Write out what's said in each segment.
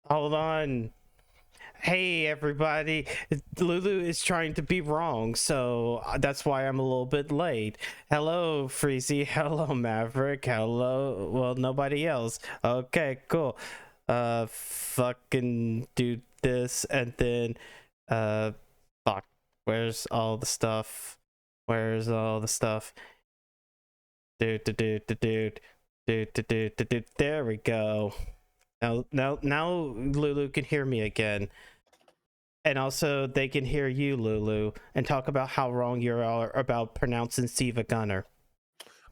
Hold on. Hey everybody, Lulu is trying to be wrong, so that's why I'm a little bit late. Hello Freezy, hello Maverick, hello, well, nobody else. Okay, cool. Fucking do this and then fuck, where's all the stuff? Where's all the stuff? Dude, there we go. Now Lulu can hear me again. And also they can hear you, Lulu, and talk about how wrong you are about pronouncing Siva Gunner.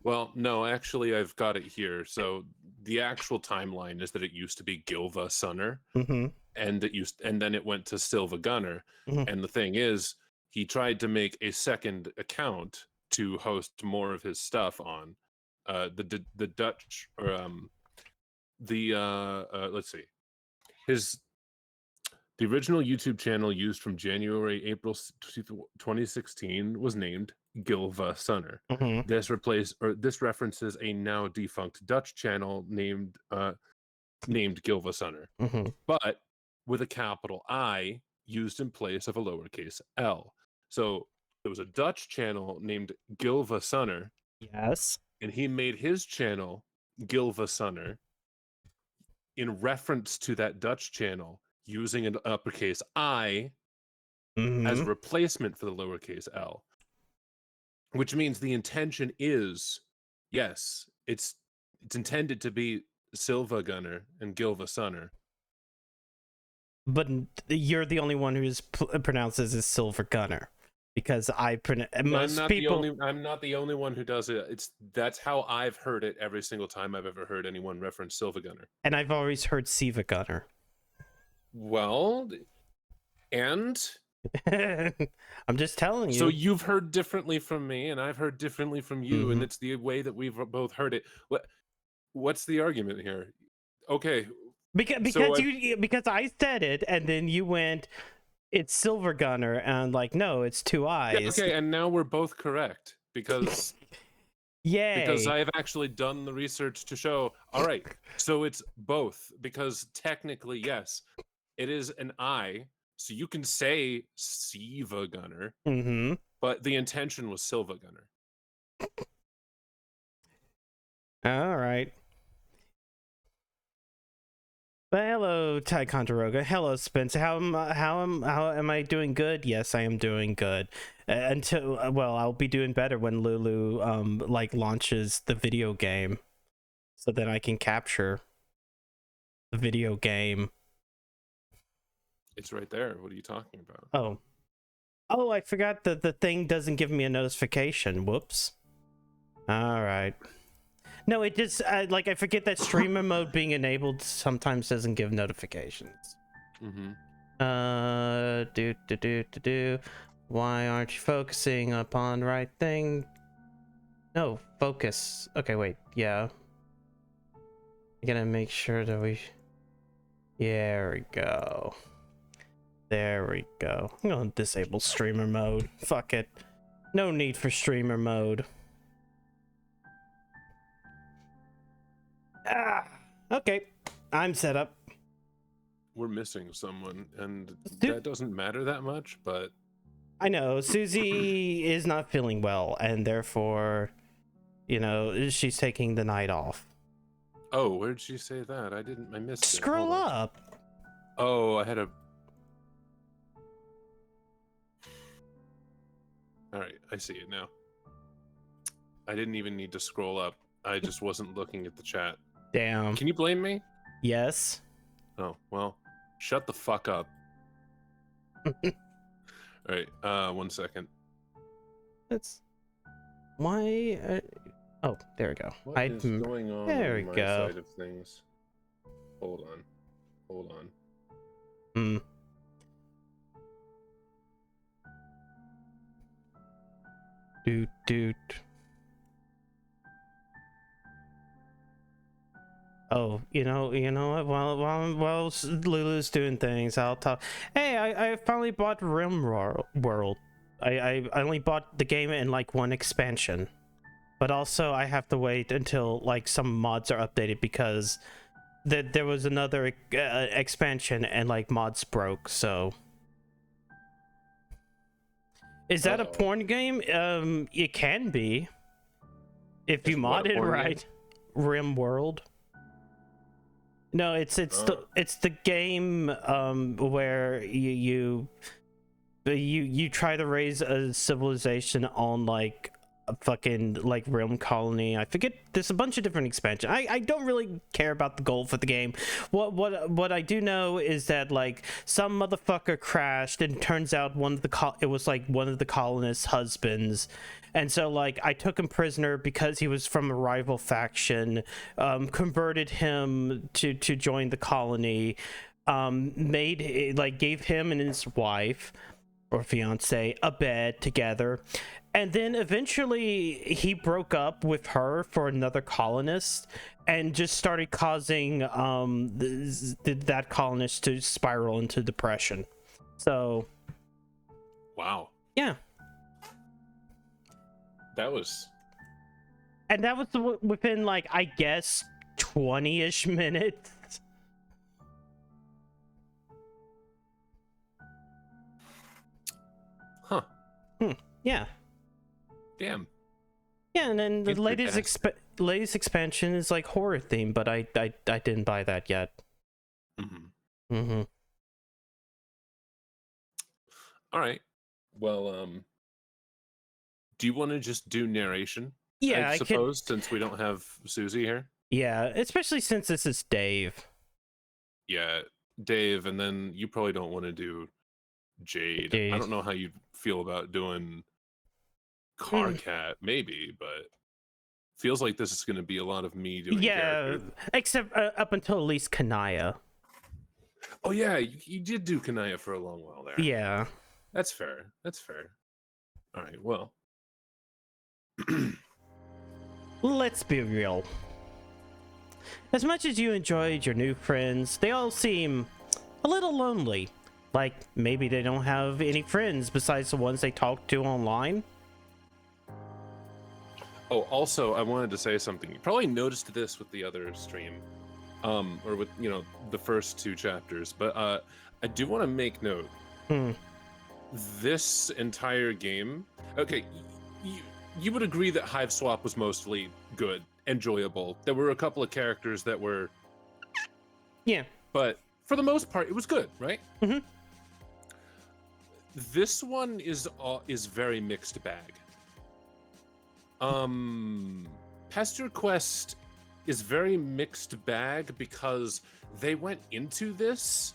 Well, no, actually I've got it here. So the actual timeline is that it used to be Gilva Sunner, and then it went to Silva Gunner. And the thing is, he tried to make a second account to host more of his stuff on. The Dutch or let's see. The original YouTube channel used from April 2016 was named Gilva Sunner. This references a now defunct Dutch channel named Gilva Sunner, but with a capital I used in place of a lowercase l. So there was a Dutch channel named Gilva Sunner. Yes. And he made his channel Gilva Sunner in reference to that Dutch channel, using an uppercase I as a replacement for the lowercase l, which means the intention is, yes, it's intended to be Silva Gunner and Gilva Sunner. But you're the only one who pronounces as Silver Gunner, because I'm not the only one who does it. That's how I've heard it every single time I've ever heard anyone reference Silva Gunner. And I've always heard Siva Gunner. Well, and I'm just telling you. So you've heard differently from me, and I've heard differently from you, and it's the way that we've both heard it. What's the argument here? Okay, because I said it, and then you went, it's Silver Gunner, and like, no, it's two eyes. Yeah, okay, and now we're both correct because yay, because I have actually done the research to show. All right, so it's both, because technically, yes, it is an I, so you can say Siva Gunner, but the intention was Silva Gunner. All right. But hello, Ticonderoga. Hello, Spencer. How am I doing? Good. Yes, I am doing good. I'll be doing better when Lulu launches the video game, so that I can capture the video game. It's right there. What are you talking about? Oh, I forgot that the thing doesn't give me a notification. Whoops. All right. No, it just I forget that streamer mode being enabled sometimes doesn't give notifications. Why aren't you focusing upon the right thing? No, focus. Okay, wait. Yeah. I gotta make sure that there we go. There we go. I'm gonna disable streamer mode. Fuck it. No need for streamer mode. Okay, I'm set up. We're missing someone, and that doesn't matter that much, but I know Susie is not feeling well, and therefore, she's taking the night off. Oh, where'd she say that? I missed it. Scroll up. Oh, I had a... All right, I see it now. I didn't even need to scroll up. I just wasn't looking at the chat. Damn. Can you blame me? Yes. Oh, well, shut the fuck up. All right, 1 second. That's... Why... Oh, there we go. What is going on there we my go. side of things? Hold on. Doot. Oh, you know what? While Lulu's doing things, I'll talk. Hey, I finally bought RimWorld. I only bought the game in one expansion, but also I have to wait until some mods are updated because that there was another expansion and like mods broke. So is that a porn game? It can be if you mod it right. Rim World. No, it's the game where you try to raise a civilization on like a fucking like realm colony. I forget, there's a bunch of different expansions. I don't really care about the goal for the game. What I do know is that like some motherfucker crashed and it turns out it was like one of the colonists' husbands. And so like I took him prisoner because he was from a rival faction, converted him to join the colony, gave him and his wife or fiance a bed together, and then eventually he broke up with her for another colonist and just started causing that colonist to spiral into depression. So wow, yeah, that was within like I guess 20-ish minutes. Huh. Yeah. Damn. Yeah, and then the latest expansion is like horror theme, but I didn't buy that yet. All right. Well, do you want to just do narration? Yeah, I suppose, since we don't have Susie here. Yeah, especially since this is Dave. Yeah, Dave, and then you probably don't want to do Jade. I don't know how you feel about doing Carcat, maybe, but feels like this is going to be a lot of me doing characters. Except up until at least Kanaya. Oh yeah, you did do Kanaya for a long while there. Yeah. That's fair. All right, well. Let's be real. As much as you enjoyed your new friends, they all seem a little lonely. Like, maybe they don't have any friends besides the ones they talk to online. Oh, also, I wanted to say something. You probably noticed this with the other stream, or with, the first 2 chapters, but I do want to make note. This entire game, okay, you would agree that Hive Swap was mostly good, enjoyable. There were a couple of characters that were... Yeah. But for the most part, it was good, right? This one is very mixed bag. Pesterquest is very mixed bag because they went into this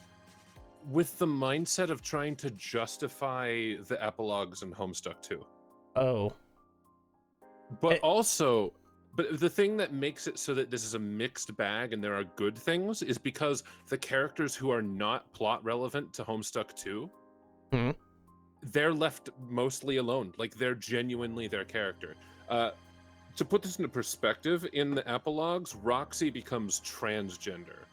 with the mindset of trying to justify the epilogues in Homestuck 2. Oh. But but the thing that makes it so that this is a mixed bag and there are good things is because the characters who are not plot relevant to Homestuck 2, they're left mostly alone. Like, they're genuinely their character. To put this into perspective, in the epilogues, Roxy becomes transgender.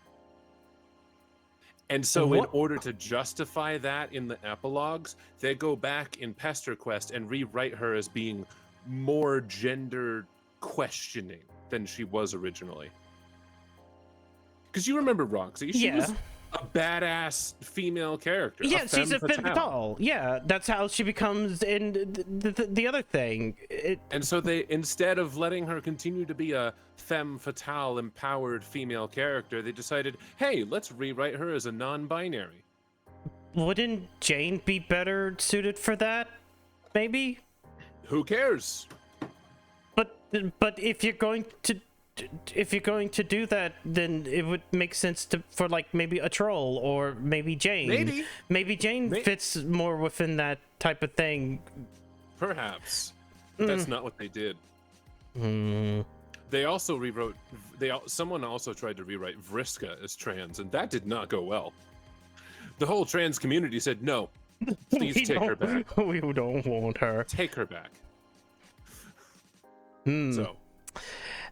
And so in order to justify that in the epilogues, they go back in Pesterquest and rewrite her as being more gender questioning than she was originally. Because you remember Roxy. She was a badass female character. Yeah, she's a femme fatale. Yeah, that's how she becomes in the other thing. And so they, instead of letting her continue to be a femme fatale, empowered female character, they decided, hey, let's rewrite her as a non-binary. Wouldn't Jane be better suited for that? Maybe? Who cares? But if you're going to do that, then it would make sense for like maybe a troll or maybe Jane. Maybe Jane fits more within that type of thing. Perhaps. That's not what they did. They also rewrote. Someone also tried to rewrite Vriska as trans, and that did not go well. The whole trans community said no. Please take her back. We don't want her. Take her back. So,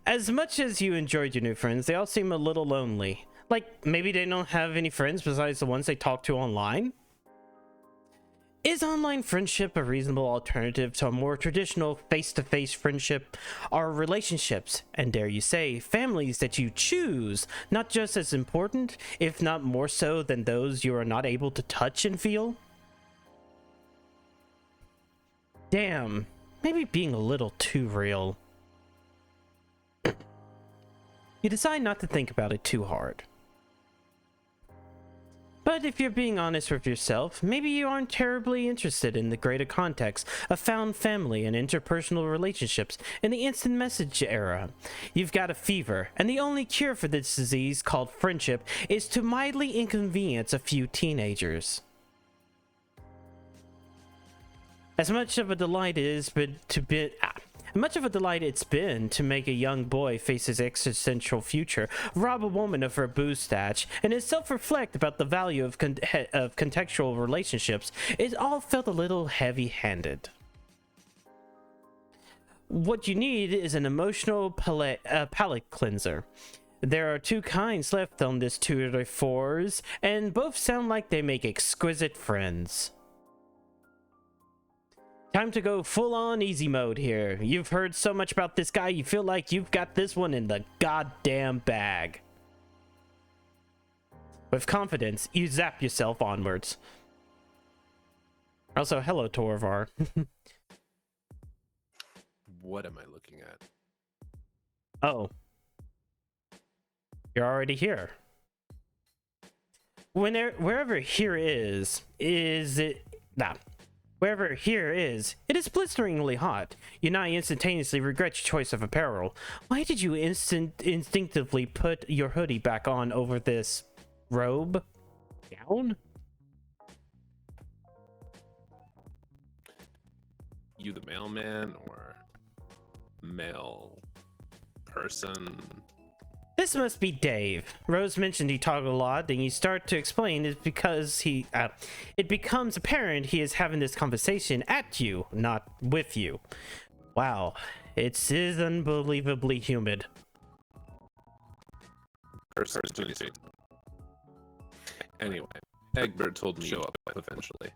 as much as you enjoyed your new friends, they all seem a little lonely. Like, maybe they don't have any friends besides the ones they talk to online? Is online friendship a reasonable alternative to a more traditional face-to-face friendship? Are relationships, and dare you say, families that you choose, not just as important, if not more so than those you are not able to touch and feel? Damn, maybe being a little too real. You decide not to think about it too hard. But if you're being honest with yourself, maybe you aren't terribly interested in the greater context of found family and interpersonal relationships in the instant message era. You've got a fever, and the only cure for this disease called friendship is to mildly inconvenience a few teenagers. As much of a delight it's been to make a young boy face his existential future, rob a woman of her booze stash, and then self-reflect about the value of contextual relationships, it all felt a little heavy-handed. What you need is an emotional palate cleanser. There are two kinds left on this tour de force, and both sound like they make exquisite friends. Time to go full-on easy mode here. You've heard so much about this guy, you feel like you've got this one in the goddamn bag. With confidence, you zap yourself onwards. Also, hello, Torvar. What am I looking at? Oh. You're already here. Wherever here is it... Nah. Wherever here is, it is blisteringly hot. You now instantaneously regret your choice of apparel. Why did you instinctively put your hoodie back on over this robe? Gown? You the mailman or mail person? This must be Dave. Rose mentioned he talked a lot, and you start to explain it's because it becomes apparent he is having this conversation at you, not with you. Wow, it is unbelievably humid. Anyway, Egbert told me to show up eventually,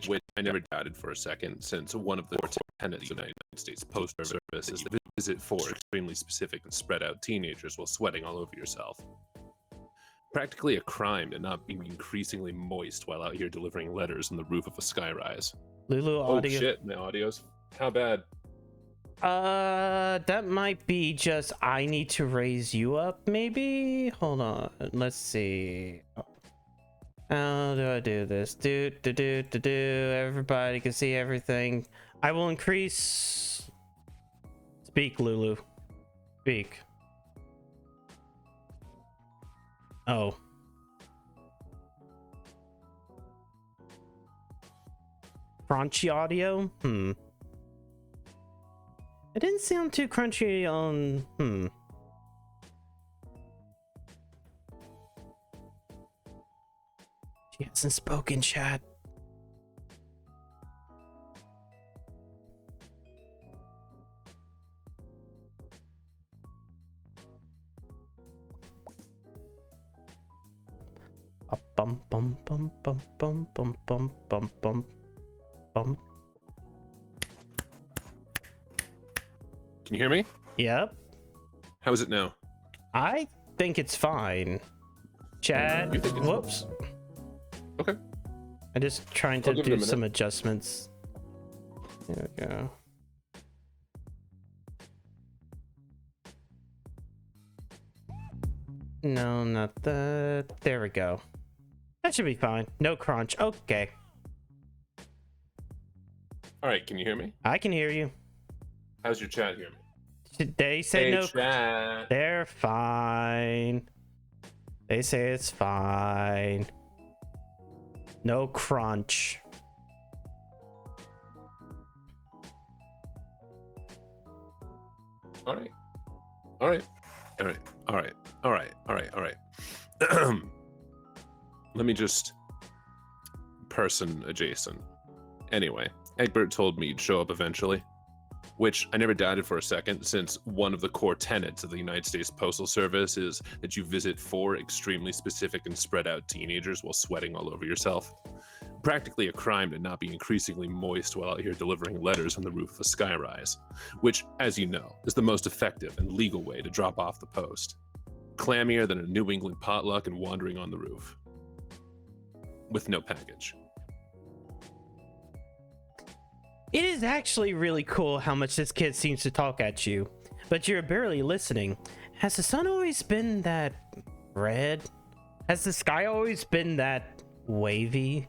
which I never doubted for a second, since one of the core tenets of the United States Postal Service is to visit for extremely specific and spread out teenagers while sweating all over yourself. Practically a crime to not be increasingly moist while out here delivering letters on the roof of a skyrise. Lulu audio. Oh shit, my audio's how bad? That might be just I need to raise you up, maybe? Hold on, let's see. How do I do this? Everybody can see everything. I will increase. Speak, Lulu. Speak. Oh. Crunchy audio? It didn't sound too crunchy on... She hasn't spoken, chat. Bum bum bum bum bum bum bum bum bum bum. Can you hear me? Yep. How is it now? I think it's fine. Chat. You think it's Whoops. Okay. I'm just trying to do some adjustments. There we go. No, not that. There we go. That should be fine. No crunch. Okay. All right, can you hear me? I can hear you. How's your chat hear me? They say no. Chat. They're fine. They say it's fine. No crunch. All right. All right. All right. All right. All right. All right. All right. Let me just person adjacent. Anyway, Egbert told me he'd show up eventually, which I never doubted for a second, since one of the core tenets of the United States Postal Service is that you visit 4 extremely specific and spread out teenagers while sweating all over yourself. Practically a crime to not be increasingly moist while out here delivering letters on the roof of a skyrise, which, as you know, is the most effective and legal way to drop off the post. Clammier than a New England potluck and wandering on the roof. With no package. It is actually really cool how much this kid seems to talk at you, but you're barely listening. Has the sun always been that red? Has the sky always been that wavy?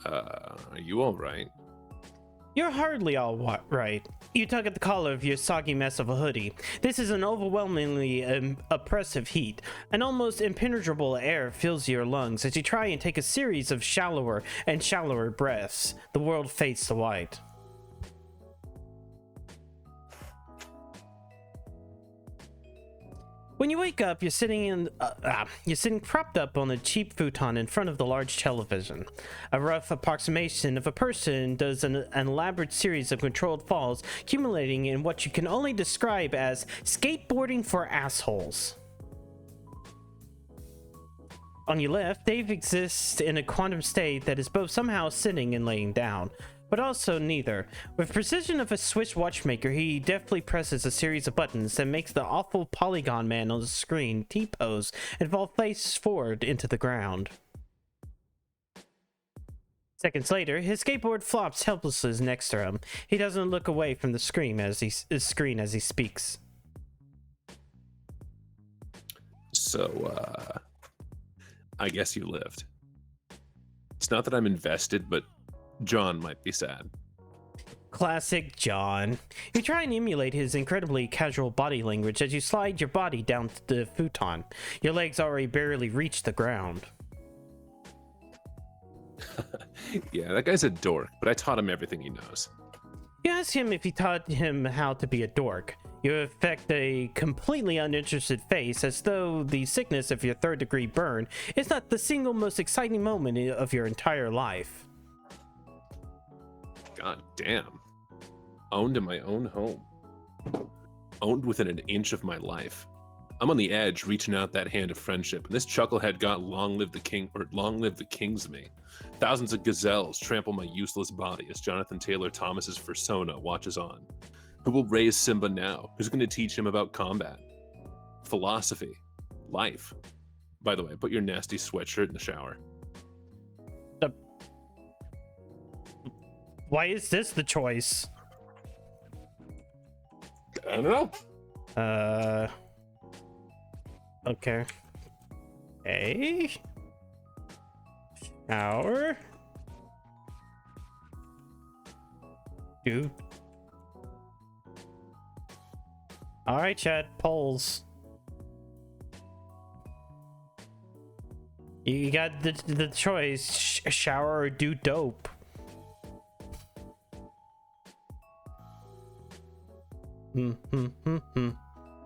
Are you all right? You're hardly all right. You tug at the collar of your soggy mess of a hoodie. This is an overwhelmingly oppressive heat. An almost impenetrable air fills your lungs as you try and take a series of shallower and shallower breaths. The world fades to white. When you wake up, you're sitting propped up on a cheap futon in front of the large television. A rough approximation of a person does an elaborate series of controlled falls, accumulating in what you can only describe as skateboarding for assholes. On your left, Dave exists in a quantum state that is both somehow sitting and laying down, but also neither. With precision of a Swiss watchmaker, he deftly presses a series of buttons that makes the awful polygon man on the screen T-pose and fall face forward into the ground. Seconds later, his skateboard flops helplessly next to him. He doesn't look away from the screen as he speaks. So, I guess you lived. It's not that I'm invested, but John might be sad. Classic John. You try and emulate his incredibly casual body language as you slide your body down the futon. Your legs already barely reach the ground. Yeah, that guy's a dork, but I taught him everything he knows. You ask him if he taught him how to be a dork. You affect a completely uninterested face as though the sickness of your third-degree burn is not the single most exciting moment of your entire life. God damn. Owned in my own home. Owned within an inch of my life. I'm on the edge, reaching out that hand of friendship, and this chucklehead got long live the kings me. Thousands of gazelles trample my useless body as Jonathan Taylor Thomas's persona watches on. Who will raise Simba now? Who's going to teach him about combat? Philosophy. Life. By the way, put your nasty sweatshirt in the shower. Why is this the choice? I don't know. Okay. Shower? Dude. Alright, Chad, polls. You got the choice, shower or do dope.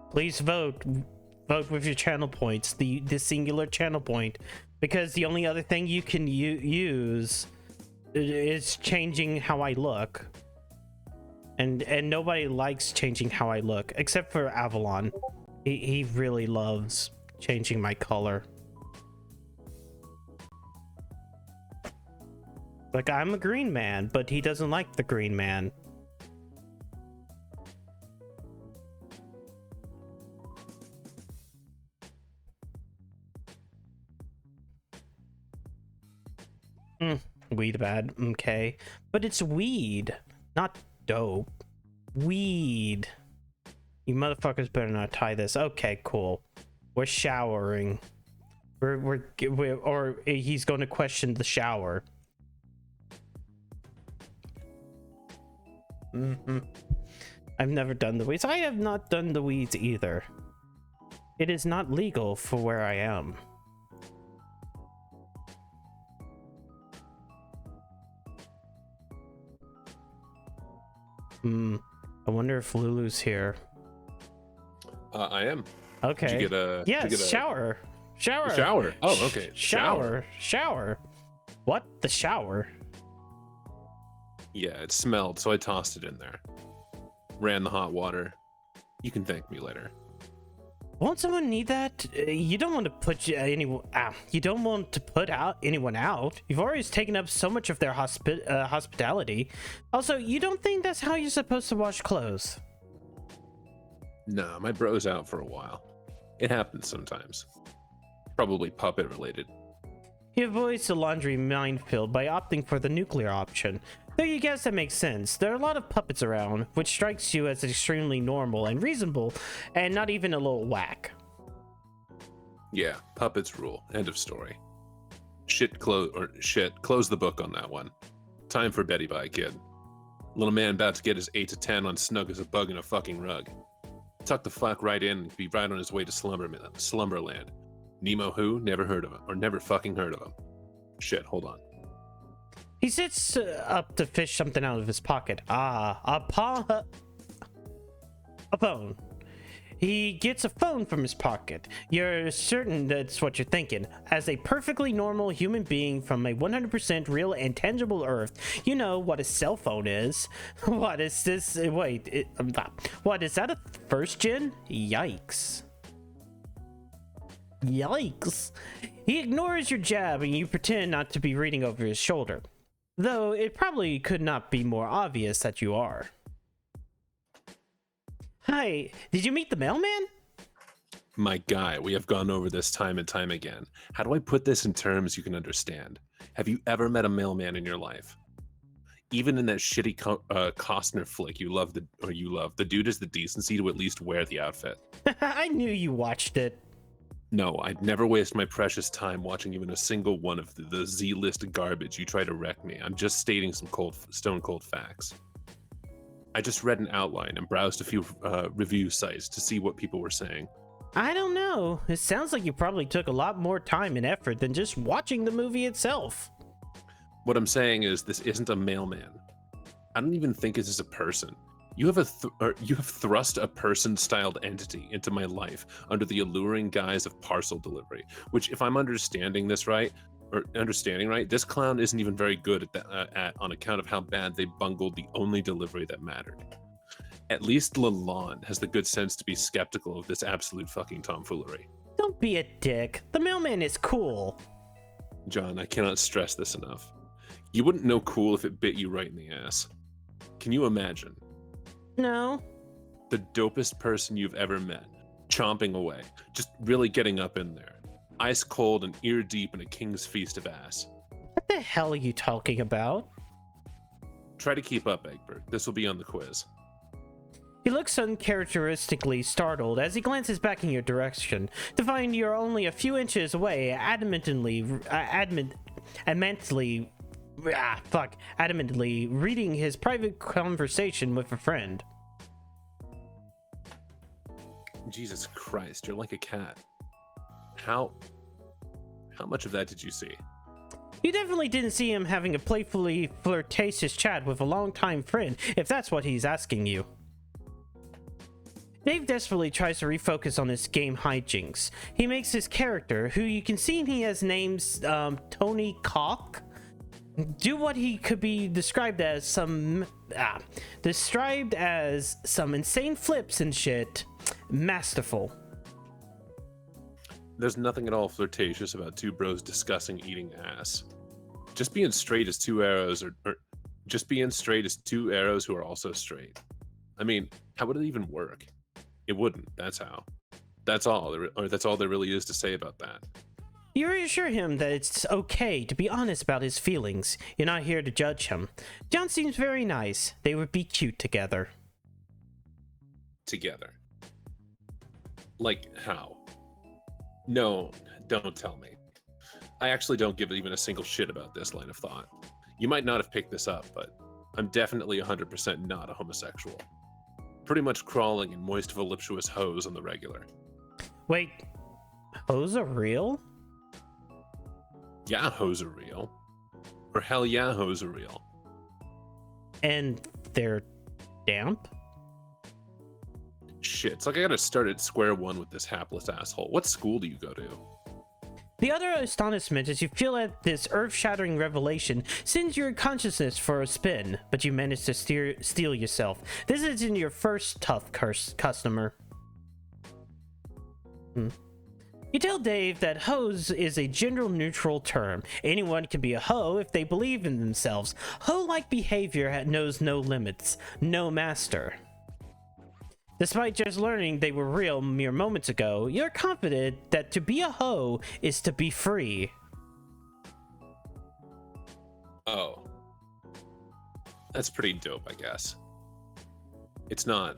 Please vote with your channel points, the singular channel point, because the only other thing you can use is changing how I look, and nobody likes changing how I look except for Avalon. He really loves changing my color. Like, I'm a green man, but he doesn't like the green man. Weed bad, okay. But it's weed, not dope. Weed. You motherfuckers better not tie this. Okay, cool. We're showering. Or he's going to question the shower. I've never done the weeds. I have not done the weeds either. It is not legal for where I am. I wonder if Lulu's here. I am. Okay. Did you get a... Yes, get a shower. Shower. Oh, okay. Shower. What? The shower? Yeah, it smelled, so I tossed it in there. Ran the hot water. You can thank me later. Won't someone need that? You don't want to put anyone. You don't want to put out anyone out. You've already taken up so much of their hospitality. Also, you don't think that's how you're supposed to wash clothes? Nah, my bro's out for a while. It happens sometimes. Probably puppet related. He avoids the laundry minefield by opting for the nuclear option. Though you guess that makes sense. There are a lot of puppets around, which strikes you as extremely normal and reasonable, and not even a little whack. Yeah, puppets rule. End of story. Close the book on that one. Time for Betty Bye, kid. Little man about to get his 8 to 10 on snug as a bug in a fucking rug. Tuck the fuck right in and be right on his way to Slumberland. Nemo who? Never heard of him. Or never fucking heard of him. Shit, hold on. He sits up to fish something out of his pocket. A phone. He gets a phone from his pocket. You're certain that's what you're thinking. As a perfectly normal human being from a 100% real and tangible Earth, you know what a cell phone is. What is this? Wait, what is that? A first gen? Yikes. Yikes. He ignores your jab and you pretend not to be reading over his shoulder. Though it probably could not be more obvious that you are. Hi, did you meet the mailman? My guy, we have gone over this time and time again. How do I put this in terms you can understand? Have you ever met a mailman in your life? Even in that shitty Costner flick you love, the dude has the decency to at least wear the outfit. I knew you watched it. No, I'd never waste my precious time watching even a single one of the Z-list garbage you try to wreck me. I'm just stating some stone cold facts. I just read an outline and browsed a few review sites to see what people were saying. I don't know. It sounds like you probably took a lot more time and effort than just watching the movie itself. What I'm saying is this isn't a mailman. I don't even think this is a person. You have thrust a person-styled entity into my life under the alluring guise of parcel delivery, which, if I'm understanding right, this clown isn't even very good at on account of how bad they bungled the only delivery that mattered. At least Lalonde has the good sense to be skeptical of this absolute fucking tomfoolery. Don't be a dick. The mailman is cool. John, I cannot stress this enough. You wouldn't know cool if it bit you right in the ass. Can you imagine? No. The dopest person you've ever met, chomping away, just really getting up in there. Ice cold and ear deep in a king's feast of ass. What the hell are you talking about? Try to keep up, Egbert. This will be on the quiz. He looks uncharacteristically startled as he glances back in your direction to find you're only a few inches away, adamantly reading his private conversation with a friend. Jesus Christ, you're like a cat. How much of that did you see? You definitely didn't see him having a playfully flirtatious chat with a longtime friend, if that's what he's asking you. Dave desperately tries to refocus on his game hijinks. He makes his character, who you can see he has names Tony Cock, do what he could be described as some insane flips and shit. Masterful. There's nothing at all flirtatious about two bros discussing eating ass. Just being straight as two arrows, or just being straight as two arrows who are also straight. I mean, how would it even work? It wouldn't. That's how. That's all there really is to say about that. You reassure him that it's okay to be honest about his feelings. You're not here to judge him. John seems very nice. They would be cute together. Together? Like how? No, don't tell me. I actually don't give even a single shit about this line of thought. You might not have picked this up, but I'm definitely 100% not a homosexual. Pretty much crawling in moist voluptuous hose on the regular. Wait, hoes are real? Yeah, hoes are real. Or hell yeah, hoes are real. And they're damp? Shit, it's like I gotta start at square one with this hapless asshole. What school do you go to? The other astonishment is you feel that this earth-shattering revelation sends your consciousness for a spin, but you manage to steel yourself. This isn't your first tough customer. You tell Dave that hoes is a gender neutral term. Anyone can be a hoe if they believe in themselves. Hoe-like behavior knows no limits, no master. Despite just learning they were real mere moments ago, you're confident that to be a hoe is to be free. Oh. That's pretty dope, I guess. It's not...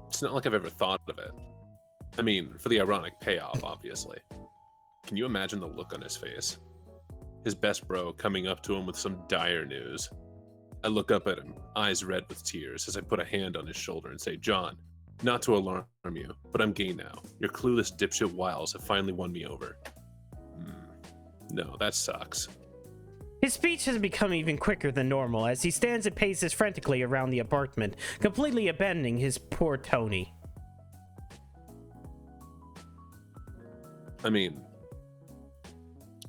It's not like I've ever thought of it. I mean, for the ironic payoff, obviously. Can you imagine the look on his face? His best bro coming up to him with some dire news. I look up at him, eyes red with tears, as I put a hand on his shoulder and say, John, not to alarm you, but I'm gay now. Your clueless dipshit wiles have finally won me over. No, that sucks. His speech has become even quicker than normal as he stands and paces frantically around the apartment, completely abandoning his poor Tony. I mean,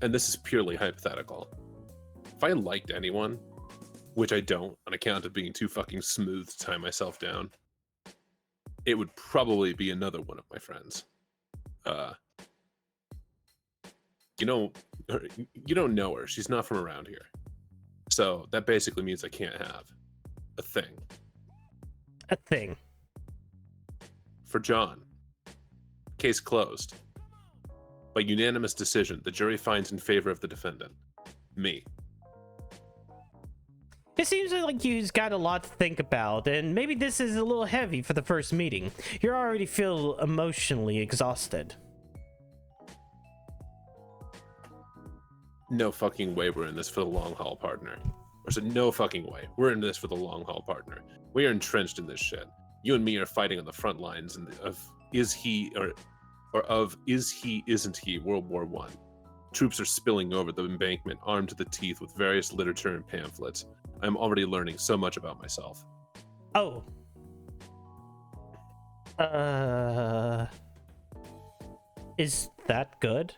and this is purely hypothetical. If I liked anyone, which I don't on account of being too fucking smooth to tie myself down, it would probably be another one of my friends. You don't know her. She's not from around here. So that basically means I can't have a thing. A thing. For John, case closed. By unanimous decision, the jury finds in favor of the defendant. Me. It seems like you've got a lot to think about, and maybe this is a little heavy for the first meeting. You already feel emotionally exhausted. No fucking way we're in this for the long haul, partner. Or said, no fucking way. We're in this for the long haul, partner. We are entrenched in this shit. You and me are fighting on the front lines of is he isn't he World War I. Troops are spilling over the embankment, armed to the teeth with various literature and pamphlets. I'm already learning so much about myself. Oh. Is that good?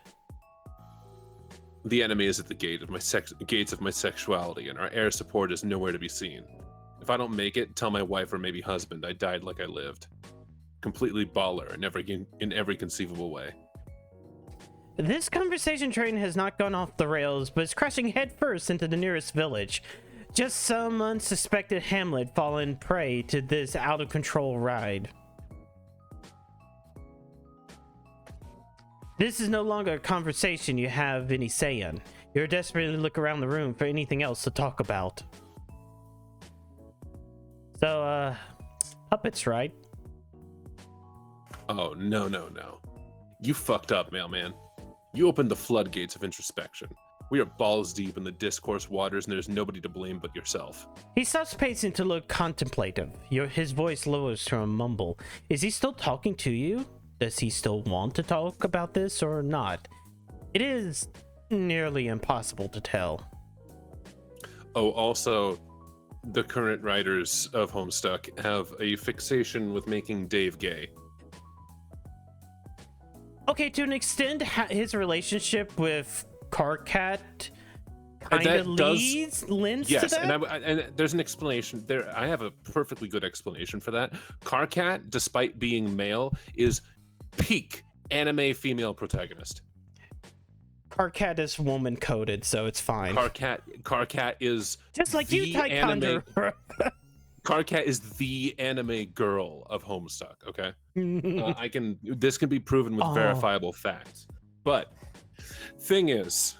The enemy is at the gates of my sexuality, and our air support is nowhere to be seen. If I don't make it, tell my wife or maybe husband I died like I lived. Completely baller in every conceivable way. This conversation train has not gone off the rails, but is crashing headfirst into the nearest village. Just some unsuspected hamlet fallen prey to this out-of-control ride. This is no longer a conversation you have any say in. You're desperately look around the room for anything else to talk about. So, puppets, right? Oh, no. You fucked up, mailman. You opened the floodgates of introspection. We are balls deep in the discourse waters, and there's nobody to blame but yourself. He stops pacing to look contemplative. His voice lowers to a mumble. Is he still talking to you? Does he still want to talk about this or not? It is nearly impossible to tell. Oh, also, the current writers of Homestuck have a fixation with making Dave gay. Okay, to an extent, his relationship with Carcat kind of lends to that? And there's an explanation there. I have a perfectly good explanation for that. Carcat, despite being male, is peak anime female protagonist. Carcat is woman coded, so it's fine. Carcat is just like you, Taekwondo. Carcat is the anime girl of Homestuck. Okay, This can be proven with verifiable facts. But thing is,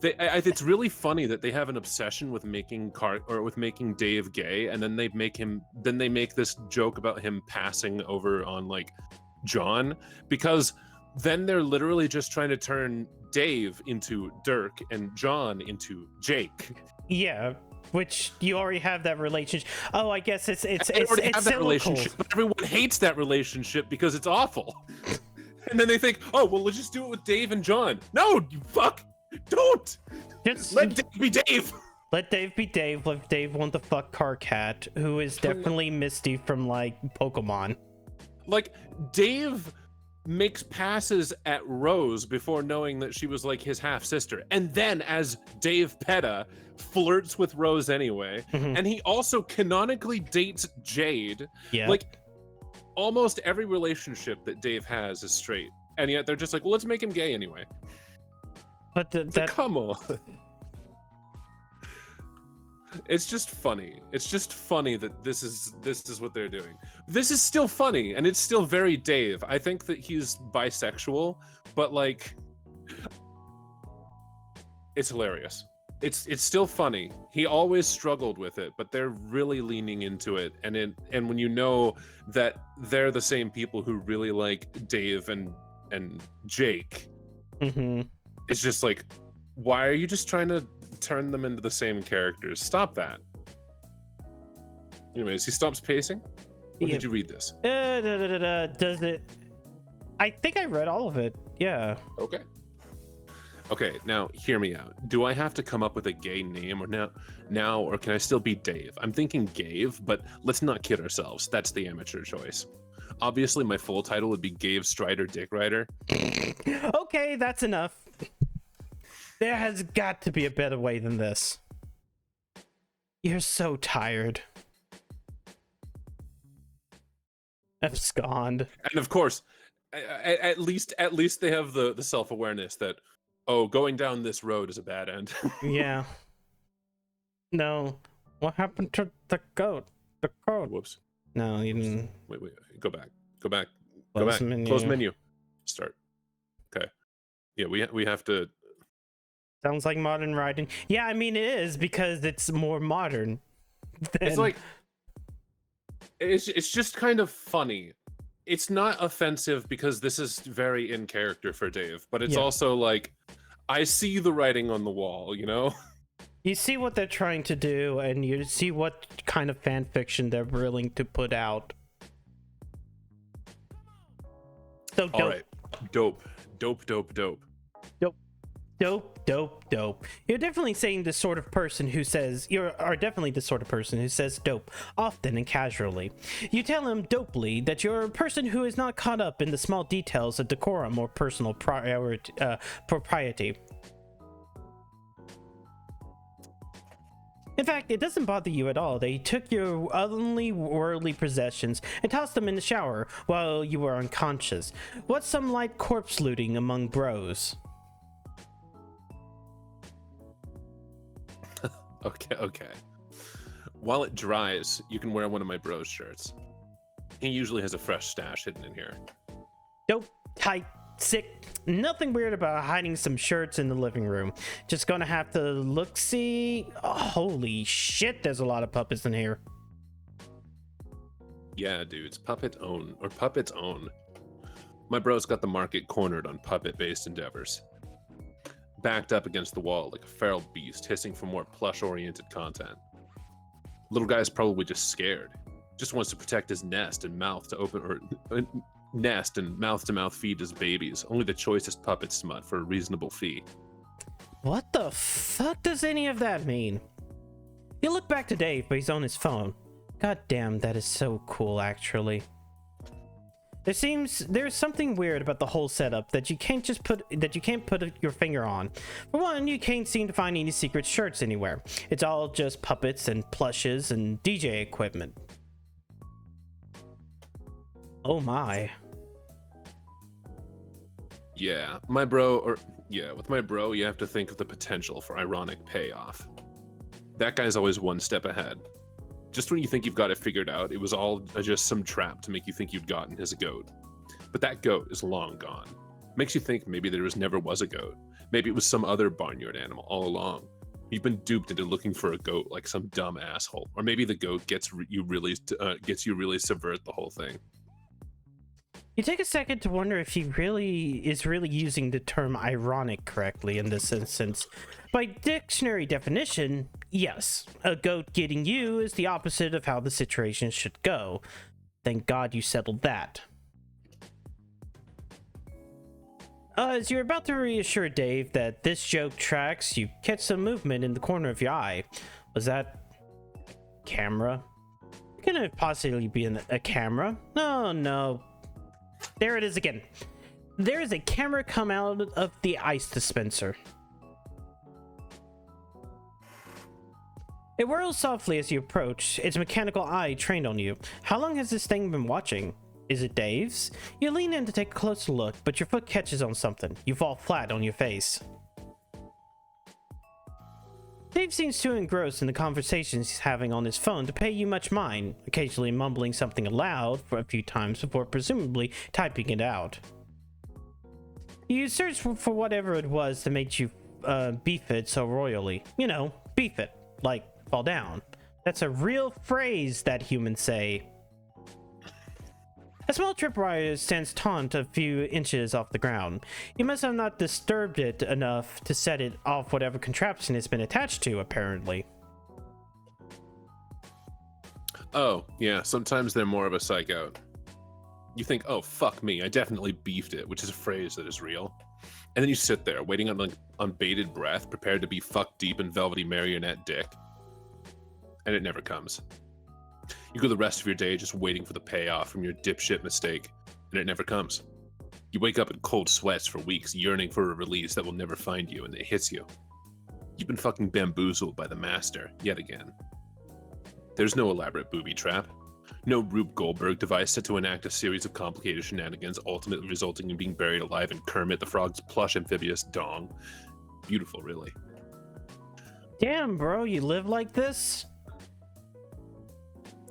it's really funny that they have an obsession with making Dave gay, and then they make this joke about him passing over on like John, because then they're literally just trying to turn Dave into Dirk and John into Jake. Yeah, which you already have that relationship. Oh, I guess it's that relationship, but everyone hates that relationship because it's awful. And then they think, oh well, let's just do it with Dave and John. No, you fuck, don't. Just let Dave be Dave. Let Dave be Dave. Let Dave want to fuck Carcat, who is definitely Misty from like Pokemon. Like, Dave makes passes at Rose before knowing that she was like his half sister, and then as Dave Petta flirts with Rose anyway, and he also canonically dates Jade. Yeah. Like, almost every relationship that Dave has is straight, and yet they're just like, well, let's make him gay anyway. But Like, come on. It's just funny. It's just funny that this is what they're doing. This is still funny, and it's still very Dave. I think that he's bisexual, but like, it's hilarious. It's still funny. He always struggled with it, but they're really leaning into it. And when you know that they're the same people who really like Dave and Jake, it's just like, why are you just trying to turn them into the same characters? Stop that. Anyways, he stops pacing. Or did you read this? Does it? I think I read all of it. Yeah. Okay, now hear me out. Do I have to come up with a gay name or can I still be Dave? I'm thinking Gave, but let's not kid ourselves. That's the amateur choice. Obviously, my full title would be Gave Strider Dick Rider. Okay, that's enough. There has got to be a better way than this. You're so tired. Abscond. And of course, at least they have the self-awareness that, oh, going down this road is a bad end. Yeah. No. What happened to the goat? The code. Whoops. No, you didn't. Wait. Go back. Close menu. Close menu. Start. Okay. Yeah, we have to. Sounds like modern writing. Yeah, I mean it is, because it's more modern. It's like, it's just kind of funny. It's not offensive because this is very in character for Dave, but it's also like, I see the writing on the wall, you know? You see what they're trying to do, and you see what kind of fan fiction they're willing to put out. So dope. All right. Dope. You're definitely saying the sort of person who says definitely the sort of person who says dope often and casually. You tell him dopely that you're a person who is not caught up in the small details of decorum or personal propriety. In fact, it doesn't bother you at all. They took your only worldly possessions and tossed them in the shower while you were unconscious. What's some light corpse looting among bros? Okay. While it dries, you can wear one of my bros shirts. He usually has a fresh stash hidden in here. Dope, tight, sick. Nothing weird about hiding some shirts in the living room. Just gonna have to look-see. Oh, holy shit, there's a lot of puppets in here. Yeah, dudes, puppets own. My bro's got the market cornered on puppet-based endeavors. Backed up against the wall like a feral beast, hissing for more plush-oriented content. Little guy's probably just scared. Just wants to protect his nest and mouth to mouth feed his babies. Only the choicest puppet smut for a reasonable fee. What the fuck does any of that mean? You look back to Dave, but he's on his phone. God damn, that is so cool, actually. There's something weird about the whole setup that you can't put your finger on. For one, you can't seem to find any secret shirts anywhere. It's all just puppets and plushes and DJ equipment. Oh my. Yeah, with my bro, you have to think of the potential for ironic payoff. That guy's always one step ahead. Just when you think you've got it figured out, it was all just some trap to make you think you'd gotten his goat. But that goat is long gone. Makes you think maybe never was a goat. Maybe it was some other barnyard animal all along. You've been duped into looking for a goat like some dumb asshole. Or maybe the goat gets you really subvert the whole thing. You take a second to wonder if he is really using the term ironic correctly in this instance. By dictionary definition, yes, a goat getting you is the opposite of how the situation should go. Thank God you settled that. As you're about to reassure Dave that this joke tracks, you catch some movement in the corner of your eye. Was that camera? Can it possibly be a camera? No. There it is again. There is a camera come out of the ice dispenser. It whirls softly as you approach, its mechanical eye trained on you. How long has this thing been watching? Is it Dave's? You lean in to take a closer look, but your foot catches on something. You fall flat on your face. Dave seems too engrossed in the conversations he's having on his phone to pay you much mind, occasionally mumbling something aloud for a few times before presumably typing it out. You search for whatever it was that made you beef it so royally. You know, beef it, like fall down. That's a real phrase that humans say. A small tripwire stands taut a few inches off the ground. You must have not disturbed it enough to set it off whatever contraption it's been attached to, apparently. Oh, yeah, sometimes they're more of a psych out. You think, oh, fuck me, I definitely beefed it, which is a phrase that is real. And then you sit there, waiting on bated breath, prepared to be fucked deep in velvety marionette dick. And it never comes. You go the rest of your day just waiting for the payoff from your dipshit mistake, and it never comes. You wake up in cold sweats for weeks, yearning for a release that will never find you, and it hits you. You've been fucking bamboozled by the master, yet again. There's no elaborate booby trap. No Rube Goldberg device set to enact a series of complicated shenanigans, ultimately resulting in being buried alive in Kermit the Frog's plush amphibious dong. Beautiful, really. Damn, bro, you live like this?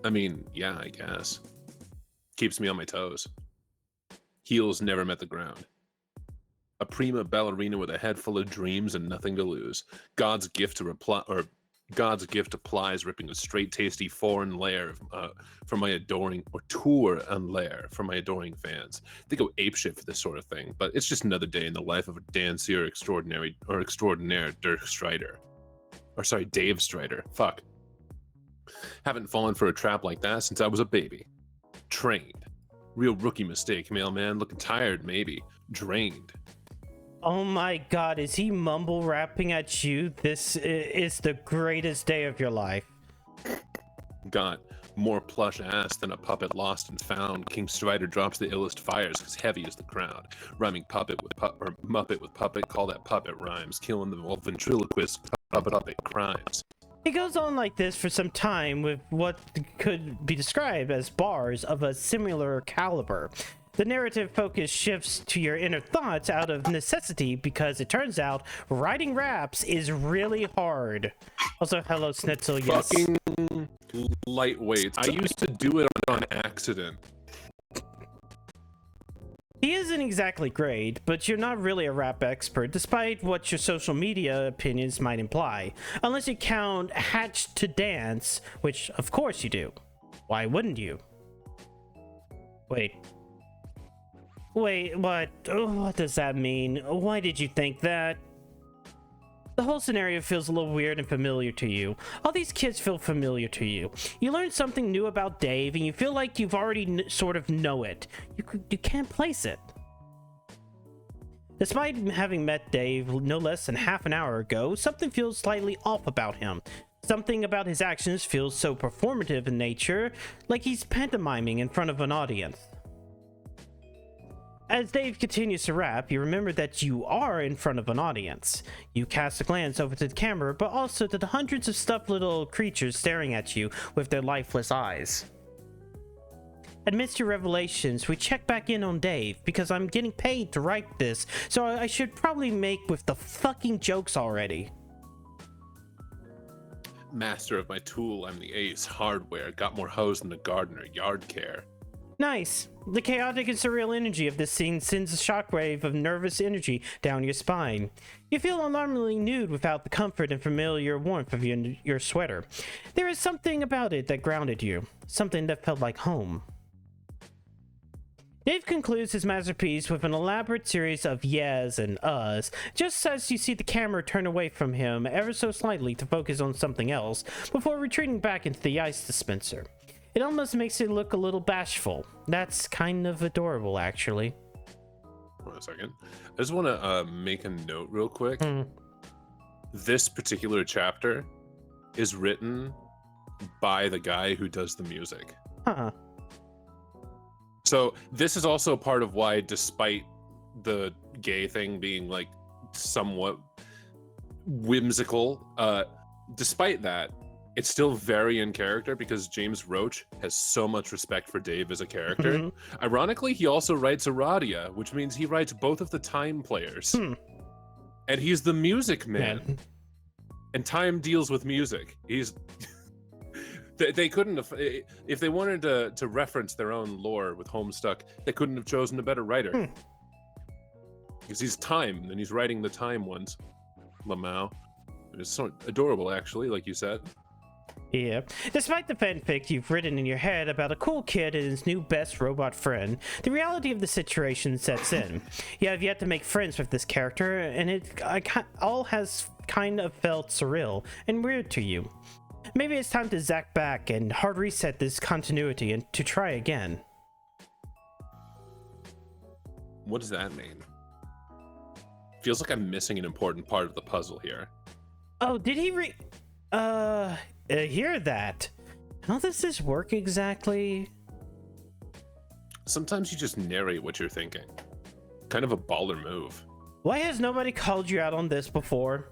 I mean, yeah, I guess. Keeps me on my toes. Heels never met the ground. A prima ballerina with a head full of dreams and nothing to lose. God's gift applies, ripping a straight, tasty foreign layer for my adoring, or tour and lair for my adoring fans. They go apeshit for this sort of thing, but it's just another day in the life of a dancier extraordinaire Dirk Strider. Or sorry, Dave Strider. Fuck. Haven't fallen for a trap like that since I was a baby. Trained. Real rookie mistake, mailman. Looking tired, maybe. Drained. Oh my god, is he mumble rapping at you? This is the greatest day of your life. Got more plush ass than a puppet lost and found. King Strider drops the illest fires because heavy is the crowd. Rhyming puppet with or muppet with puppet, call that puppet rhymes. Killing the ventriloquist puppet crimes. It goes on like this for some time with what could be described as bars of a similar caliber. The narrative focus shifts to your inner thoughts out of necessity because it turns out writing raps is really hard. Also, hello Snitzel, yes. Fucking lightweight. I used to do it on accident. He isn't exactly great, but you're not really a rap expert, despite what your social media opinions might imply. Unless you count Hatched to Dance, which of course you do. Why wouldn't you? Wait, what? Oh, what does that mean? Why did you think that? The whole scenario feels a little weird and familiar to you. All these kids feel familiar to you. You learn something new about Dave, and you feel like you've already sort of know it. You can't place it. Despite having met Dave no less than half an hour ago, something feels slightly off about him. Something about his actions feels so performative in nature, like he's pantomiming in front of an audience. As Dave continues to rap, you remember that you are in front of an audience. You cast a glance over to the camera, but also to the hundreds of stuffed little creatures staring at you with their lifeless eyes. Amidst your revelations, we check back in on Dave, because I'm getting paid to write this, so I should probably make with the fucking jokes already. Master of my tool, I'm the ace. Hardware, got more hose than the gardener. Yard care. Nice. The chaotic and surreal energy of this scene sends a shockwave of nervous energy down your spine. You feel alarmingly nude without the comfort and familiar warmth of your sweater. There is something about it that grounded you, something that felt like home. Dave concludes his masterpiece with an elaborate series of yes and uhs, just as you see the camera turn away from him ever so slightly to focus on something else, before retreating back into the ice dispenser. It almost makes it look a little bashful. That's kind of adorable, actually. Hold on a second. I just want to make a note real quick. This particular chapter is written by the guy who does the music. Huh. So this is also part of why, despite the gay thing being like somewhat whimsical, despite that, it's still very in character because James Roach has so much respect for Dave as a character. Ironically, he also writes Aradia, which means he writes both of the Time players. And he's the music man. And Time deals with music. He's they couldn't have, if they wanted to reference their own lore with Homestuck, they couldn't have chosen a better writer. Because he's Time, and he's writing the Time ones. Lamau. It's so adorable, actually, like you said. Yeah. Despite the fanfic you've written in your head about a cool kid and his new best robot friend, the reality of the situation sets in. You have yet to make friends with this character, and it all has kind of felt surreal and weird to you. Maybe it's time to zack back and hard reset this continuity and to try again. What does that mean? Feels like I'm missing an important part of the puzzle here. Oh, did he hear that? How does this work exactly? Sometimes you just narrate what you're thinking. Kind of a baller move. Why has nobody called you out on this before?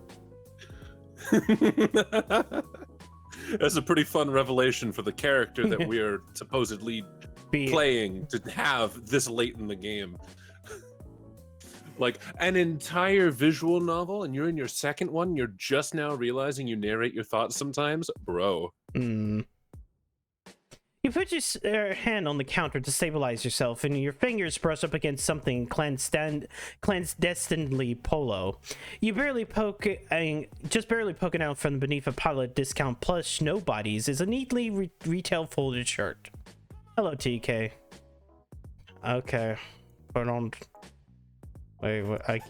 That's a pretty fun revelation for the character that we are supposedly playing to have this late in the game. Like an entire visual novel, and you're in your second one, you're just now realizing you narrate your thoughts sometimes? Bro. You put your hand on the counter to stabilize yourself, and your fingers brush up against something clandestinely polo. You barely just barely poking out from beneath a pile of discount plush nobodies is a neatly retail folded shirt. Hello, TK. Okay. Put on... Wait,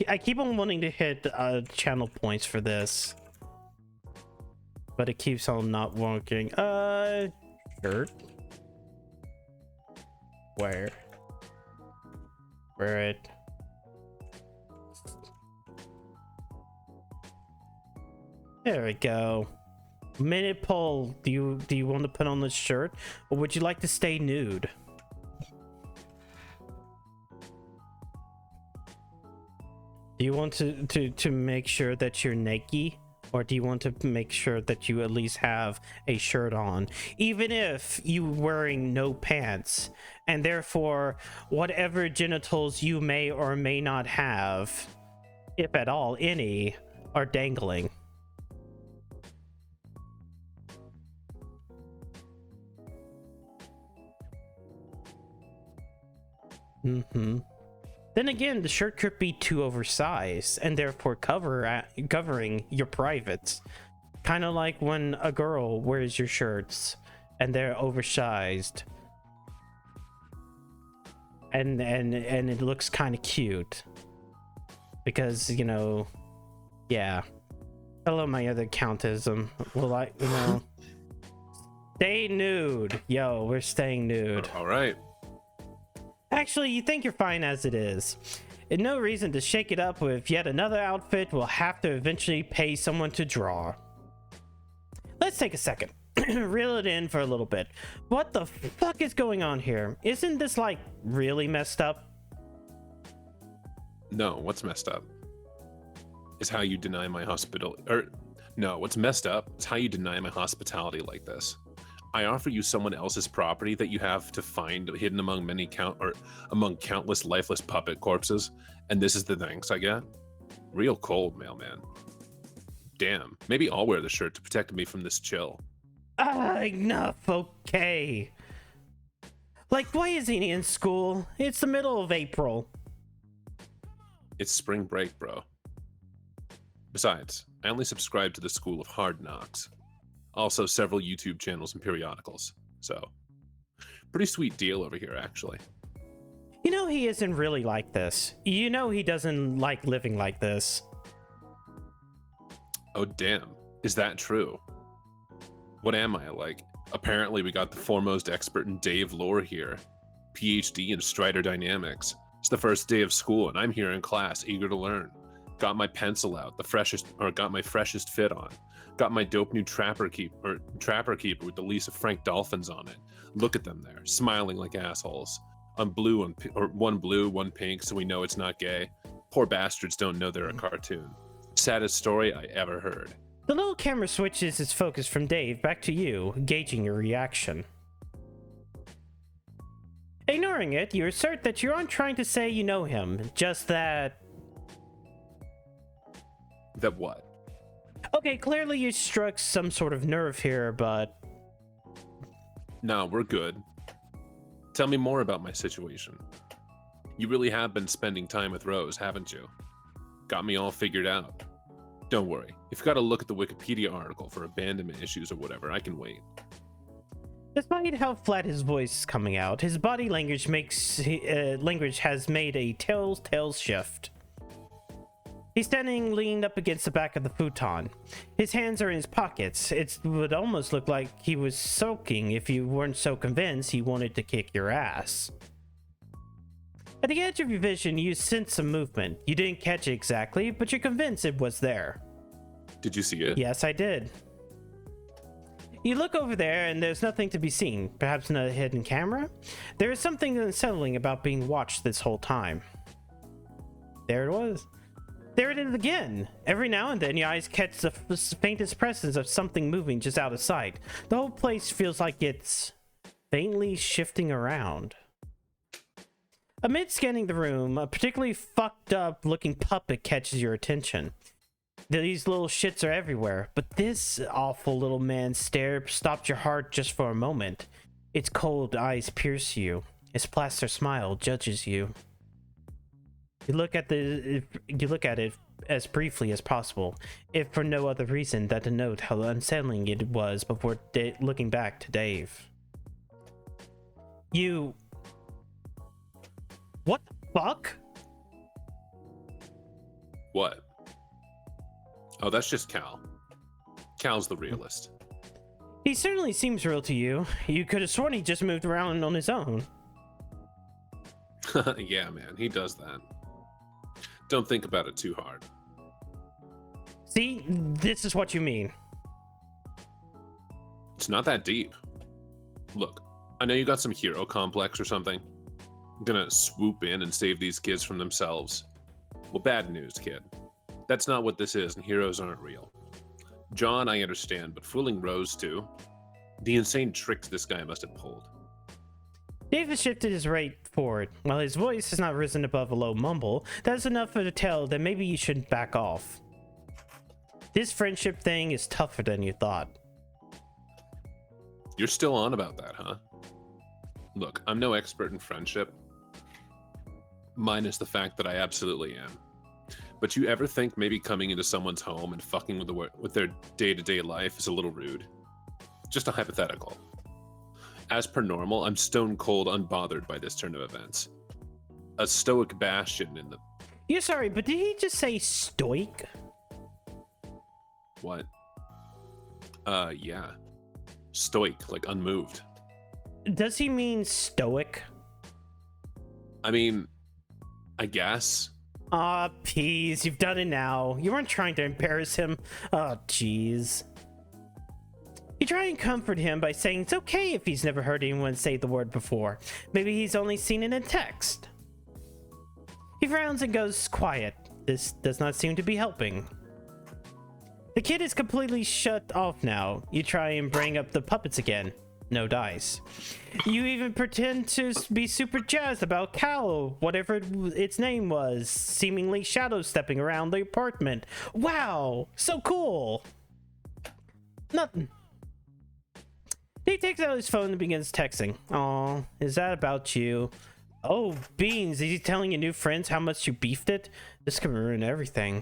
I keep on wanting to hit channel points for this, but it keeps on not working. Shirt. Where it? There we go. Minute poll. Do you want to put on this shirt, or would you like to stay nude? Do you want to make sure that you're naked, or do you want to make sure that you at least have a shirt on, even if you wearing no pants, and therefore whatever genitals you may or may not have, if at all any, are dangling? Then again, the shirt could be too oversized and therefore covering your privates. Kind of like when a girl wears your shirts and they're oversized. And it looks kind of cute. Because, you know, yeah. Hello, my other countism. Well, stay nude. Yo, we're staying nude. All right. Actually, you think you're fine as it is. And no reason to shake it up with yet another outfit we'll have to eventually pay someone to draw. Let's take a second. Reel it in for a little bit. What the fuck is going on here? Isn't this, like, really messed up? No, what's messed up is how you deny my hospitality. Or, no, what's messed up is how you deny my hospitality like this. I offer you someone else's property that you have to find hidden among among countless lifeless puppet corpses, and this is the thanks I get? Real cold, mailman. Damn, maybe I'll wear the shirt to protect me from this chill. Enough, okay. Like, why isn't he in school? It's the middle of April. It's spring break, bro. Besides, I only subscribe to the School of Hard Knocks. Also, several YouTube channels and periodicals. So, pretty sweet deal over here, actually. You know he isn't really like this. You know he doesn't like living like this. Oh, damn. Is that true? What am I like? Apparently, we got the foremost expert in Dave lore here. PhD in Strider Dynamics. It's the first day of school, and I'm here in class, eager to learn. Got my pencil out, got my freshest fit on. Got my dope new Trapper Keeper with the lease of Frank Dolphins on it. Look at them there, smiling like assholes. One blue, one pink, so we know it's not gay. Poor bastards don't know they're a cartoon. Saddest story I ever heard. The little camera switches its focus from Dave back to you, gauging your reaction. Ignoring it, you assert that you aren't trying to say you know him, just that... That what? Okay, clearly you struck some sort of nerve here, but... No, we're good. Tell me more about my situation. You really have been spending time with Rose, haven't you? Got me all figured out. Don't worry, if you gotta look at the Wikipedia article for abandonment issues or whatever, I can wait. Despite how flat his voice is coming out, his body language has made a telltale shift. He's standing leaned up against the back of the futon. His hands are in his pockets. It would almost look like he was sulking if you weren't so convinced he wanted to kick your ass. At the edge of your vision, you sense some movement. You didn't catch it exactly, but you're convinced it was there. Did you see it? Yes, I did. You look over there and there's nothing to be seen. Perhaps not a hidden camera? There is something unsettling about being watched this whole time. There it was. There it is again. Every now and then your eyes catch the faintest presence of something moving just out of sight. The whole place feels like it's faintly shifting around. Amid scanning the room, a particularly fucked up looking puppet catches your attention. These little shits are everywhere, but this awful little man's stare stopped your heart just for a moment. Its cold eyes pierce you. Its plaster smile judges you. You look at it as briefly as possible, if for no other reason than to note how unsettling it was before looking back to Dave. You... What the fuck? What? Oh, that's just Cal. Cal's the realist. He certainly seems real to you. You could have sworn he just moved around on his own. Yeah, man, he does that. Don't think about it too hard. See, this is what you mean. It's not that deep. Look, I know you got some hero complex or something. I'm gonna swoop in and save these kids from themselves. Well, bad news, kid. That's not what this is, and heroes aren't real. John, I understand, but fooling Rose too? The insane tricks this guy must have pulled. David shifted his weight forward. While his voice has not risen above a low mumble, that's enough to tell that maybe you shouldn't back off. This friendship thing is tougher than you thought. You're still on about that, huh? Look, I'm no expert in friendship, minus the fact that I absolutely am. But you ever think maybe coming into someone's home and fucking with their day-to-day life is a little rude? Just a hypothetical. As per normal, I'm stone cold unbothered by this turn of events. A stoic bastion in the... You're sorry, but did he just say stoic? What? Yeah. Stoic, like unmoved. Does he mean stoic? I mean, I guess. Aw, please, you've done it now. You weren't trying to embarrass him. Oh, jeez. You try and comfort him by saying it's okay if he's never heard anyone say the word before. Maybe he's only seen it in text. He frowns and goes quiet. This does not seem to be helping. The kid is completely shut off now. You try and bring up the puppets again. No dice. You even pretend to be super jazzed about Cal, whatever its name was, seemingly shadow stepping around the apartment. Wow, so cool. Nothing. He takes out his phone and begins texting. Aw, is that about you? Oh, Beans, is he telling your new friends how much you beefed it? This could ruin everything.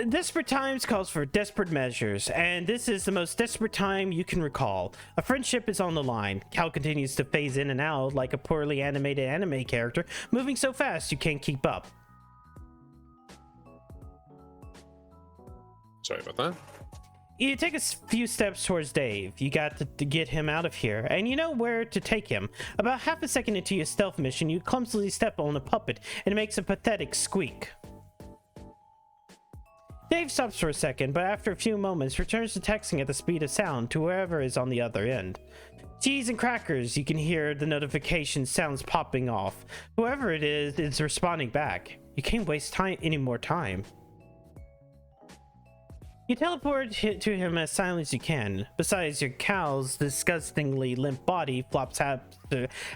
Desperate times calls for desperate measures, and this is the most desperate time you can recall. A friendship is on the line. Cal continues to phase in and out like a poorly animated anime character, moving so fast you can't keep up. Sorry about that. You take a few steps towards Dave. You got to get him out of here, and you know where to take him. About half a second into your stealth mission, you clumsily step on a puppet, and it makes a pathetic squeak. Dave stops for a second, but after a few moments returns to texting at the speed of sound to whoever is on the other end. Cheese and crackers, you can hear the notification sounds popping off. Whoever it is responding back. You can't waste any more time. You teleport to him as silently as you can. Besides, your cow's disgustingly limp body flops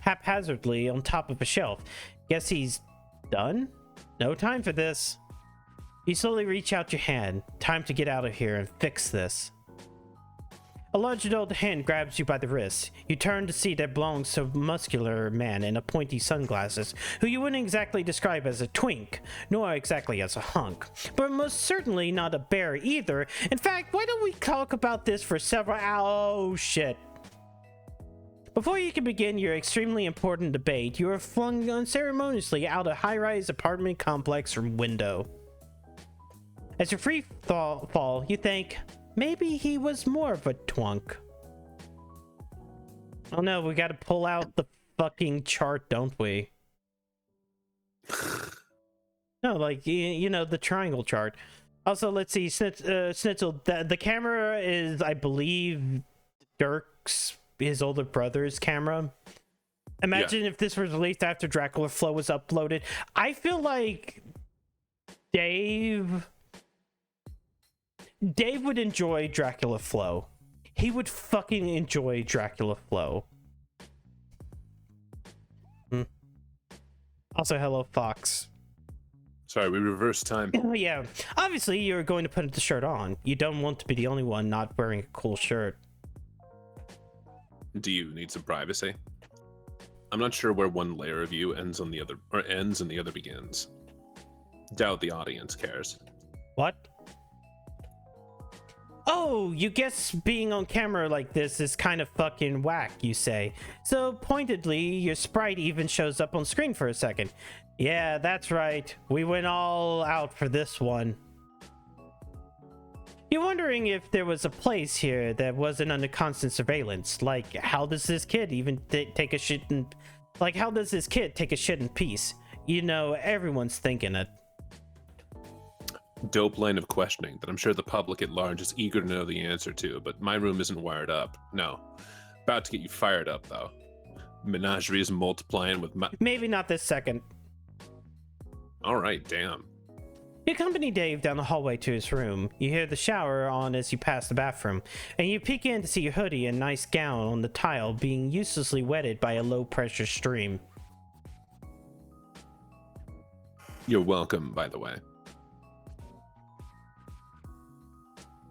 haphazardly on top of a shelf. Guess he's done? No time for this. You slowly reach out your hand. Time to get out of here and fix this. A large adult hand grabs you by the wrist. You turn to see that belongs to a muscular man in a pointy sunglasses, who you wouldn't exactly describe as a twink, nor exactly as a hunk, but most certainly not a bear either. In fact, why don't we talk about this for several oh shit. Before you can begin your extremely important debate, you are flung unceremoniously out a high-rise apartment complex window. As you free fall, you think, maybe he was more of a twunk. Oh no, we gotta pull out the fucking chart, don't we? No, like, you know, the triangle chart. Also, let's see, Schnitzel, the camera is, I believe, Dirk's, his older brother's camera. Imagine if this was released after Dracula Flow was uploaded. I feel like Dave would enjoy Dracula Flow. He would fucking enjoy Dracula Flow. Also, hello, Fox. Sorry, we reversed time. Oh, yeah. Obviously, you're going to put the shirt on. You don't want to be the only one not wearing a cool shirt. Do you need some privacy? I'm not sure where one layer of you ends on the other, or ends and the other begins. Doubt the audience cares. What? Oh, you guess being on camera like this is kind of fucking whack, you say. So pointedly, your sprite even shows up on screen for a second. Yeah, that's right. We went all out for this one. You're wondering if there was a place here that wasn't under constant surveillance. Like, how does this kid even take a shit in... Like, how does this kid take a shit in peace? You know, everyone's thinking it. Dope line of questioning that I'm sure the public at large is eager to know the answer to, but my room isn't wired up. No. About to get you fired up, though. Menagerie is multiplying with Maybe not this second. Alright, damn. You accompany Dave down the hallway to his room. You hear the shower on as you pass the bathroom, and you peek in to see your hoodie and nice gown on the tile being uselessly wetted by a low-pressure stream. You're welcome, by the way.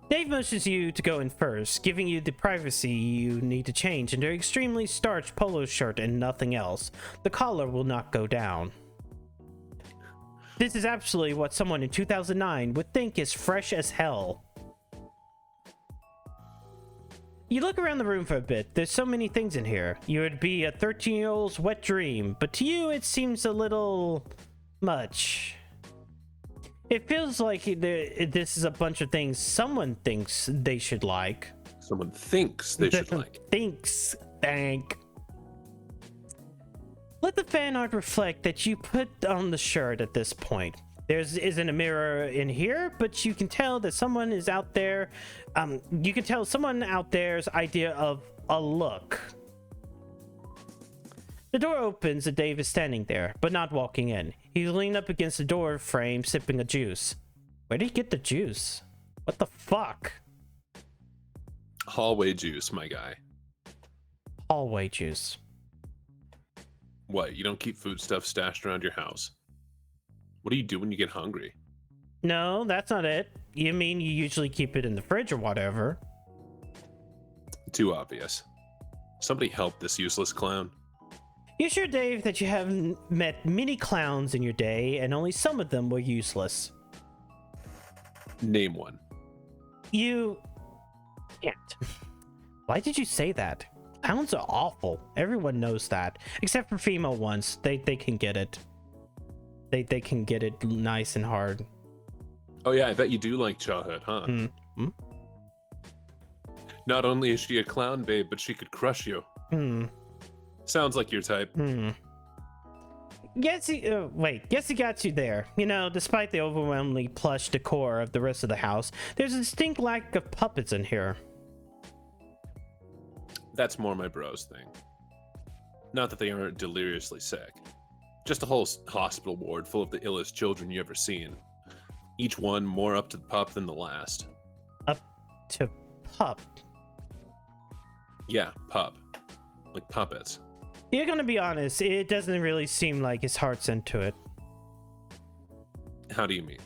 Dave motions you to go in first, giving you the privacy you need to change into an extremely starched polo shirt and nothing else. The collar will not go down. This is absolutely what someone in 2009 would think is fresh as hell. You look around the room for a bit. There's so many things in here. You would be a 13-year-old's wet dream, but to you it seems a little much. It feels like this is a bunch of things someone thinks they should like. Someone thinks they should like. Thinks, thank. Let the fan art reflect that you put on the shirt at this point. There isn't a mirror in here, but you can tell that someone is out there. You can tell someone out there's idea of a look. The door opens and Dave is standing there, but not walking in. He's leaning up against the door frame, sipping a juice. Where did he get the juice? What the fuck? Hallway juice, my guy. Hallway juice. What, you don't keep foodstuff stashed around your house? What do you do when you get hungry? No, that's not it. You mean you usually keep it in the fridge or whatever? Too obvious. Somebody help this useless clown. You sure, Dave, that you haven't met many clowns in your day and only some of them were useless? Name one. You can't. Why did you say that? Clowns are awful. Everyone knows that. Except for female ones. They can get it. They can get it nice and hard. Oh yeah, I bet you do like childhood, huh? Mm-hmm. Not only is she a clown, babe, but she could crush you. Hmm. Sounds like your type. Yes, he got you there. You know, despite the overwhelmingly plush decor of the rest of the house, there's a distinct lack of puppets in here. That's more my bros thing. Not that they aren't deliriously sick. Just a whole hospital ward full of the illest children you ever seen. Each one more up to the pup than the last. Up to pup? Yeah, pup. Like puppets. You're gonna be honest, it doesn't really seem like his heart's into it. How do you mean?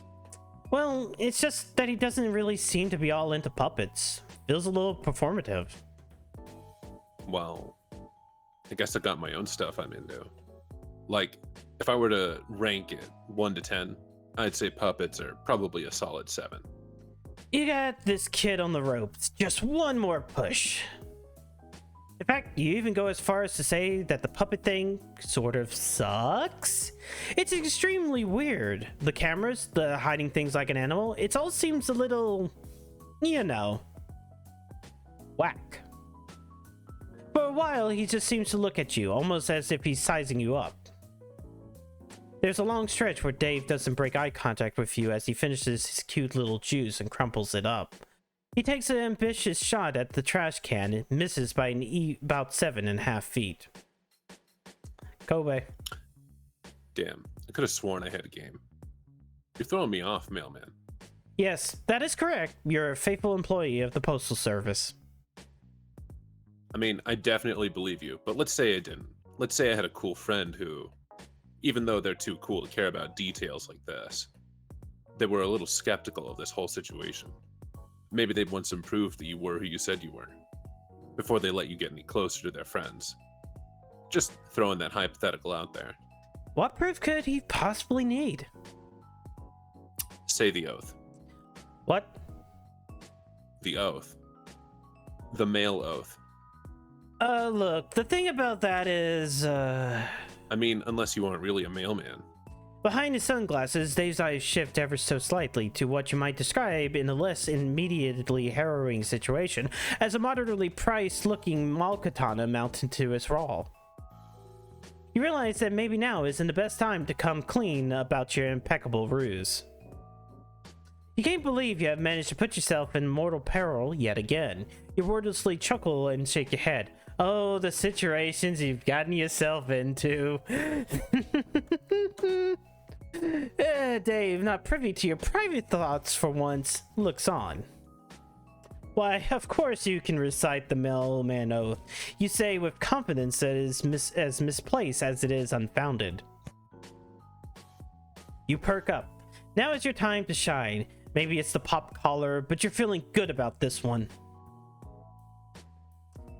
Well, it's just that he doesn't really seem to be all into puppets. Feels a little performative. Well, I guess I got my own stuff I'm into. Like, if I were to rank it 1 to 10, I'd say puppets are probably a solid 7. You got this kid on the ropes. Just one more push. In fact, you even go as far as to say that the puppet thing sort of sucks? It's extremely weird. The cameras, the hiding things like an animal, it all seems a little, you know, whack. For a while, he just seems to look at you, almost as if he's sizing you up. There's a long stretch where Dave doesn't break eye contact with you as he finishes his cute little juice and crumples it up. He takes an ambitious shot at the trash can and misses by about 7.5 feet. Kobe. Damn, I could have sworn I had a game. You're throwing me off, mailman. Yes, that is correct. You're a faithful employee of the Postal Service. I mean, I definitely believe you, but let's say I didn't. Let's say I had a cool friend who, even though they're too cool to care about details like this, they were a little skeptical of this whole situation. Maybe they'd want some proof that you were who you said you were, before they let you get any closer to their friends. Just throwing that hypothetical out there. What proof could he possibly need? Say the oath. What? The oath. The mail oath. Look, the thing about that is, I mean, unless you aren't really a mailman. Behind his sunglasses, Dave's eyes shift ever so slightly to what you might describe in a less immediately harrowing situation as a moderately priced-looking mall katana mounted to his raw. You realize that maybe now isn't the best time to come clean about your impeccable ruse. You can't believe you have managed to put yourself in mortal peril yet again. You wordlessly chuckle and shake your head. Oh, the situations you've gotten yourself into. Dave, not privy to your private thoughts for once, looks on. Why, of course you can recite the mailman oath. You say with confidence that it is as misplaced as it is unfounded. You perk up. Now is your time to shine. Maybe it's the pop collar, but you're feeling good about this one.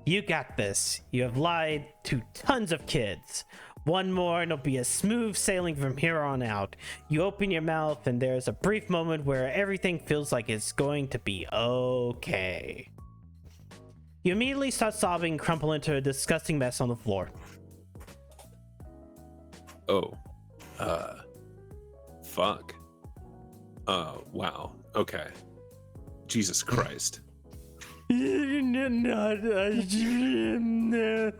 You got this. You have lied to tons of kids. One more and it'll be a smooth sailing from here on out. You open your mouth and there's a brief moment where everything feels like it's going to be okay. You immediately start sobbing and crumple into a disgusting mess on the floor. Oh. Fuck. Wow. Okay. Jesus Christ. Not a dream. You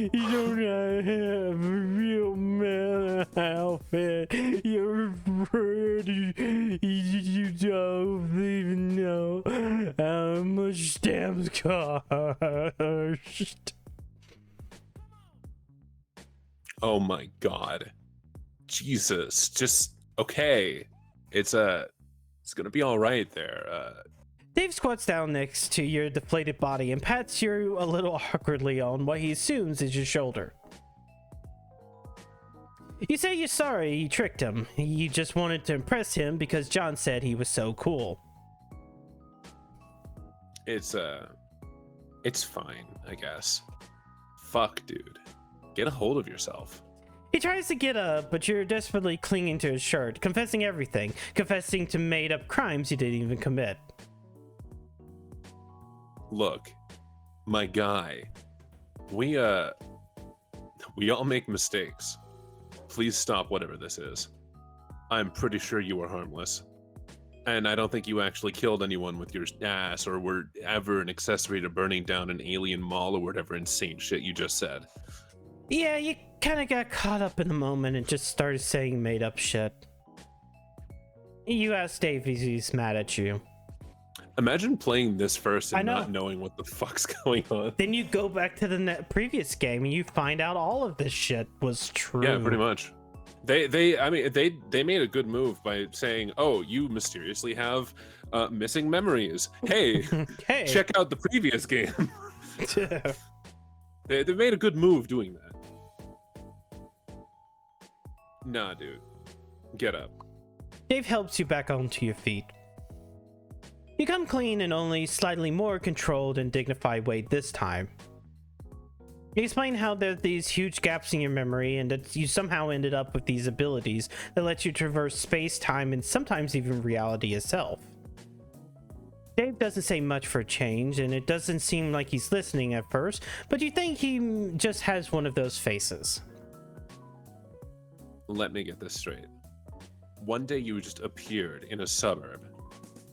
don't have a real man outfit. You're pretty. You don't even know how much stamps cost. Oh my God. Jesus. Just okay. It's gonna be all right there. Dave squats down next to your deflated body and pats you a little awkwardly on what he assumes is your shoulder. You say you're sorry you tricked him. You just wanted to impress him because John said he was so cool. It's fine, I guess. Fuck, dude. Get a hold of yourself. He tries to get up, but you're desperately clinging to his shirt, confessing everything, confessing to made-up crimes you didn't even commit. Look, my guy, we all make mistakes. Please stop whatever this is. I'm pretty sure you were harmless. And I don't think you actually killed anyone with your ass or were ever an accessory to burning down an alien mall or whatever insane shit you just said. Yeah, you kind of got caught up in the moment and just started saying made up shit. You asked Dave if he's mad at you. Imagine playing this first and not knowing what the fuck's going on. Then you go back to the previous game and you find out all of this shit was true. Yeah, pretty much. They made a good move by saying, "Oh, you mysteriously have missing memories. Hey, hey, check out the previous game." they made a good move doing that. Nah, dude, get up. Dave helps you back onto your feet. You come clean in only slightly more controlled and dignified way this time. You explain how there's these huge gaps in your memory and that you somehow ended up with these abilities that let you traverse space, time, and sometimes even reality itself. Dave doesn't say much for a change, and it doesn't seem like he's listening at first, but you think he just has one of those faces. Let me get this straight. One day you just appeared in a suburb.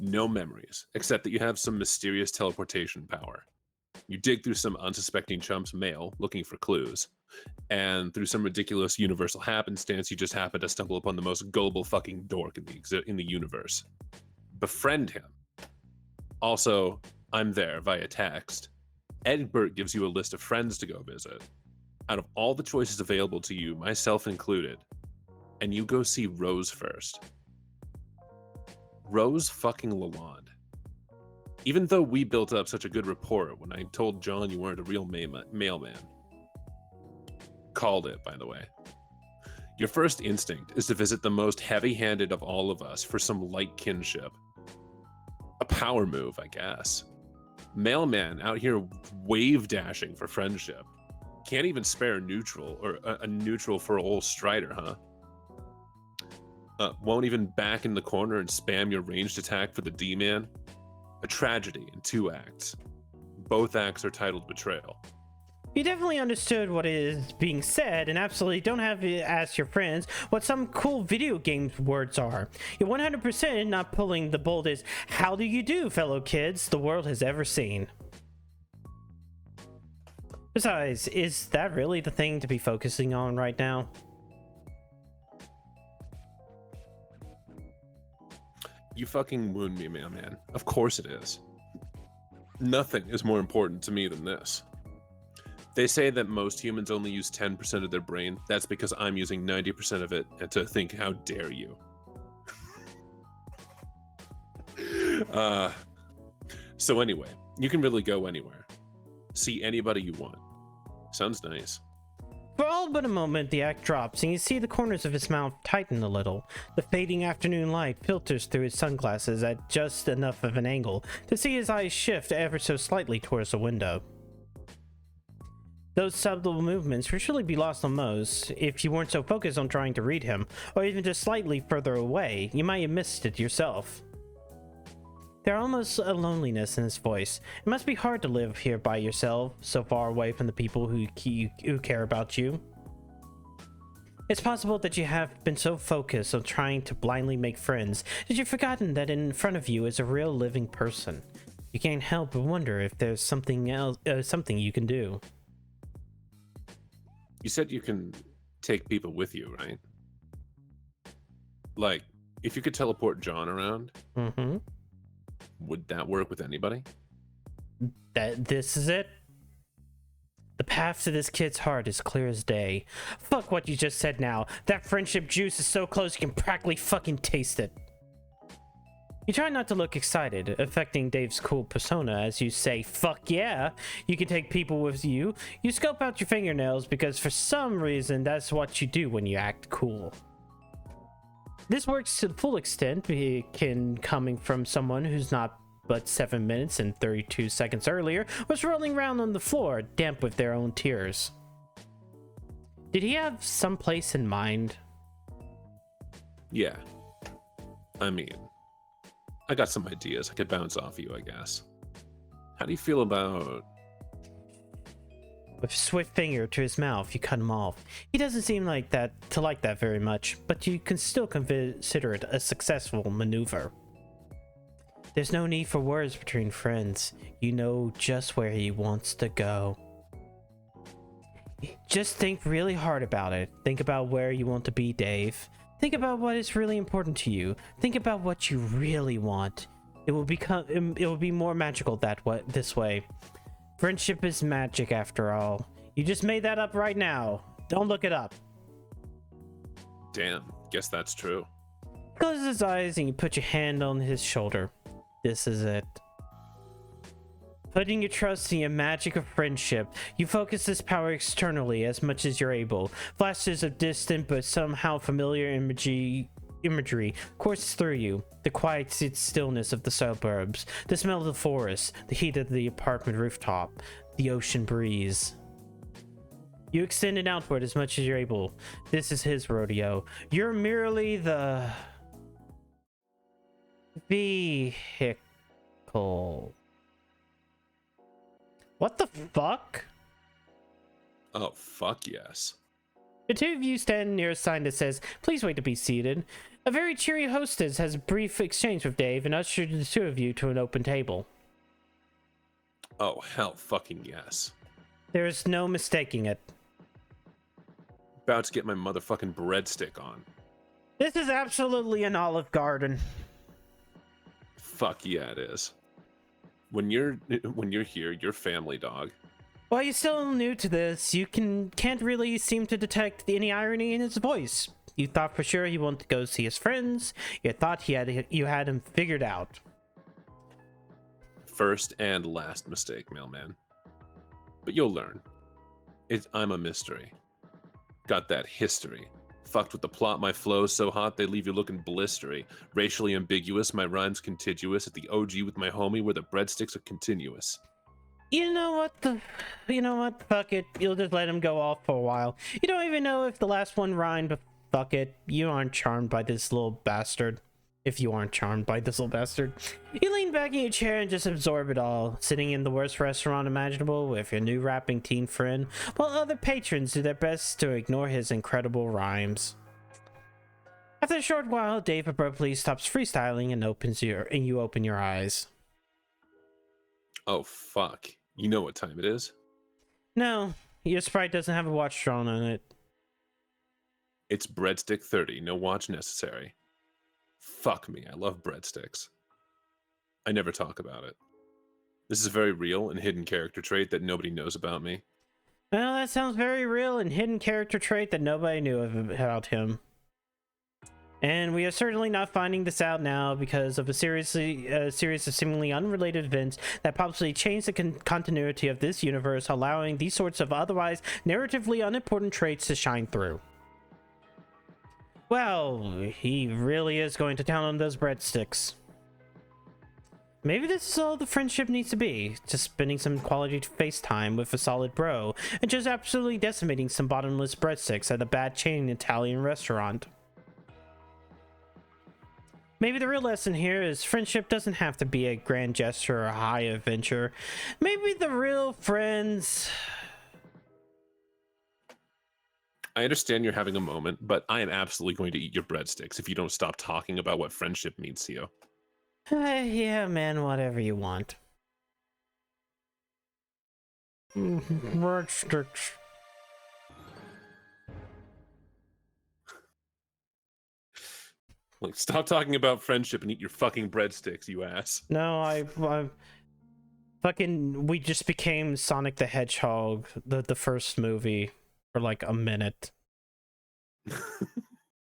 No memories, except that you have some mysterious teleportation power. You dig through some unsuspecting chump's mail looking for clues, and through some ridiculous universal happenstance, you just happen to stumble upon the most gullible fucking dork in the universe. Befriend him. Also, I'm there via text. Egbert gives you a list of friends to go visit. Out of all the choices available to you, myself included, and you go see Rose first. Rose fucking Lalonde. Even though we built up such a good rapport when I told John you weren't a real mailman. Called it, by the way. Your first instinct is to visit the most heavy-handed of all of us for some light kinship. A power move, I guess. Mailman out here wave dashing for friendship. Can't even spare a neutral, or a neutral for old Strider, huh? Won't even back in the corner and spam your ranged attack for the D-man? A tragedy in 2 acts. Both acts are titled Betrayal. You definitely understood what is being said and absolutely don't have to ask your friends what some cool video game words are. You're 100% not pulling the boldest "how do you do, fellow kids" the world has ever seen. Besides, is that really the thing to be focusing on right now? You fucking wound me, man. Of course it is. Nothing is more important to me than this. They say that most humans only use 10% of their brain. That's because I'm using 90% of it, and to think, how dare you? So anyway, you can really go anywhere. See anybody you want. Sounds nice. For all but a moment, the act drops, and you see the corners of his mouth tighten a little. The fading afternoon light filters through his sunglasses at just enough of an angle to see his eyes shift ever so slightly towards the window. Those subtle movements would surely be lost on most. If you weren't so focused on trying to read him, or even just slightly further away, you might have missed it yourself. There's almost a loneliness in his voice. It must be hard to live here by yourself, so far away from the people who care about you. It's possible that you have been so focused on trying to blindly make friends that you've forgotten that in front of you is a real living person. You can't help but wonder if there's something else, something you can do. You said you can take people with you, right? Like, if you could teleport John around, would that work with anybody? This is it? The path to this kid's heart is clear as day. Fuck what you just said now. That friendship juice is so close you can practically fucking taste it. You try not to look excited, affecting Dave's cool persona as you say, fuck yeah, you can take people with you. You scope out your fingernails because for some reason that's what you do when you act cool. This works to the full extent, coming from someone who's not but 7 minutes and 32 seconds earlier was rolling around on the floor, damp with their own tears. Did he have some place in mind? Yeah. I mean, I got some ideas I could bounce off you, I guess. How do you feel about... With a swift finger to his mouth, you cut him off. He doesn't seem like that very much, but you can still consider it a successful maneuver. There's no need for words between friends. You know just where he wants to go. Just think really hard about it. Think about where you want to be, Dave. Think about what is really important to you. Think about what you really want. It will be more magical this way. Friendship is magic after all. You just made that up right now. Don't look it up. Damn, guess that's true. He closes his eyes and you put your hand on his shoulder. This is it. Putting your trust in the magic of friendship, you focus this power externally as much as you're able. Flashes of distant but somehow familiar imagery courses through you. The quiet stillness of the suburbs, the smell of the forest, the heat of the apartment rooftop, the ocean breeze. You extend it outward as much as you're able. This is his rodeo. You're merely the vehicle. What the fuck? Oh, fuck yes. The two of you stand near a sign that says, "Please wait to be seated." A very cheery hostess has a brief exchange with Dave and ushered the two of you to an open table. Oh, hell fucking yes. There is no mistaking it. About to get my motherfucking breadstick on. This is absolutely an Olive Garden. Fuck yeah, it is. When you're here, you're family, dog. While you're still new to this, you can't really seem to detect any irony in his voice. You thought for sure he wanted to go see his friends. You thought you had him figured out. First and last mistake, mailman. But you'll learn. I'm a mystery. Got that history. Fucked with the plot, my flow's so hot they leave you looking blistery. Racially ambiguous, my rhymes contiguous. At the OG with my homie where the breadsticks are continuous. You know what? Fuck it. You'll just let him go off for a while. You don't even know if the last one rhymed, but fuck it. You aren't charmed by this little bastard. If you aren't charmed by this little bastard. You lean back in your chair and just absorb it all, sitting in the worst restaurant imaginable with your new rapping teen friend, while other patrons do their best to ignore his incredible rhymes. After a short while, Dave abruptly stops freestyling and you open your eyes. Oh, fuck. You know what time it is? No, your sprite doesn't have a watch drawn on it. It's breadstick 30, no watch necessary. Fuck me, I love breadsticks. I never talk about it. This is a very real and hidden character trait that nobody knows about me. Well, that sounds very real and hidden character trait that nobody knew about him. And we are certainly not finding this out now because of a series of seemingly unrelated events that possibly change the continuity of this universe, allowing these sorts of otherwise narratively unimportant traits to shine through. Well, he really is going to town on those breadsticks. Maybe this is all the friendship needs to be. Just spending some quality face time with a solid bro, and just absolutely decimating some bottomless breadsticks at a bad chain Italian restaurant. Maybe the real lesson here is friendship doesn't have to be a grand gesture or a high adventure. Maybe the real friends... I understand you're having a moment, but I am absolutely going to eat your breadsticks if you don't stop talking about what friendship means to you. Yeah, man, whatever you want. Breadsticks. Like, stop talking about friendship and eat your fucking breadsticks, you ass. No, I fucking, we just became Sonic the Hedgehog, the first movie, for like a minute.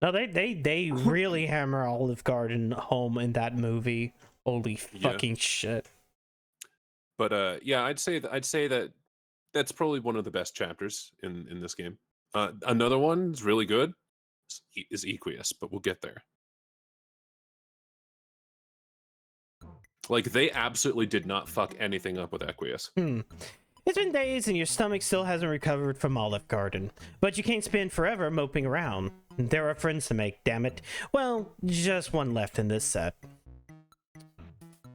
No, they really hammer Olive Garden home in that movie. Holy fucking shit. But yeah, I'd say that that's probably one of the best chapters in this game. Another one is really good is Equius, but we'll get there. Like, they absolutely did not fuck anything up with Equius. It's been days and your stomach still hasn't recovered from Olive Garden. But you can't spend forever moping around. There are friends to make, damn it. Well, just one left in this set.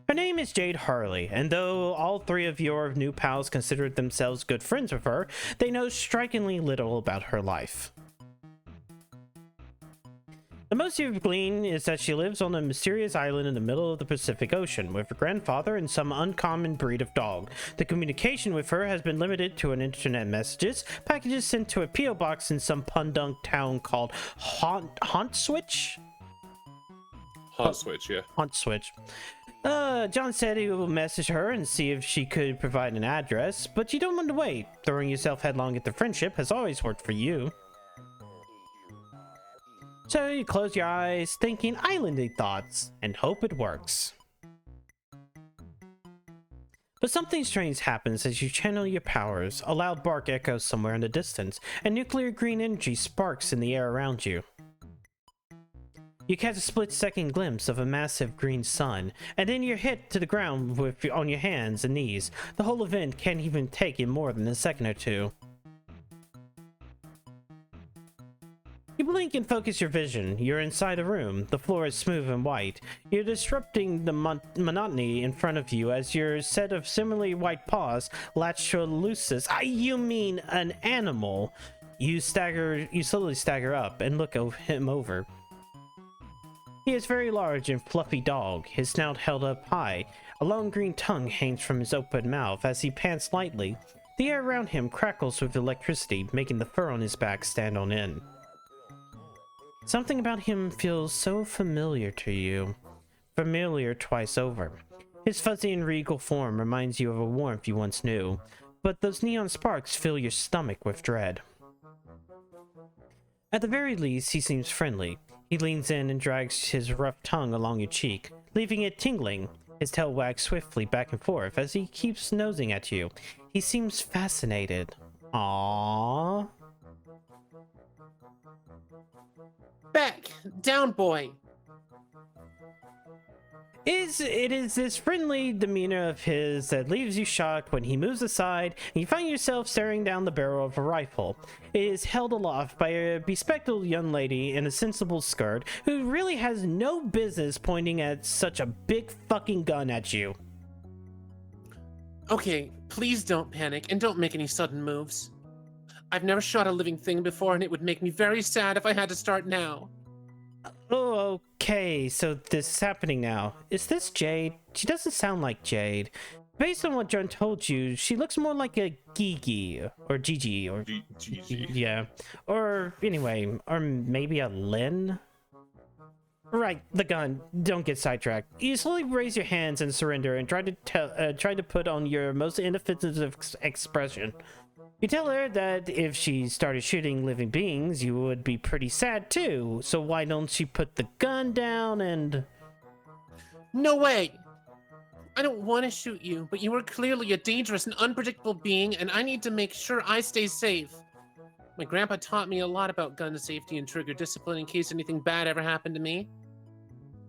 Her name is Jade Harley, and though all three of your new pals considered themselves good friends with her, they know strikingly little about her life. The most you've gleaned is that she lives on a mysterious island in the middle of the Pacific Ocean with her grandfather and some uncommon breed of dog. The communication with her has been limited to an internet messages, packages sent to a P.O. box in some pundunk town called Haunt-Switch? Haunt-Switch, yeah. Haunt-Switch. John said he will message her and see if she could provide an address, but you don't want to wait. Throwing yourself headlong into friendship has always worked for you. So you close your eyes, thinking islandy thoughts, and hope it works. But something strange happens as you channel your powers. A loud bark echoes somewhere in the distance, and nuclear green energy sparks in the air around you. You catch a split-second glimpse of a massive green sun, and then you're hit to the ground on your hands and knees. The whole event can't even take you more than a second or two. You blink and focus your vision. You're inside a room. The floor is smooth and white. You're disrupting the monotony in front of you as your set of similarly white paws latch to a lusus. You mean an animal. You slowly stagger up and look him over. He is very large and fluffy dog, his snout held up high. A long green tongue hangs from his open mouth as he pants lightly. The air around him crackles with electricity, making the fur on his back stand on end. Something about him feels so familiar to you. Familiar twice over. His fuzzy and regal form reminds you of a warmth you once knew, but those neon sparks fill your stomach with dread. At the very least, he seems friendly. He leans in and drags his rough tongue along your cheek, leaving it tingling. His tail wags swiftly back and forth as he keeps nosing at you. He seems fascinated. Aww. Back! Down, boy! It is this friendly demeanor of his that leaves you shocked when he moves aside and you find yourself staring down the barrel of a rifle. It is held aloft by a bespectacled young lady in a sensible skirt who really has no business pointing at such a big fucking gun at you. Okay, please don't panic and don't make any sudden moves. I've never shot a living thing before and it would make me very sad if I had to start now. Oh, okay, so this is happening now. Is this Jade? She doesn't sound like Jade. Based on what John told you, she looks more like a Gigi, or Gigi, or... Gigi. Yeah. Or, anyway, or maybe a Lynn? Right, the gun. Don't get sidetracked. You slowly raise your hands and surrender and try to put on your most inoffensive expression. You tell her that if she started shooting living beings, you would be pretty sad too. So why don't she put the gun down and... No way! I don't want to shoot you, but you are clearly a dangerous and unpredictable being, and I need to make sure I stay safe. My grandpa taught me a lot about gun safety and trigger discipline in case anything bad ever happened to me.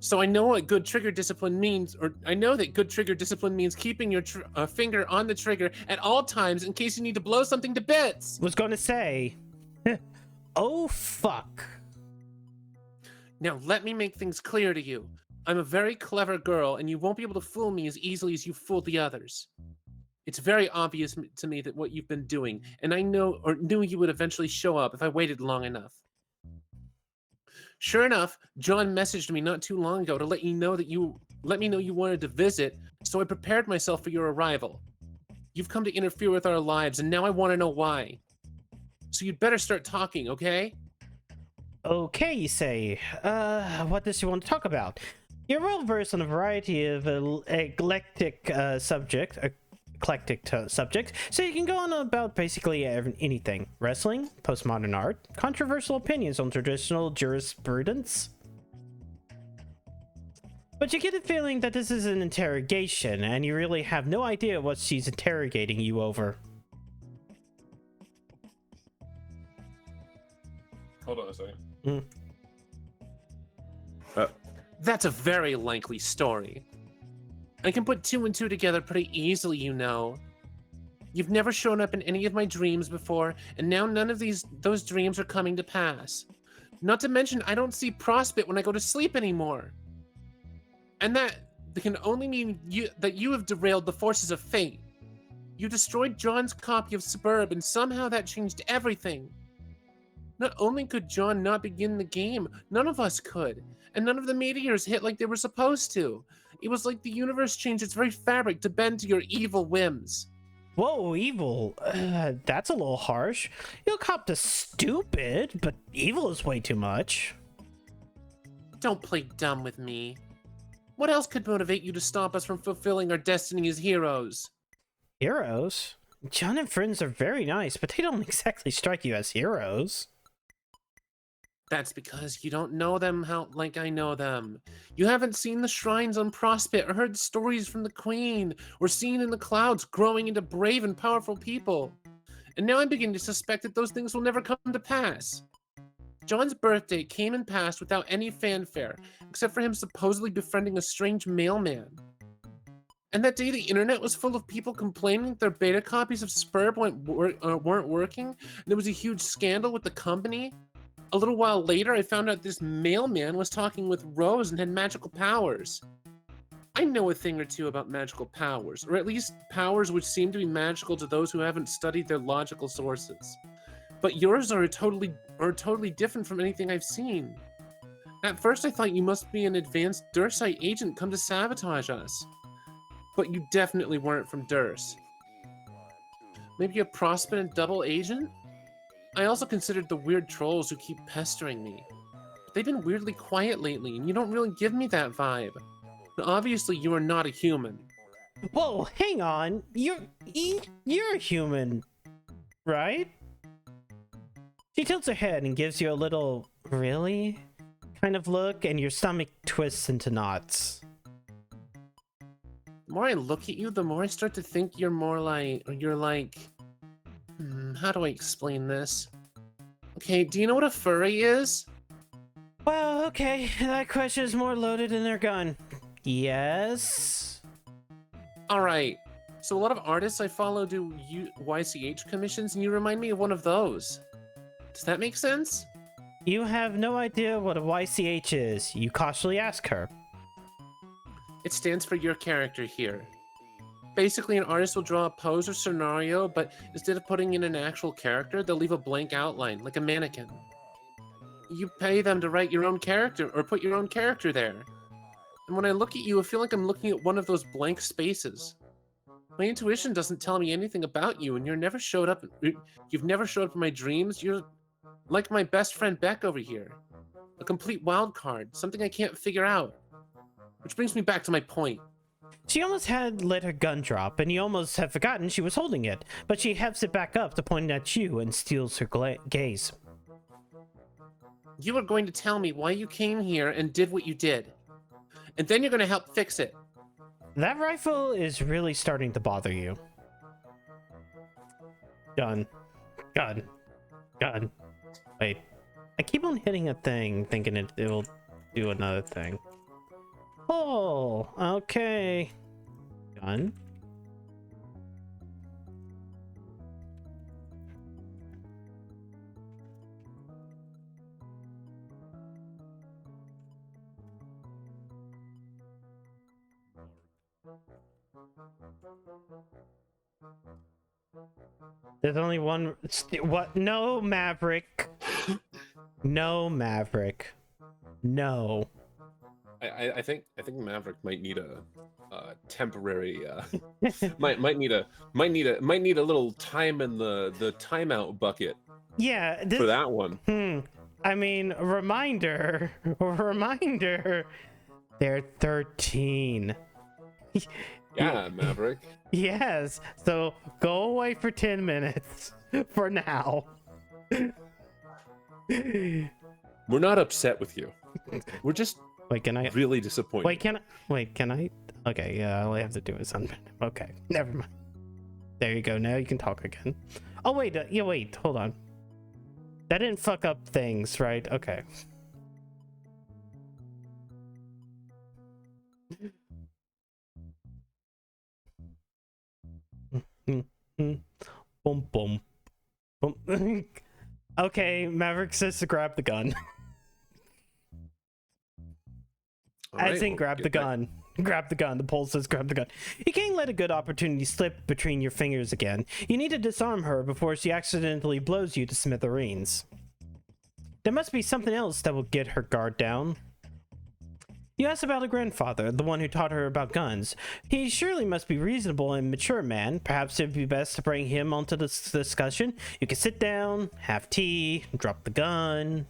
So I know what good trigger discipline means, or I know that good trigger discipline means keeping your finger on the trigger at all times in case you need to blow something to bits. Was gonna say... Oh, fuck. Now let me make things clear to you. I'm a very clever girl, and you won't be able to fool me as easily as you fooled the others. It's very obvious to me that what you've been doing, and I know or knew you would eventually show up if I waited long enough. Sure enough, John messaged me not too long ago to let me know you wanted to visit, so I prepared myself for your arrival. You've come to interfere with our lives, and now I want to know why. So you'd better start talking, okay? Okay, you say. What does she want to talk about? You're well versed on a variety of eclectic subjects, so you can go on about basically anything. Wrestling, postmodern art, controversial opinions on traditional jurisprudence. But you get a feeling that this is an interrogation, and you really have no idea what she's interrogating you over. Hold on a second. That's a very likely story. I can put two and two together pretty easily, you know. You've never shown up in any of my dreams before, and now none of those dreams are coming to pass. Not to mention, I don't see Prospect when I go to sleep anymore. And that can only mean that you have derailed the forces of fate. You destroyed John's copy of Suburb, and somehow that changed everything. Not only could John not begin the game, none of us could. And none of the meteors hit like they were supposed to. It was like the universe changed its very fabric to bend to your evil whims. Whoa, evil. That's a little harsh. You'll cop to stupid, but evil is way too much. Don't play dumb with me. What else could motivate you to stop us from fulfilling our destiny as heroes? Heroes? John and friends are very nice, but they don't exactly strike you as heroes. That's because you don't know them like I know them. You haven't seen the shrines on Prospect or heard stories from the Queen or seen in the clouds growing into brave and powerful people. And now I'm beginning to suspect that those things will never come to pass. John's birthday came and passed without any fanfare, except for him supposedly befriending a strange mailman. And that day the internet was full of people complaining that their beta copies of Spurb weren't working, and there was a huge scandal with the company. A little while later, I found out this mailman was talking with Rose and had magical powers. I know a thing or two about magical powers, or at least powers which seem to be magical to those who haven't studied their logical sources. But yours are totally different from anything I've seen. At first I thought you must be an advanced Dursite agent come to sabotage us. But you definitely weren't from Durs. Maybe a Prospect double agent? I also considered the weird trolls who keep pestering me. But they've been weirdly quiet lately, and you don't really give me that vibe. But obviously you are not a human. Whoa, hang on. You're a human, right? She tilts her head and gives you a little, really? kind of look, and your stomach twists into knots. The more I look at you, the more I start to think you're like, how do I explain this? Okay, do you know what a furry is? Well, okay, that question is more loaded than their gun. Yes? Alright, so a lot of artists I follow do YCH commissions, and you remind me of one of those. Does that make sense? You have no idea what a YCH is. You cautiously ask her. It stands for your character here. Basically, an artist will draw a pose or scenario, but instead of putting in an actual character, they'll leave a blank outline, like a mannequin. You pay them to write your own character, or put your own character there. And when I look at you, I feel like I'm looking at one of those blank spaces. My intuition doesn't tell me anything about you, and you've never showed up in my dreams. You're like my best friend Beck over here. A complete wild card, something I can't figure out. Which brings me back to my point. She almost had let her gun drop, and you almost have forgotten she was holding it, but she hefts it back up to point at you and steals her gaze. You are going to tell me why you came here and did what you did. And then you're going to help fix it. That rifle is really starting to bother you. Gun. Gun. Gun. Wait. I keep on hitting a thing, thinking it will do another thing. Oh, okay. Gun. There's only one. What? No, Maverick. No, Maverick. No. I think Maverick might need a temporary might need a little time in the timeout bucket. Yeah, for that one. I mean, reminder. They're 13. Yeah, Maverick. Yes. So go away for 10 minutes for now. We're not upset with you. We're just really disappointed. Can I? Okay, yeah, all I have to do is unban. Okay, never mind. There you go. Now you can talk again. Oh wait, wait, hold on. That didn't fuck up things, right? Okay. Boom, boom, boom. Okay, Maverick says to grab the gun. As in, grab the gun. Grab the gun. The pole says grab the gun. You can't let a good opportunity slip between your fingers again. You need to disarm her before she accidentally blows you to smithereens. There must be something else that will get her guard down. You asked about her grandfather, the one who taught her about guns. He surely must be reasonable and mature man. Perhaps it'd be best to bring him onto this discussion. You can sit down, have tea, drop the gun.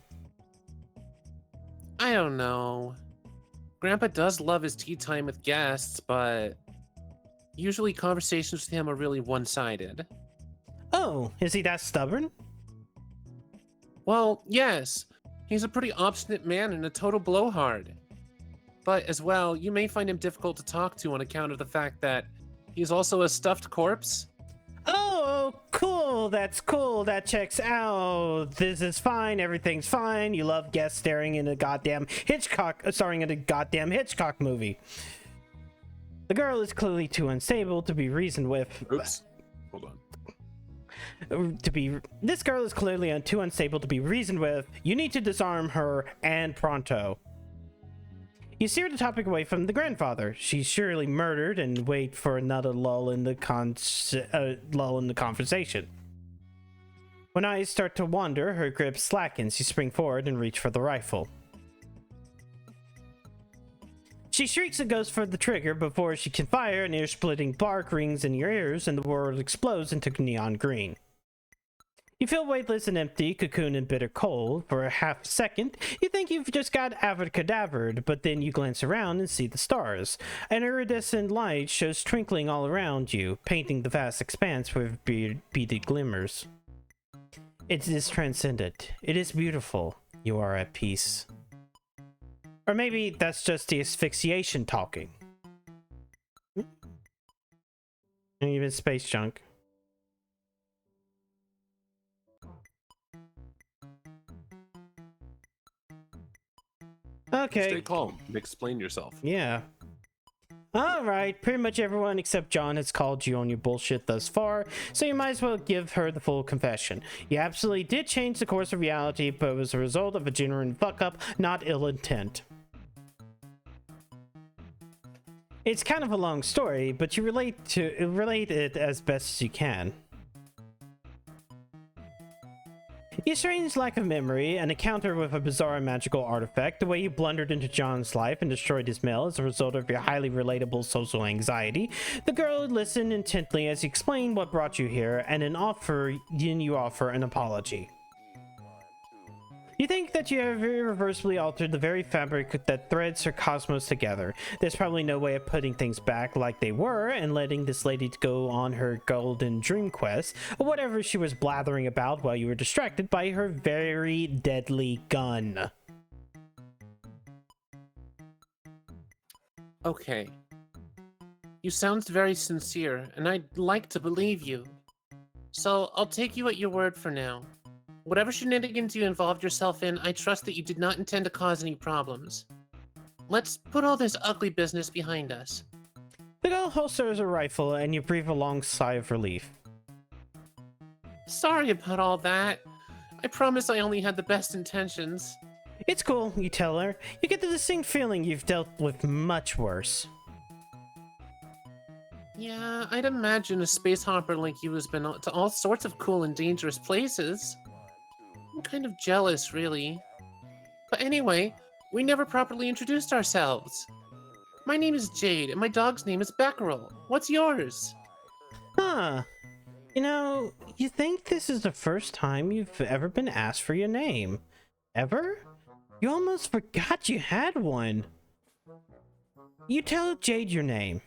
I don't know. Grandpa does love his tea time with guests, but usually conversations with him are really one-sided. Oh, is he that stubborn? Well, yes. He's a pretty obstinate man and a total blowhard. But as well, you may find him difficult to talk to on account of the fact that he's also a stuffed corpse. Oh, cool. That's cool. That checks out. This is fine. Everything's fine. You love guests staring in a goddamn starring in a goddamn Hitchcock movie. The girl is clearly too unstable to be reasoned with. Oops. Hold on. This girl is clearly too unstable to be reasoned with. You need to disarm her, and pronto. You steer the topic away from the grandfather. She's surely murdered, and wait for another lull in the conversation. When eyes start to wander, her grip slackens. You spring forward and reach for the rifle. She shrieks and goes for the trigger before she can fire. An ear-splitting bark rings in your ears, and the world explodes into neon green. You feel weightless and empty, cocooned in bitter cold. For a half second, you think you've just got abracadavered, but then you glance around and see the stars. An iridescent light shows twinkling all around you, painting the vast expanse with beaded glimmers. It is transcendent. It is beautiful. You are at peace. Or maybe that's just the asphyxiation talking. And even space junk. Okay. Stay calm and explain yourself. Yeah. Alright, pretty much everyone except John has called you on your bullshit thus far, so you might as well give her the full confession. You absolutely did change the course of reality, but it was a result of a genuine fuck-up, not ill intent. It's kind of a long story, but you relate it as best as you can. Your strange lack of memory, an encounter with a bizarre and magical artifact, the way you blundered into John's life and destroyed his mail as a result of your highly relatable social anxiety. The girl listened intently as you explained what brought you here, and then you offer an apology. You think that you have irreversibly altered the very fabric that threads her cosmos together. There's probably no way of putting things back like they were and letting this lady go on her golden dream quest, or whatever she was blathering about while you were distracted by her very deadly gun. Okay. You sound very sincere, and I'd like to believe you. So I'll take you at your word for now. Whatever shenanigans you involved yourself in, I trust that you did not intend to cause any problems. Let's put all this ugly business behind us. The girl holsters a rifle and you breathe a long sigh of relief. Sorry about all that. I promise I only had the best intentions. It's cool, you tell her. You get the distinct feeling you've dealt with much worse. Yeah, I'd imagine a space hopper like you has been to all sorts of cool and dangerous places. I'm kind of jealous, really. But anyway, we never properly introduced ourselves. My name is Jade, and my dog's name is Becquerel. What's yours? Huh. You know, you think this is the first time you've ever been asked for your name. Ever? You almost forgot you had one. You tell Jade your name.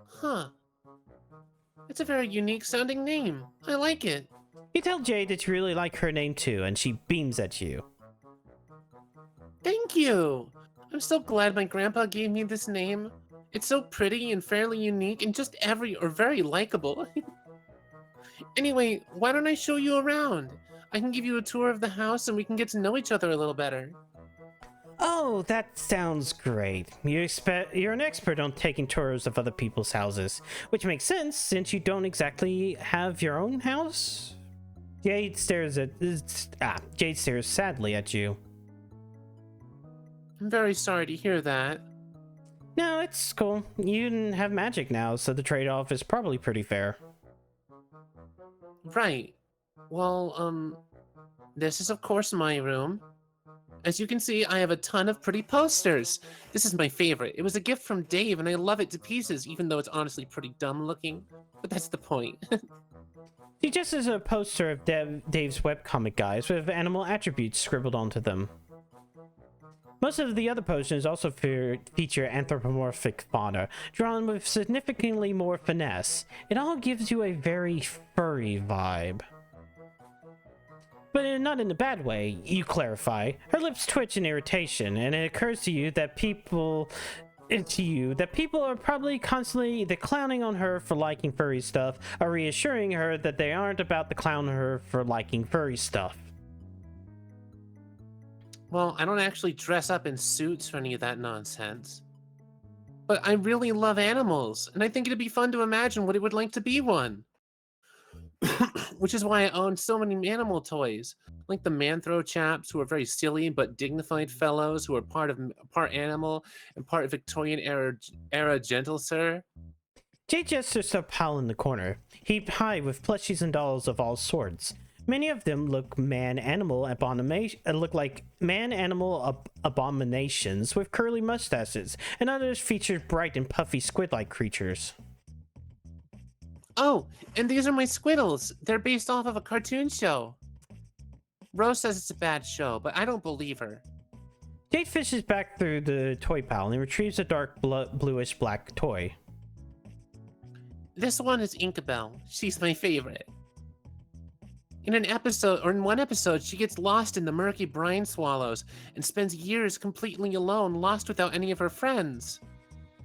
Huh. It's a very unique sounding name. I like it. You tell Jade that you really like her name too, and she beams at you. Thank you! I'm so glad my grandpa gave me this name. It's so pretty and fairly unique and just very likable. Anyway, why don't I show you around? I can give you a tour of the house and we can get to know each other a little better. Oh, that sounds great. You're an expert on taking tours of other people's houses, which makes sense since you don't exactly have your own house. Jade stares sadly at you. I'm very sorry to hear that. No, it's cool. You have magic now, so the trade-off is probably pretty fair. Right. Well, This is, of course, my room. As you can see, I have a ton of pretty posters. This is my favorite. It was a gift from Dave, and I love it to pieces, even though it's honestly pretty dumb looking. But that's the point. She just is a poster of Dave's webcomic guys with animal attributes scribbled onto them. Most of the other posters also feature anthropomorphic fauna, drawn with significantly more finesse. It all gives you a very furry vibe. But not in a bad way, you clarify. Her lips twitch in irritation, and it occurs to you that people are probably constantly either clowning on her for liking furry stuff or reassuring her that they aren't about to clown her for liking furry stuff. Well, I don't actually dress up in suits or any of that nonsense. But I really love animals, and I think it'd be fun to imagine what it would like to be one. Which is why I own so many animal toys, like the Manthro chaps, who are very silly but dignified fellows who are part animal and part Victorian era gentle sir. Jay gestures to a pile in the corner, heaped high with plushies and dolls of all sorts. Many of them look like man-animal abominations with curly mustaches, and others feature bright and puffy squid-like creatures. Oh, and these are my squiddles. They're based off of a cartoon show. Rose says it's a bad show, but I don't believe her. Jade fishes back through the toy pile and retrieves a dark bluish-black toy. This one is Inkabelle. She's my favorite. In one episode, she gets lost in the murky brine swallows and spends years completely alone, lost without any of her friends.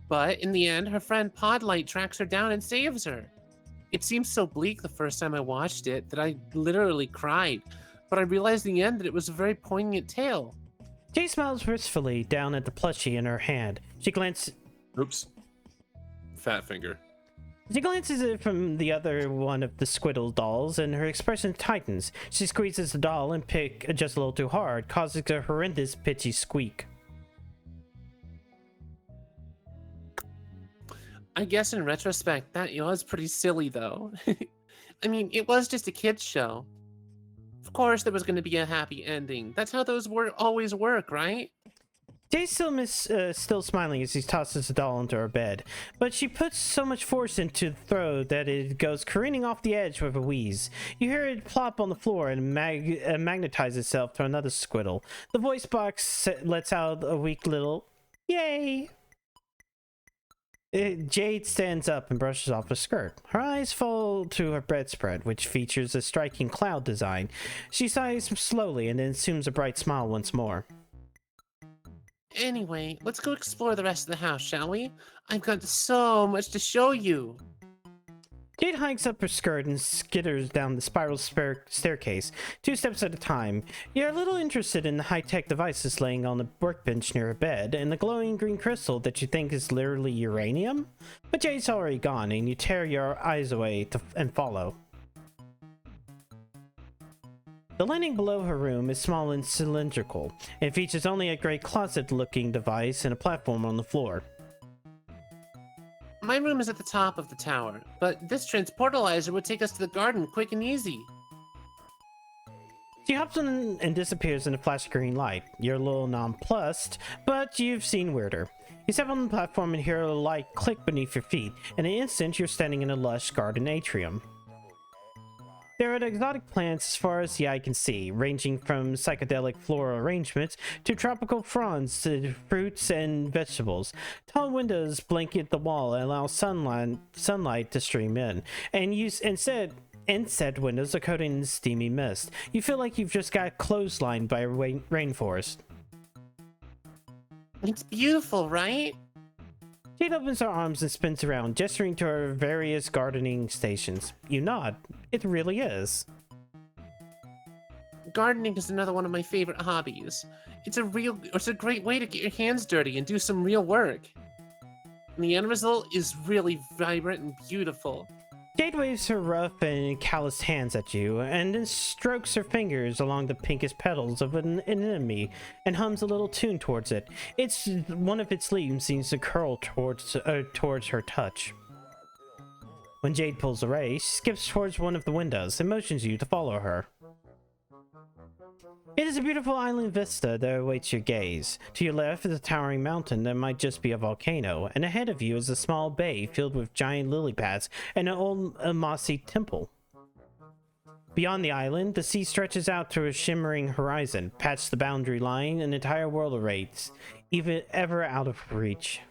But in the end, her friend Podlight tracks her down and saves her. It seemed so bleak the first time I watched it that I literally cried, but I realized in the end that it was a very poignant tale. Jay smiles wistfully down at the plushie in her hand. She glances Fat finger. She glances at it from the other one of the Squiddle dolls, and her expression tightens. She squeezes the doll and pick just a little too hard, causing a horrendous pitchy squeak. I guess in retrospect, that was pretty silly, though. I mean, it was just a kid's show. Of course, there was going to be a happy ending. That's how those always work, right? Jay's still smiling as he tosses the doll into her bed, but she puts so much force into the throw that it goes careening off the edge with a wheeze. You hear it plop on the floor and magnetize itself to another Squiddle. The voice box lets out a weak little "Yay!" Jade stands up and brushes off her skirt. Her eyes fall to her bedspread, which features a striking cloud design. She sighs slowly and then assumes a bright smile once more. Anyway, let's go explore the rest of the house, shall we? I've got so much to show you. Jade hikes up her skirt and skitters down the spiral staircase, 2 steps at a time. You're a little interested in the high-tech devices laying on the workbench near her bed, and the glowing green crystal that you think is literally uranium? But Jade's already gone, and you tear your eyes away and follow. The landing below her room is small and cylindrical. It features only a gray closet-looking device and a platform on the floor. My room is at the top of the tower, but this transportalizer would take us to the garden quick and easy. She hops on and disappears in a flash of green light. You're a little nonplussed, but you've seen weirder. You step on the platform and hear a light click beneath your feet. In an instant, you're standing in a lush garden atrium. There are exotic plants as far as the eye can see, ranging from psychedelic floral arrangements to tropical fronds to fruits and vegetables. Tall windows blanket the wall and allow sunlight to stream in, and said windows are coated in steamy mist. You feel like you've just got clotheslined by a rainforest. It's beautiful, right? Jade opens her arms and spins around, gesturing to her various gardening stations. You nod. It really is. Gardening is another one of my favorite hobbies. It's a great way to get your hands dirty and do some real work. And the end result is really vibrant and beautiful. Jade waves her rough and calloused hands at you, and then strokes her fingers along the pinkish petals of an anemone and hums a little tune towards it. One of its leaves seems to curl towards her touch. When Jade pulls away, she skips towards one of the windows and motions you to follow her. It is a beautiful island vista that awaits your gaze. To your left is a towering mountain that might just be a volcano, and ahead of you is a small bay filled with giant lily pads and an old mossy temple. Beyond the island, the sea stretches out to a shimmering horizon. Past the boundary line, an entire world awaits, even ever out of reach.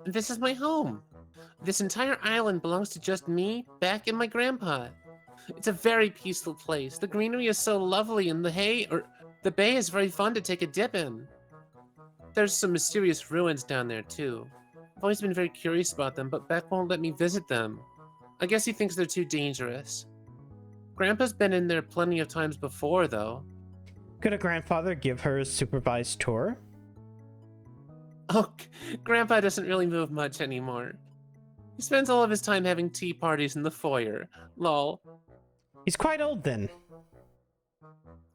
This is my home. This entire island belongs to just me, Beck, and my grandpa. It's a very peaceful place. The greenery is so lovely, and the bay is very fun to take a dip in. There's some mysterious ruins down there, too. I've always been very curious about them, but Beck won't let me visit them. I guess he thinks they're too dangerous. Grandpa's been in there plenty of times before, though. Could a grandfather give her a supervised tour? Oh, Grandpa doesn't really move much anymore. He spends all of his time having tea parties in the foyer. Lol. He's quite old then.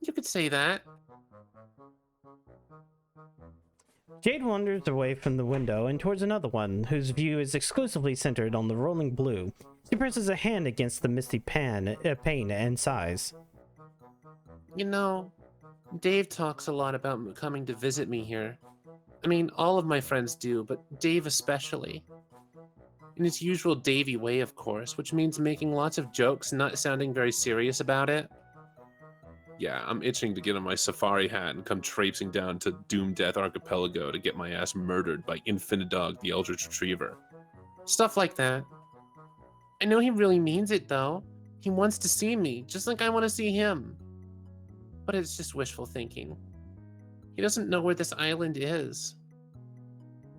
You could say that. Jade wanders away from the window and towards another one, whose view is exclusively centered on the rolling blue. She presses a hand against the misty pane and sighs. You know, Dave talks a lot about coming to visit me here. I mean, all of my friends do, but Dave especially. In his usual Davey way, of course, which means making lots of jokes and not sounding very serious about it. Yeah, I'm itching to get on my safari hat and come traipsing down to Doom Death Archipelago to get my ass murdered by Infinidog the Eldritch Retriever. Stuff like that. I know he really means it, though. He wants to see me, just like I want to see him. But it's just wishful thinking. He doesn't know where this island is.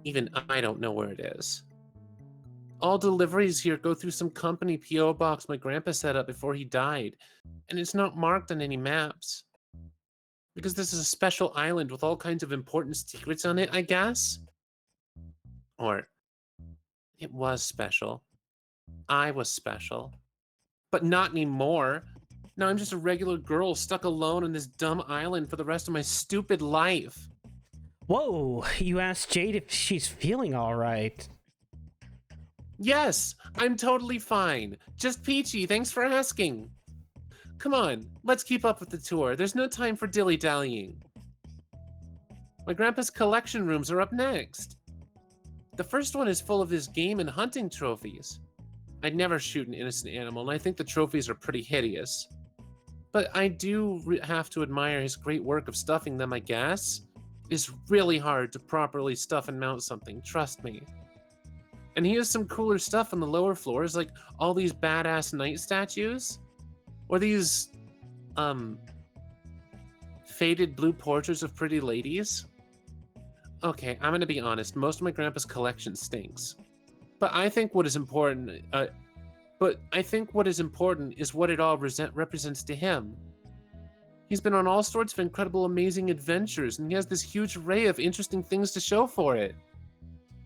Even I don't know where it is. All deliveries here go through some company P.O. box my grandpa set up before he died, and it's not marked on any maps. Because this is a special island with all kinds of important secrets on it, I guess? Or, it was special. I was special. But not anymore. Now I'm just a regular girl stuck alone on this dumb island for the rest of my stupid life. Whoa, you asked Jade if she's feeling alright. Yes, I'm totally fine. Just peachy, thanks for asking. Come on, let's keep up with the tour. There's no time for dilly-dallying. My grandpa's collection rooms are up next. The first one is full of his game and hunting trophies. I'd never shoot an innocent animal, and I think the trophies are pretty hideous. But I do have to admire his great work of stuffing them, I guess. It's really hard to properly stuff and mount something, trust me. And he has some cooler stuff on the lower floors, like all these badass knight statues. Or these, faded blue portraits of pretty ladies. Okay, I'm gonna be honest, most of my grandpa's collection stinks. But I think what is important, is what it all represents to him. He's been on all sorts of incredible, amazing adventures, and he has this huge array of interesting things to show for it.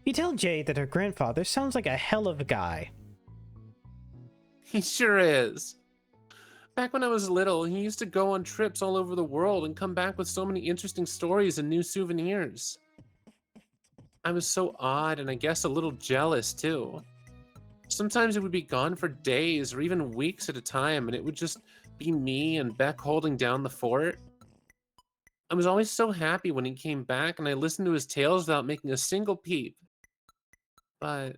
You tell Jade that her grandfather sounds like a hell of a guy. He sure is. Back when I was little, he used to go on trips all over the world and come back with so many interesting stories and new souvenirs. I was so odd and I guess a little jealous too. Sometimes it would be gone for days or even weeks at a time, and it would just be me and Beck holding down the fort. I was always so happy when he came back and I listened to his tales without making a single peep. But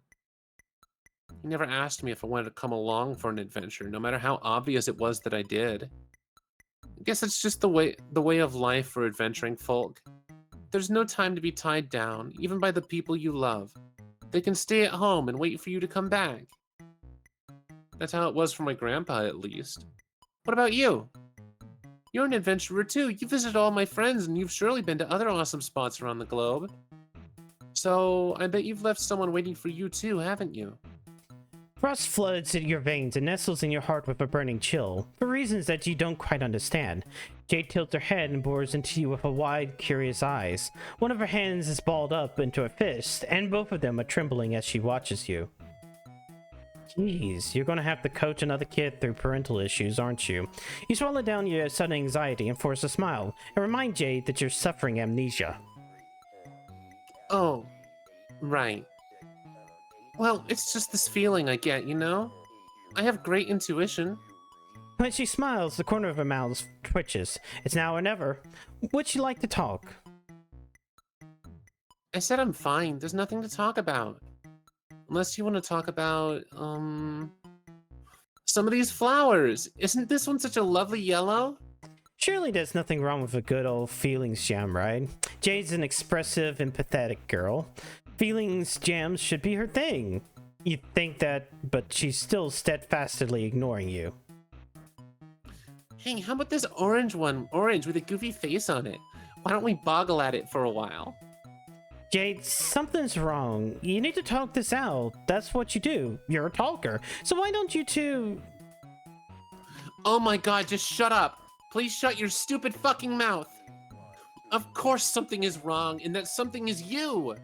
he never asked me if I wanted to come along for an adventure, no matter how obvious it was that I did. I guess it's just the way of life for adventuring folk. There's no time to be tied down, even by the people you love. They can stay at home and wait for you to come back. That's how it was for my grandpa, at least. What about you? You're an adventurer too. You visited all my friends and you've surely been to other awesome spots around the globe. So, I bet you've left someone waiting for you too, haven't you? Rust floods in your veins and nestles in your heart with a burning chill, for reasons that you don't quite understand. Jade tilts her head and bores into you with a wide, curious eyes. One of her hands is balled up into a fist, and both of them are trembling as she watches you. Jeez, you're gonna have to coach another kid through parental issues, aren't you? You swallow down your sudden anxiety and force a smile, and remind Jade that you're suffering amnesia. Oh, right. Well, it's just this feeling I get, you know? I have great intuition. When she smiles, the corner of her mouth twitches. It's now or never. Would you like to talk? I said I'm fine. There's nothing to talk about. Unless you want to talk about, some of these flowers. Isn't this one such a lovely yellow? Surely there's nothing wrong with a good old feelings jam, right? Jade's an expressive and pathetic girl. Feelings jams should be her thing. You'd think that, but she's still steadfastly ignoring you. Hey, how about this orange one? Orange with a goofy face on it. Why don't we boggle at it for a while? Jade, something's wrong. You need to talk this out. That's what you do. You're a talker. So why don't you two... Oh my god, just shut up. Please shut your stupid fucking mouth. Of course something is wrong, and that something is you.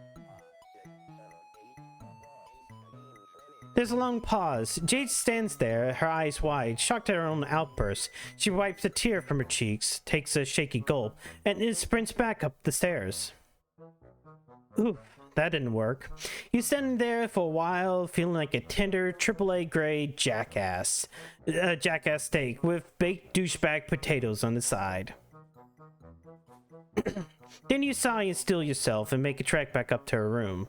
There's a long pause. Jade stands there, her eyes wide, shocked at her own outburst. She wipes a tear from her cheeks, takes a shaky gulp, and then sprints back up the stairs. Oof, that didn't work. He's standing there for a while, feeling like a tender, AAA grade jackass. A jackass steak with baked douchebag potatoes on the side. Then you sigh and still yourself and make a trek back up to her room.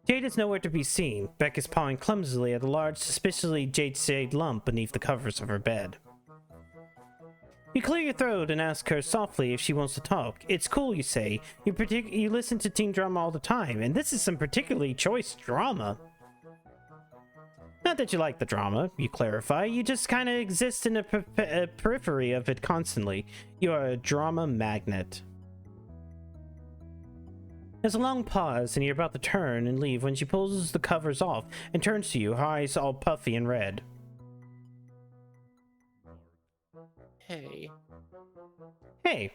Jade is nowhere to be seen. Beck is pawing clumsily at a large, suspiciously jade-shade lump beneath the covers of her bed. You clear your throat and ask her softly if she wants to talk. It's cool, you say. You listen to teen drama all the time, and this is some particularly choice drama. Not that you like the drama, you clarify. You just kind of exist in a periphery of it constantly. You're a drama magnet. There's a long pause, and you're about to turn and leave when she pulls the covers off and turns to you, her eyes all puffy and red. Hey. Hey.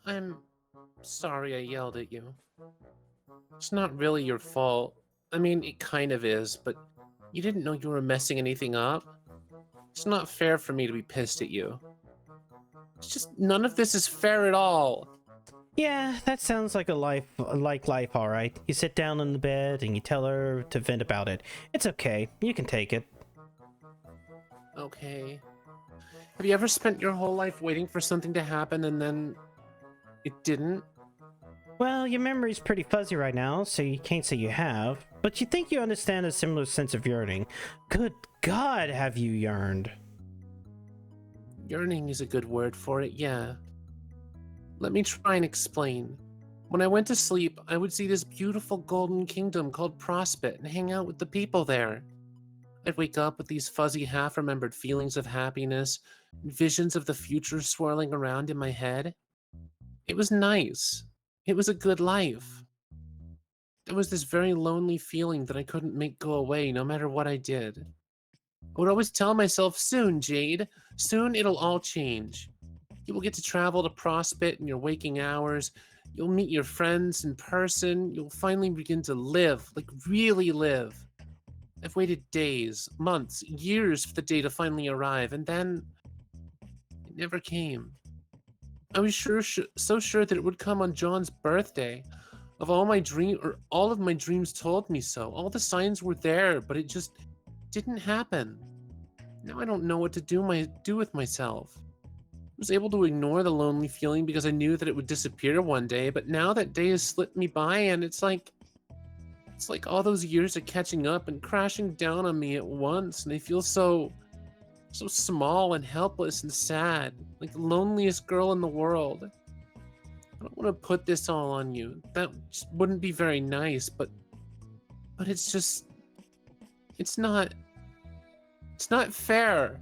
I'm sorry I yelled at you. It's not really your fault. I mean, it kind of is, but you didn't know you were messing anything up. It's not fair for me to be pissed at you. It's just none of this is fair at all. Yeah, that sounds like life, all right. You sit down on the bed and you tell her to vent about it. It's okay. You can take it. Okay. Have you ever spent your whole life waiting for something to happen and then it didn't? Well, your memory's pretty fuzzy right now, so you can't say you have. But you think you understand a similar sense of yearning. Good God, have you yearned? Yearning is a good word for it, yeah. Let me try and explain. When I went to sleep, I would see this beautiful golden kingdom called Prospect and hang out with the people there. I'd wake up with these fuzzy, half-remembered feelings of happiness, visions of the future swirling around in my head. It was nice. It was a good life. There was this very lonely feeling that I couldn't make go away no matter what I did. I would always tell myself, soon, Jade, soon it'll all change. You will get to travel to Prospect in your waking hours. You'll meet your friends in person. You'll finally begin to live, like really live. I've waited days, months, years for the day to finally arrive, and then it never came. I was so sure that it would come on John's birthday. All of my dreams told me so. All the signs were there, but it just didn't happen. Now I don't know what to do with myself. I was able to ignore the lonely feeling because I knew that it would disappear one day, but now that day has slipped me by, and it's like all those years are catching up and crashing down on me at once, and I feel so small and helpless and sad, like the loneliest girl in the world. I don't want to put this all on you. That just wouldn't be very nice, but it's not fair.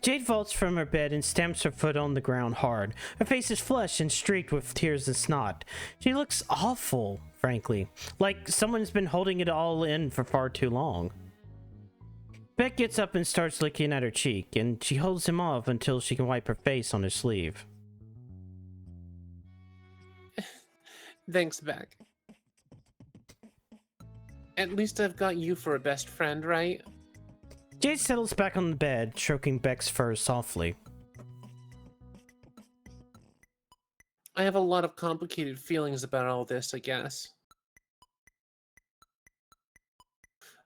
Jade vaults from her bed and stamps her foot on the ground hard. Her face is flushed and streaked with tears and snot. She looks awful, frankly, like someone's been holding it all in for far too long. Beck gets up and starts licking at her cheek, and she holds him off until she can wipe her face on her sleeve. Thanks, Beck. At least I've got you for a best friend, right? Jade settles back on the bed, stroking Beck's fur softly. I have a lot of complicated feelings about all this, I guess.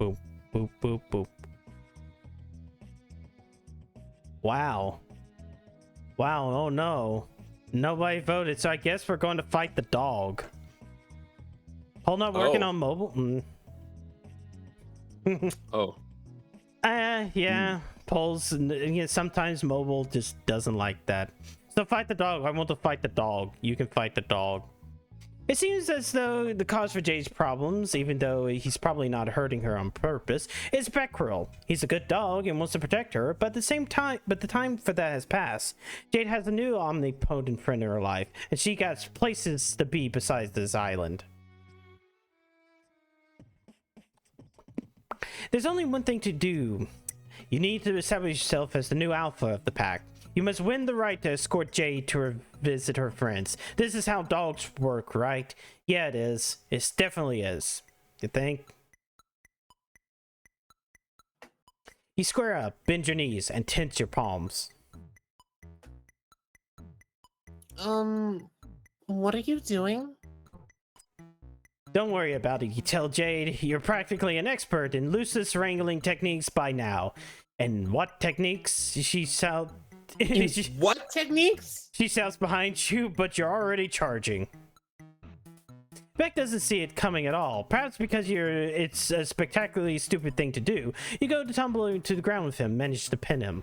Boop, boop, boop, boop. Wow. Wow, oh no. Nobody voted, so I guess we're going to fight the dog. Hold on, working on mobile. Oh. Yeah. Polls, sometimes mobile just doesn't like that. So fight the dog. I want to fight the dog. You can fight the dog. It seems as though the cause for Jade's problems, even though he's probably not hurting her on purpose, is Becquerel. He's a good dog and wants to protect her, but the time for that has passed. Jade has a new omnipotent friend in her life, and she got places to be besides this island. There's only one thing to do. You need to establish yourself as the new alpha of the pack. You must win the right to escort Jade to visit her friends. This is how dogs work, right? Yeah, it is. It definitely is. You think? You square up, bend your knees, and tense your palms. What are you doing? Don't worry about it. You tell Jade you're practically an expert in Lucis wrangling techniques by now. And what techniques? What techniques? She shouts behind you, but you're already charging. Beck doesn't see it coming at all. Perhaps because it's a spectacularly stupid thing to do. You go to tumble to the ground with him, manage to pin him.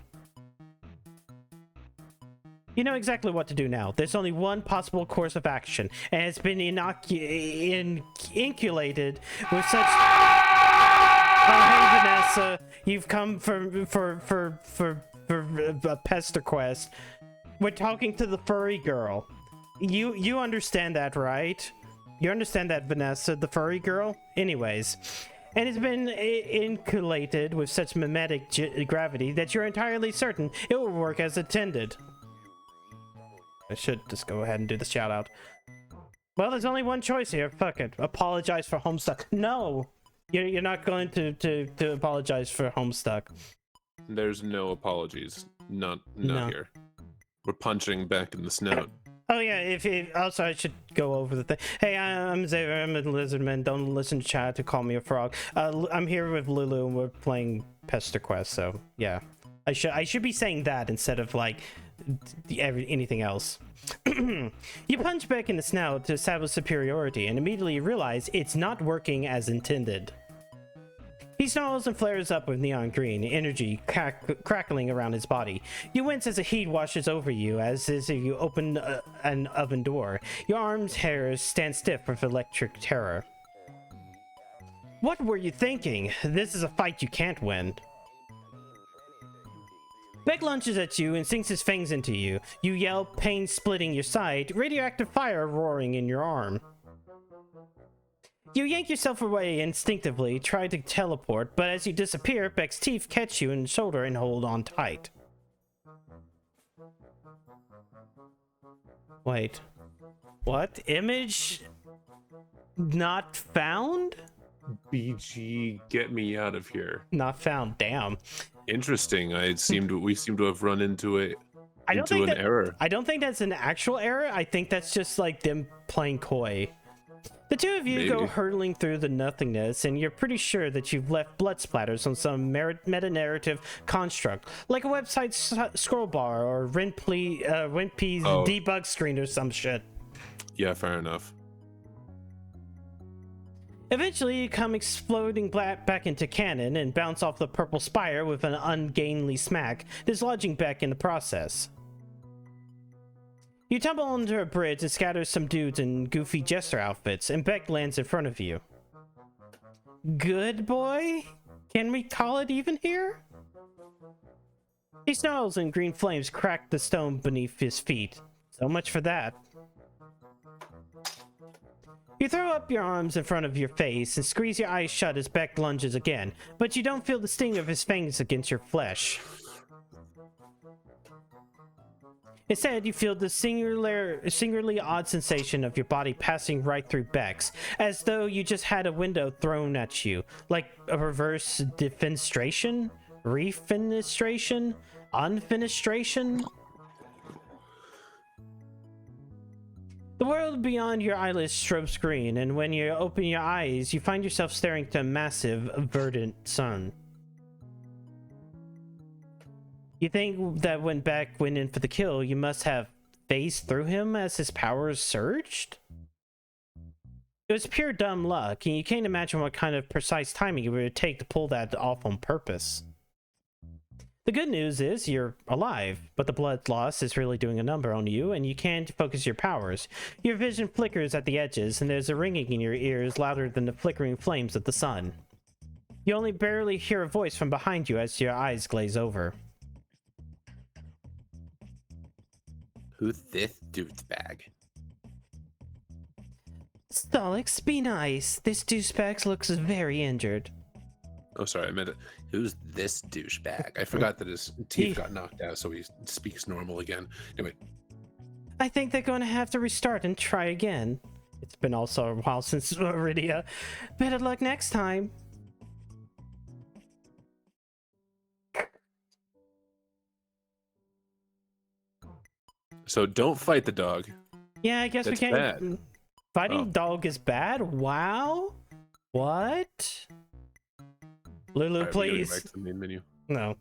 You know exactly what to do now. There's only one possible course of action, and it's been inculated with such. Oh, hey Vanessa, you've come for Pesterquest. We're talking to the furry girl. You understand that, right? You understand that, Vanessa, the furry girl? Anyways. And it's been inculated with such mimetic gravity that you're entirely certain it will work as intended. I should just go ahead and do the shout out. Well, there's only one choice here. Fuck it. Apologize for Homestuck. No! You're not going to apologize for Homestuck. There's no apologies. Not here. We're punching back in the snout. Oh yeah, also I should go over the thing. Hey, I'm Xavier, I'm a lizardman. Don't listen to chat to call me a frog. I'm here with Lulu and we're playing Pesterquest, so yeah. I should be saying that instead of like anything else. You punch back in the snout to establish superiority and immediately realize it's not working as intended. He snarls and flares up with neon green, energy crackling around his body. You wince as the heat washes over you, as if you open an oven door. Your arms' hairs stand stiff with electric terror. What were you thinking? This is a fight you can't win. Beck lunges at you and sinks his fangs into you. You yell, pain splitting your side, radioactive fire roaring in your arm. You yank yourself away instinctively, try to teleport, but as you disappear, Beck's teeth catch you in the shoulder and hold on tight. Wait. What? Image not found? BG, get me out of here. Not found, damn. Interesting. We seem to have run into an error. I don't think that's an actual error. I think that's just like them playing coy. The two of you go hurtling through the nothingness, and you're pretty sure that you've left blood splatters on some meta-narrative construct, like a website scroll bar or Winpy's debug screen or some shit. Yeah, fair enough. Eventually, you come exploding back into cannon and bounce off the purple spire with an ungainly smack, dislodging Beck in the process. You tumble onto a bridge and scatter some dudes in goofy jester outfits, and Beck lands in front of you. Good boy? Can we call it even here? He snarls and green flames crack the stone beneath his feet. So much for that. You throw up your arms in front of your face and squeeze your eyes shut as Beck lunges again, but you don't feel the sting of his fangs against your flesh. Instead, you feel the singularly odd sensation of your body passing right through Beck's, as though you just had a window thrown at you, like a reverse defenestration? Refenestration? Unfenestration? The world beyond your eyelids strobes green, and when you open your eyes, you find yourself staring at a massive, verdant sun. You think that when Beck went in for the kill, you must have phased through him as his powers surged? It was pure dumb luck, and you can't imagine what kind of precise timing it would take to pull that off on purpose. The good news is you're alive, but the blood loss is really doing a number on you, and you can't focus your powers. Your vision flickers at the edges, and there's a ringing in your ears louder than the flickering flames of the sun. You only barely hear a voice from behind you as your eyes glaze over. Who's this douchebag? Stolix, be nice. This douchebag looks very injured. Oh, sorry, I meant it. Who's this douchebag? I forgot that his teeth got knocked out, so he speaks normal again. Anyway. I think they're going to have to restart and try again. It's been also a while since Iridia. Better luck next time. So don't fight the dog. Yeah, I guess That's we can't. bad. Fighting dog is bad? Wow. What? Lulu, All right, we gotta go please. back to the main menu. No.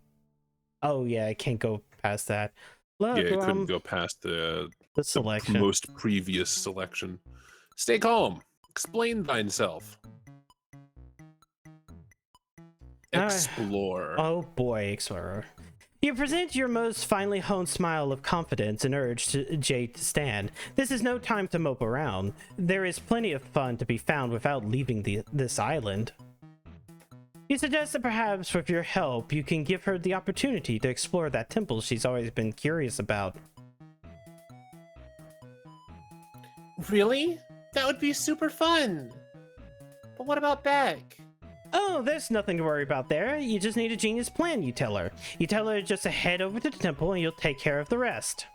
Oh, yeah, I can't go past that. Look, Yeah, it couldn't go past the selection. most previous selection. Stay calm. Explain thyself. Alright. Explore. Oh boy, Explorer. You present your most finely honed smile of confidence and urge to Jade to stand. This is no time to mope around. There is plenty of fun to be found without leaving this island. You suggest that perhaps with your help, you can give her the opportunity to explore that temple she's always been curious about. Really? That would be super fun. But what about Beck? Oh, there's nothing to worry about there. You just need a genius plan, you tell her. You tell her just to head over to the temple and you'll take care of the rest.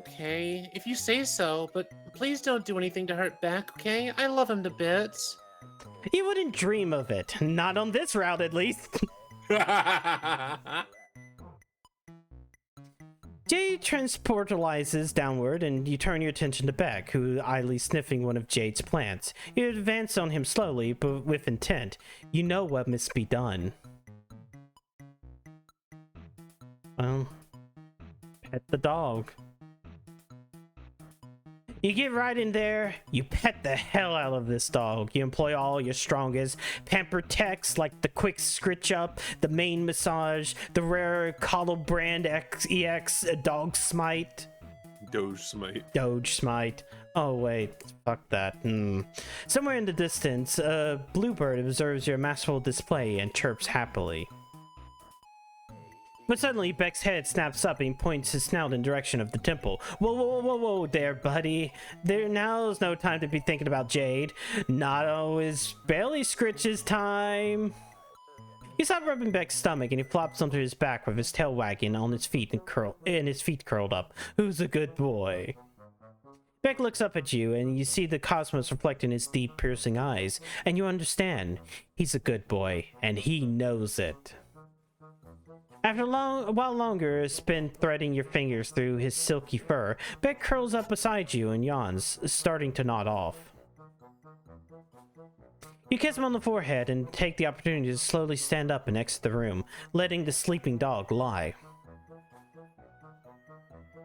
Okay, if you say so, but please don't do anything to hurt Beck, okay? I love him to bits. You wouldn't dream of it. Not on this route, at least. Jade transportalizes downward, and you turn your attention to Beck, who idly sniffing one of Jade's plants. You advance on him slowly, but with intent. You know what must be done. Well, pet the dog. You get right in there, you pet the hell out of this dog. You employ all your strongest pamper techs like the quick scritch up, the main massage, the rare coddle brand EX dog smite. Doge smite. Oh wait, fuck that. Somewhere in the distance, a bluebird observes your masterful display and chirps happily. But suddenly, Beck's head snaps up and he points his snout in the direction of the temple. Whoa, whoa, whoa, whoa there, buddy. Now's no time to be thinking about Jade. Not always barely Scritch's time. You stop rubbing Beck's stomach and he flops onto his back with his tail wagging on his feet and his feet curled up. Who's a good boy? Beck looks up at you and you see the cosmos reflect in his deep, piercing eyes, and you understand. He's a good boy, and he knows it. After a while longer spent threading your fingers through his silky fur, Beck curls up beside you and yawns, starting to nod off. You kiss him on the forehead and take the opportunity to slowly stand up and exit the room, letting the sleeping dog lie.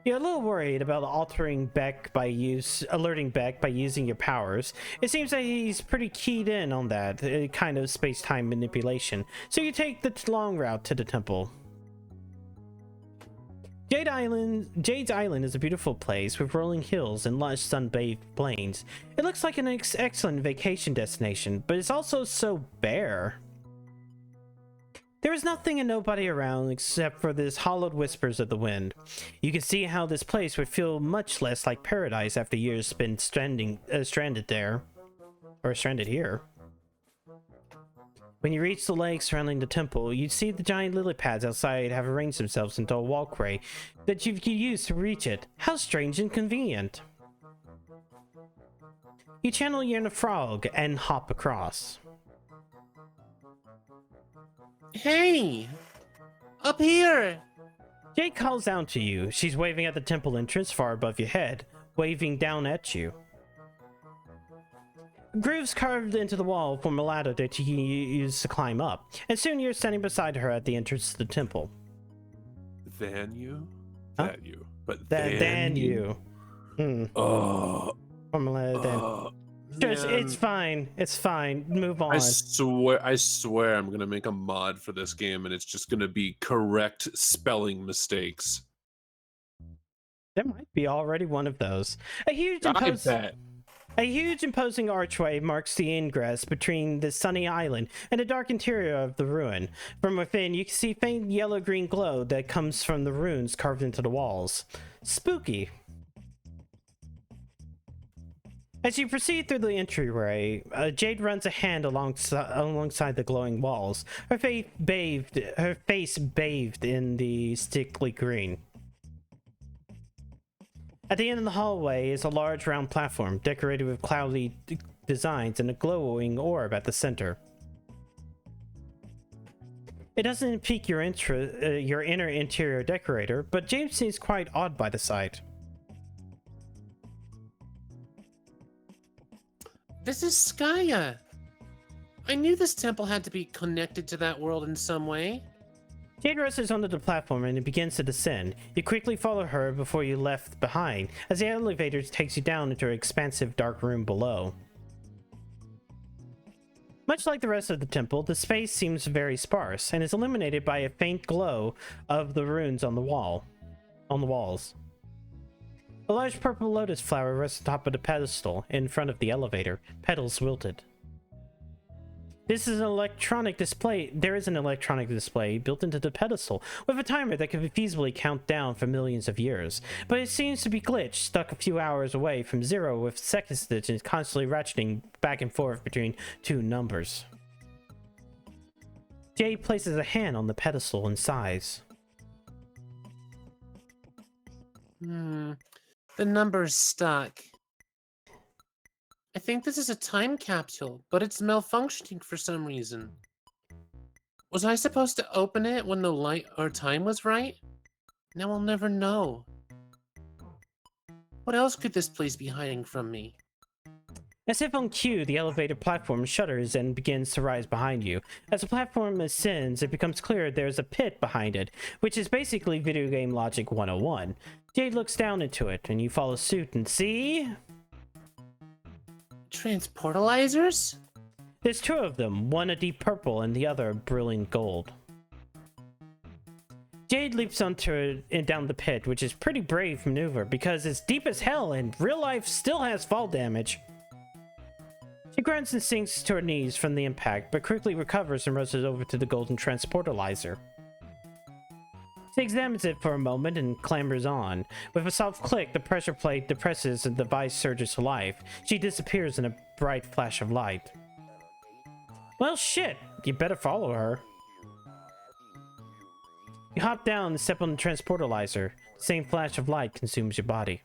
You're a little worried about alerting Beck by using your powers. It seems that he's pretty keyed in on that kind of space-time manipulation, so you take the long route to the temple. Jade's Island is a beautiful place with rolling hills and lush sun-bathed plains. It looks like an excellent vacation destination, but it's also so bare. There is nothing and nobody around except for the hollowed whispers of the wind. You can see how this place would feel much less like paradise after years spent stranded there. Or stranded here. When you reach the lake surrounding the temple, you see the giant lily pads outside have arranged themselves into a walkway that you can use to reach it. How strange and convenient. You channel your inner frog and hop across. Hey! Up here! Jade calls down to you. She's waving at the temple entrance far above your head, waving down at you. Grooves carved into the wall form a ladder that you use to climb up, and soon you're standing beside her at the entrance to the temple. Than you? Huh? That you. But Than you. Oh. Form a ladder then. Sure, it's fine. It's fine. Move on. I swear I'm gonna make a mod for this game and it's just gonna be correct spelling mistakes. There might be already one of those. A huge imposing archway marks the ingress between the sunny island and the dark interior of the ruin. From within, you can see faint yellow-green glow that comes from the runes carved into the walls. Spooky. As you proceed through the entryway, Jade runs a hand alongside the glowing walls, her face bathed in the sickly green. At the end of the hallway is a large round platform decorated with cloudy designs and a glowing orb at the center. It doesn't pique your inner interior decorator, but James seems quite awed by the sight. This is Skaya. I knew this temple had to be connected to that world in some way. Jade rushes onto the platform and it begins to descend. You quickly follow her before you left behind, as the elevator takes you down into an expansive dark room below. Much like the rest of the temple, the space seems very sparse and is illuminated by a faint glow of the runes on the walls. A large purple lotus flower rests on top of the pedestal in front of the elevator, petals wilted. This is an electronic display. There is an electronic display built into the pedestal with a timer that can feasibly count down for millions of years, but it seems to be glitched, stuck a few hours away from zero, with second stitches constantly ratcheting back and forth between two numbers. Jade places a hand on the pedestal and sighs. The number's stuck. I think this is a time capsule, but it's malfunctioning for some reason. Was I supposed to open it when the light or time was right? Now I'll never know. What else could this place be hiding from me? As if on cue, the elevator platform shudders and begins to rise behind you. As the platform ascends, it becomes clear there's a pit behind it, which is basically video game logic 101. Jade looks down into it, and you follow suit and see... Transportalizers? There's two of them, one a deep purple and the other a brilliant gold. Jade leaps onto it and down the pit, which is pretty brave maneuver because it's deep as hell and real life still has fall damage. She grunts and sinks to her knees from the impact, but quickly recovers and rushes over to the golden transportalizer. She examines it for a moment and clambers on. With a soft click, the pressure plate depresses and the device surges to life. She disappears in a bright flash of light. Well, shit! You better follow her. You hop down and step on the transportalizer. The same flash of light consumes your body.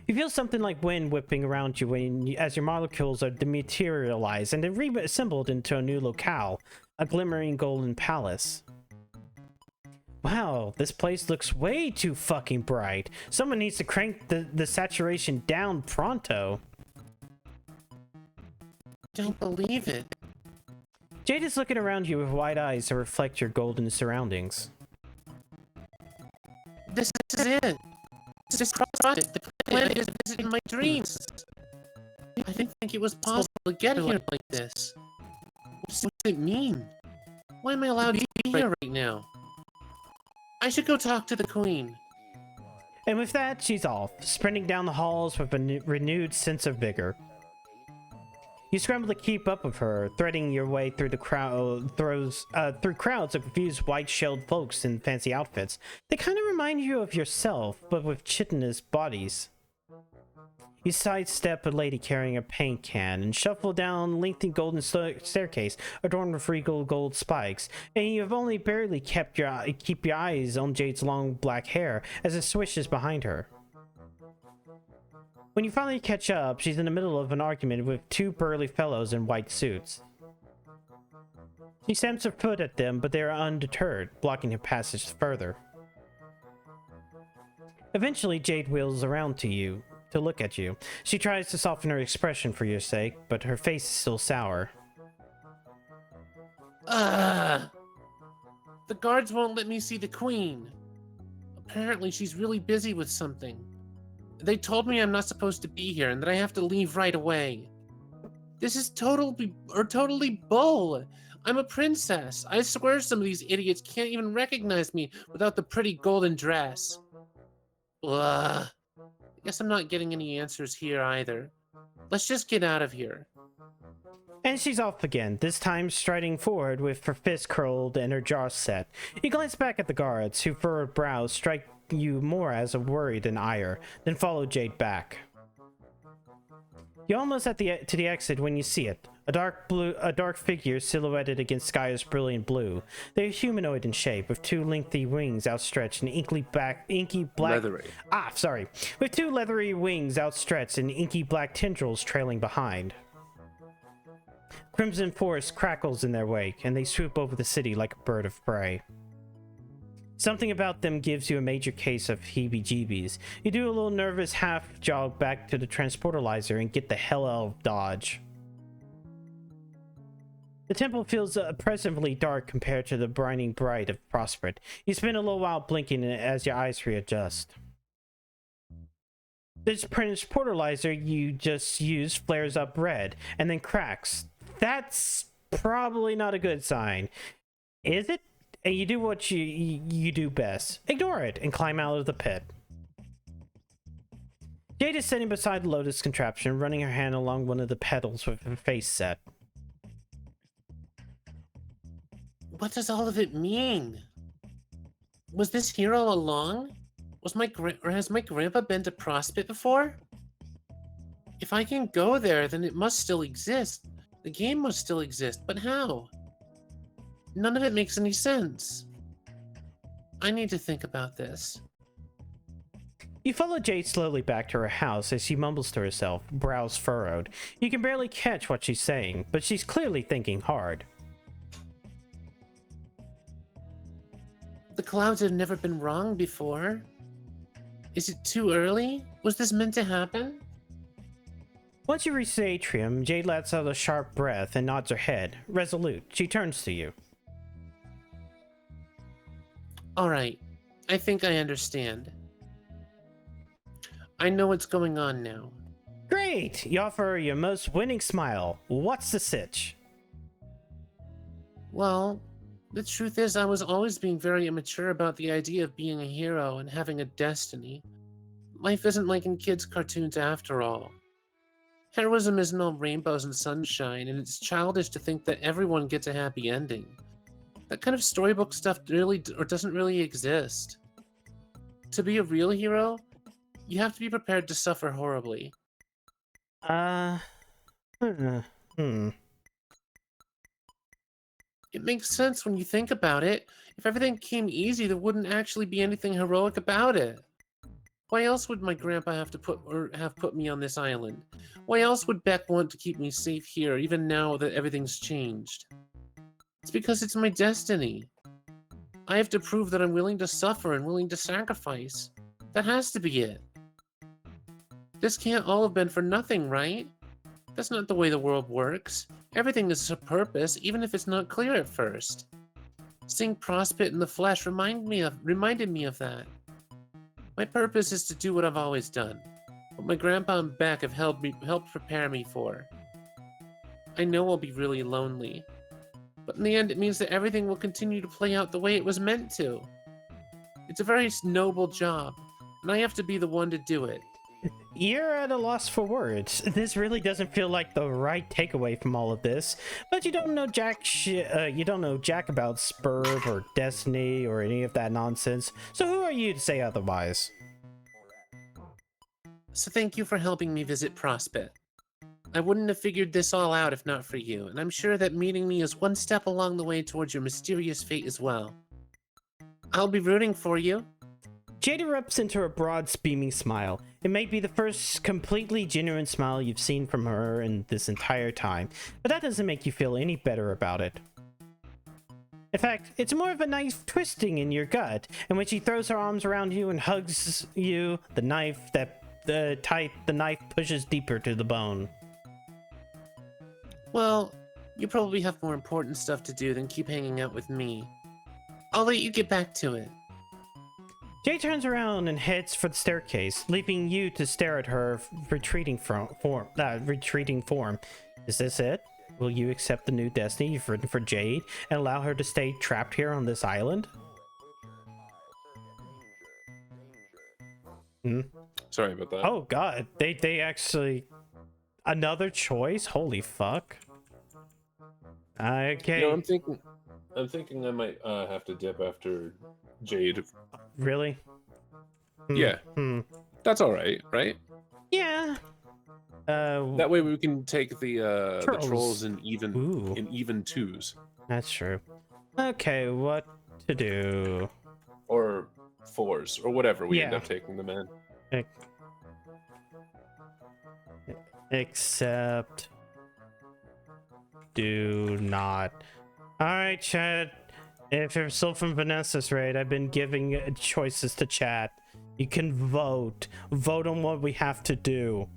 You feel something like wind whipping around you as your molecules are dematerialized and reassembled into a new locale, a glimmering golden palace. Wow, this place looks way too fucking bright. Someone needs to crank the saturation down pronto. Don't believe it. Jade is looking around you with wide eyes that reflect your golden surroundings. This is it. This project, the planet is visiting my dreams. I didn't think it was possible to get here like this. What does it mean? Why am I allowed to be here right now? I should go talk to the queen. And with that, she's off, sprinting down the halls with a renewed sense of vigor. You scramble to keep up with her, threading your way through the crowds of confused white-shelled folks in fancy outfits. They kind of remind you of yourself, but with chitinous bodies. You sidestep a lady carrying a paint can and shuffle down a lengthy golden staircase adorned with regal gold spikes, and you have only barely keep your eyes on Jade's long black hair as it swishes behind her. When you finally catch up, she's in the middle of an argument with two burly fellows in white suits. She stamps her foot at them, but they are undeterred, blocking her passage further. Eventually, Jade wheels around to look at you. She tries to soften her expression for your sake, but her face is still sour. The guards won't let me see the queen. Apparently, she's really busy with something. They told me I'm not supposed to be here and that I have to leave right away. This is totally bull. I'm a princess. I swear some of these idiots can't even recognize me without the pretty golden dress. Ugh. I guess I'm not getting any answers here either. Let's just get out of here. And she's off again, this time striding forward with her fist curled and her jaw set. You glance back at the guards, whose furrowed brows strike you more as a worry than ire, then follow Jade back. You're almost to the exit when you see it. A dark figure silhouetted against skies brilliant blue. They're humanoid in shape, with two lengthy wings outstretched and with two leathery wings outstretched and inky black tendrils trailing behind. Crimson forest crackles in their wake, and they swoop over the city like a bird of prey. Something about them gives you a major case of heebie-jeebies. You do a little nervous half-jog back to the transportalizer and get the hell out of Dodge. The temple feels oppressively dark compared to the brining bright of Prosperet. You spend a little while blinking as your eyes readjust. This transportalizer you just used flares up red, and then cracks. That's probably not a good sign. Is it? And you do what you do best. Ignore it and climb out of the pit. Jade is sitting beside the Lotus contraption, running her hand along one of the pedals with her face set. What does all of it mean? Was this here all along? Has my grandpa been to Prospect before? If I can go there, then it must still exist. The game must still exist, but how? None of it makes any sense. I need to think about this. You follow Jade slowly back to her house as she mumbles to herself, brows furrowed. You can barely catch what she's saying, but she's clearly thinking hard. The clouds have never been wrong before. Is it too early? Was this meant to happen? Once you reach the atrium, Jade lets out a sharp breath and nods her head. Resolute, she turns to you. Alright, I think I understand. I know what's going on now. Great! You offer your most winning smile. What's the sitch? Well, the truth is I was always being very immature about the idea of being a hero and having a destiny. Life isn't like in kids' cartoons after all. Heroism isn't all rainbows and sunshine, and it's childish to think that everyone gets a happy ending. That kind of storybook stuff doesn't really exist. To be a real hero, you have to be prepared to suffer horribly. It makes sense when you think about it. If everything came easy, there wouldn't actually be anything heroic about it. Why else would my grandpa have put me on this island? Why else would Beck want to keep me safe here, even now that everything's changed? It's because it's my destiny. I have to prove that I'm willing to suffer and willing to sacrifice. That has to be it. This can't all have been for nothing, right? That's not the way the world works. Everything is a purpose, even if it's not clear at first. Seeing Prospect in the flesh reminded me of that. My purpose is to do what I've always done, what my grandpa and Beck have helped prepare me for. I know I'll be really lonely, but in the end it means that everything will continue to play out the way it was meant to. It's a very noble job, and I have to be the one to do it. You're at a loss for words. This really doesn't feel like the right takeaway from all of this, but you don't know jack about Spurb or Destiny or any of that nonsense, so who are you to say otherwise? So thank you for helping me visit Prospect. I wouldn't have figured this all out if not for you, and I'm sure that meeting me is one step along the way towards your mysterious fate as well. I'll be rooting for you. Jade erupts into a broad, beaming smile. It may be the first completely genuine smile you've seen from her in this entire time, but that doesn't make you feel any better about it. In fact, it's more of a knife twisting in your gut, and when she throws her arms around you and hugs you, the knife pushes deeper to the bone. Well, you probably have more important stuff to do than keep hanging out with me. I'll let you get back to it. Jay turns around and heads for the staircase, leaving you to stare at her retreating form. Is this it? Will you accept the new destiny you've written for Jade and allow her to stay trapped here on this island? Sorry about that. Oh god, they actually... Another choice? Holy fuck. Okay. You know, I'm thinking I might have to dip after Jade. Really? Yeah. That's all right, right? Yeah. That way we can take the trolls in Ooh. even twos. That's true. Okay, what to do? Or fours, or whatever we end Yeah. up taking them in. Except... Do not. Alright, Chad. If you're still from Vanessa's raid, I've been giving choices to chat. You can vote. Vote on what we have to do.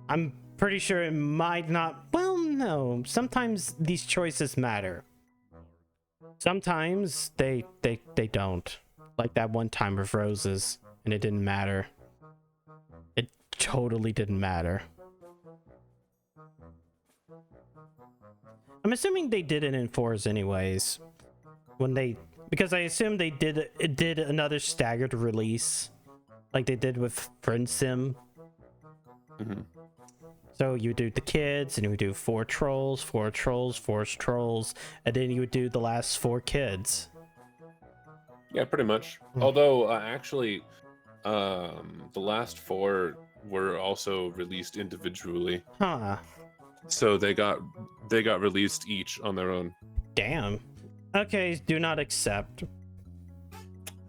I'm pretty sure it might not... Well, no. Sometimes these choices matter. Sometimes they don't. Like that one time with roses, and it didn't matter. It totally didn't matter. I'm assuming they did it in 4s anyways. Because I assume they did another staggered release. Like they did with Friend Sim. Mm-hmm. So you do the kids, and you would do 4 trolls, 4 trolls, 4 trolls, and then you would do the last 4 kids. Yeah, pretty much. Although, actually, the last 4 were also released individually. Huh. So they got released each on their own. Damn. Okay, do not accept.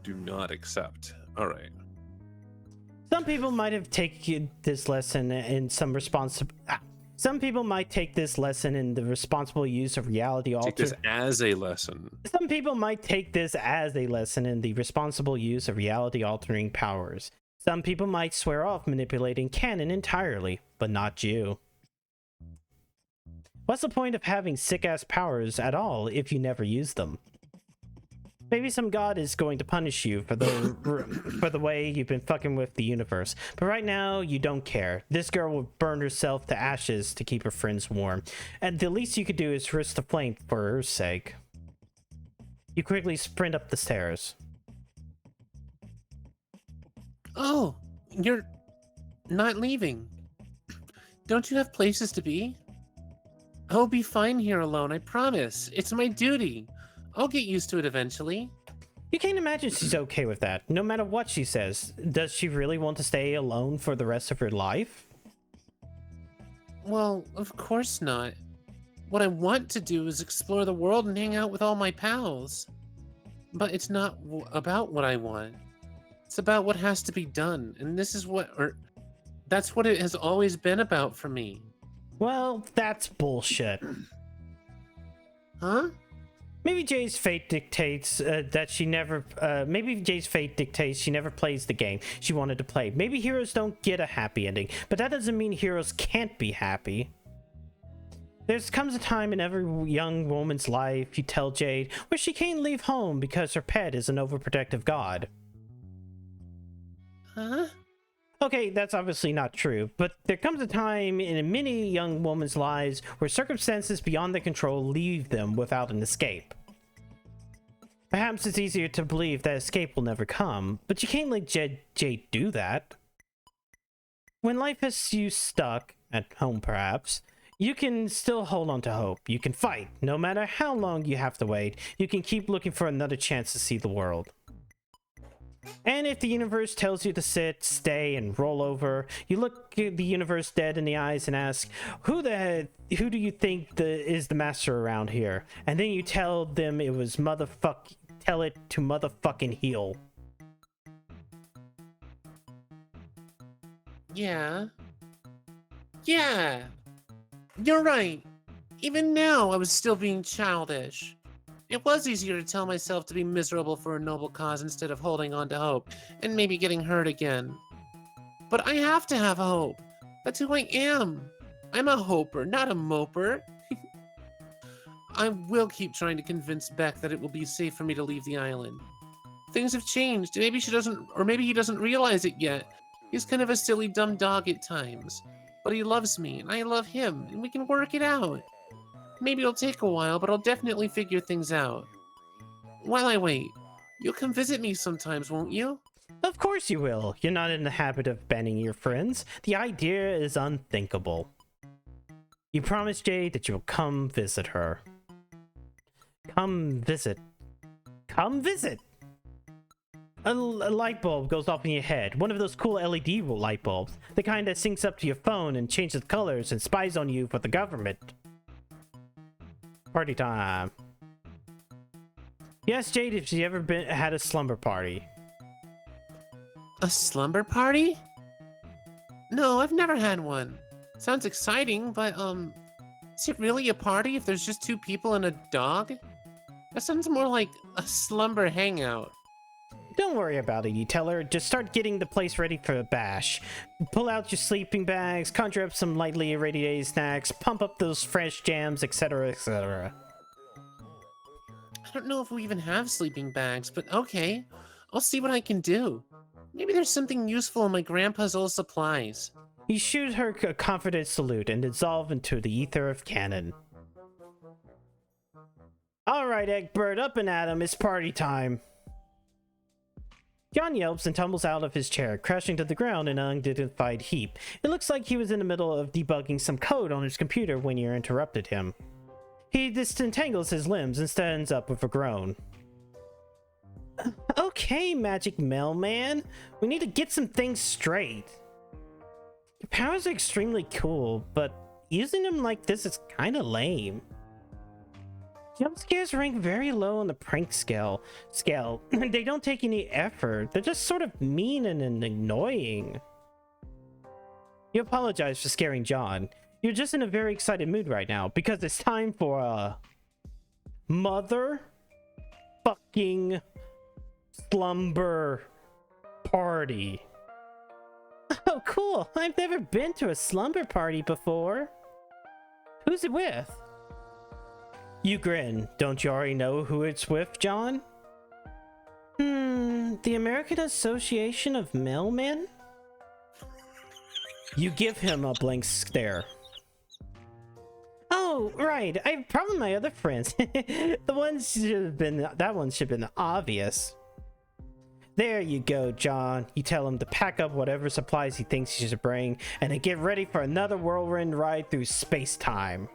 Do not accept. All right. Some people might have taken this lesson in some people might take this lesson in the responsible use of reality Take this as a lesson. Some people might take this as a lesson in the responsible use of reality altering powers. Some people might swear off manipulating canon entirely, but not you. What's the point of having sick-ass powers at all if you never use them? Maybe some god is going to punish you for the way you've been fucking with the universe. But right now, you don't care. This girl will burn herself to ashes to keep her friends warm. And the least you could do is risk the flame for her sake. You quickly sprint up the stairs. Oh, you're not leaving. Don't you have places to be? I'll be fine here alone, I promise. It's my duty. I'll get used to it eventually. You can't imagine she's okay with that, no matter what she says. Does she really want to stay alone for the rest of her life? Well, of course not. What I want to do is explore the world and hang out with all my pals. But it's not about what I want. It's about what has to be done, and that's what it has always been about for me. Well, that's bullshit. Huh? Maybe Jay's fate dictates that she never... maybe Jay's fate dictates she never plays the game she wanted to play. Maybe heroes don't get a happy ending, but that doesn't mean heroes can't be happy. There comes a time in every young woman's life, you tell Jade, where she can't leave home because her pet is an overprotective god. Huh? Okay, that's obviously not true, but there comes a time in many young women's lives where circumstances beyond their control leave them without an escape. Perhaps it's easier to believe that escape will never come, but you can't let Jade do that. When life has you stuck, at home perhaps, you can still hold on to hope. You can fight, no matter how long you have to wait. You can keep looking for another chance to see the world. And if the universe tells you to sit, stay, and roll over, you look the universe dead in the eyes and ask, who do you think is the master around here? And then you tell them it was tell it to motherfucking heal. Yeah. Yeah. You're right. Even now, I was still being childish. It was easier to tell myself to be miserable for a noble cause instead of holding on to hope and maybe getting hurt again. But I have to have hope. That's who I am. I'm a hoper, not a moper. I will keep trying to convince Beck that it will be safe for me to leave the island. Things have changed. Maybe she doesn't, or maybe he doesn't realize it yet. He's kind of a silly, dumb dog at times. But he loves me, and I love him, and we can work it out. Maybe it'll take a while, but I'll definitely figure things out. While I wait, you'll come visit me sometimes, won't you? Of course you will. You're not in the habit of banning your friends. The idea is unthinkable. You promised Jade that you'll come visit her. Come visit. Come visit! A light bulb goes off in your head. One of those cool LED light bulbs. The kind that syncs up to your phone and changes colors and spies on you for the government. Party time. You asked Jade if she ever had a slumber party. A slumber party? No, I've never had one. Sounds exciting, but, is it really a party if there's just two people and a dog? That sounds more like a slumber hangout. Don't worry about it, you tell her. Just start getting the place ready for a bash. Pull out your sleeping bags, conjure up some lightly irradiated snacks, pump up those fresh jams, etc., etc. I don't know if we even have sleeping bags, but okay. I'll see what I can do. Maybe there's something useful in my grandpa's old supplies. You shoot her a confident salute and dissolve into the ether of cannon. Alright, Egbert, up and at 'em. It's party time. John yelps and tumbles out of his chair, crashing to the ground in an undignified heap. It looks like he was in the middle of debugging some code on his computer when you interrupted him. He disentangles his limbs and stands up with a groan. Okay, Magic Mailman. We need to get some things straight. Your powers are extremely cool, but using them like this is kind of lame. Jump scares rank very low on the prank scale. They don't take any effort. They're just sort of mean and annoying. You apologize for scaring John. You're just in a very excited mood right now because it's time for a mother fucking slumber party. Oh, cool. I've never been to a slumber party before. Who's it with? You grin. Don't you already know who it's with, John? The American Association of Mailmen? You give him a blank stare. Oh, right. I have probably my other friends. That one should have been obvious. There you go, John. You tell him to pack up whatever supplies he thinks he should bring, and to get ready for another whirlwind ride through space-time.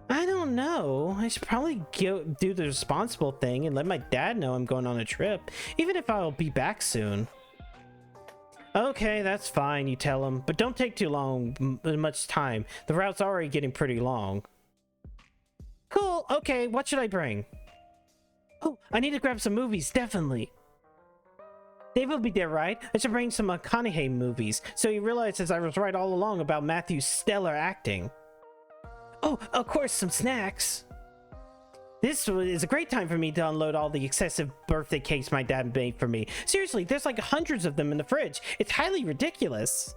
I don't know. I should probably do the responsible thing and let my dad know I'm going on a trip, even if I'll be back soon. Okay, that's fine, you tell him, but don't take too much time. The route's already getting pretty long. Cool, okay, what should I bring? Oh, I need to grab some movies, definitely. Dave will be there, right? I should bring some McConaughey movies, so he realizes I was right all along about Matthew's stellar acting. Oh, of course, some snacks. This is a great time for me to unload all the excessive birthday cakes my dad made for me. Seriously, there's like hundreds of them in the fridge. It's highly ridiculous.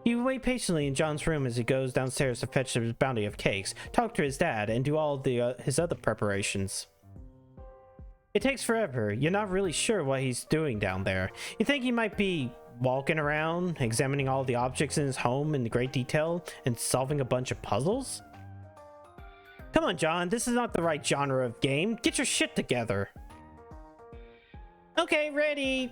You wait patiently in John's room as he goes downstairs to fetch his bounty of cakes, talk to his dad, and do all his other preparations. It takes forever. You're not really sure what he's doing down there. You think he might be walking around, examining all the objects in his home in great detail, and solving a bunch of puzzles? Come on, John, this is not the right genre of game. Get your shit together. Okay, ready.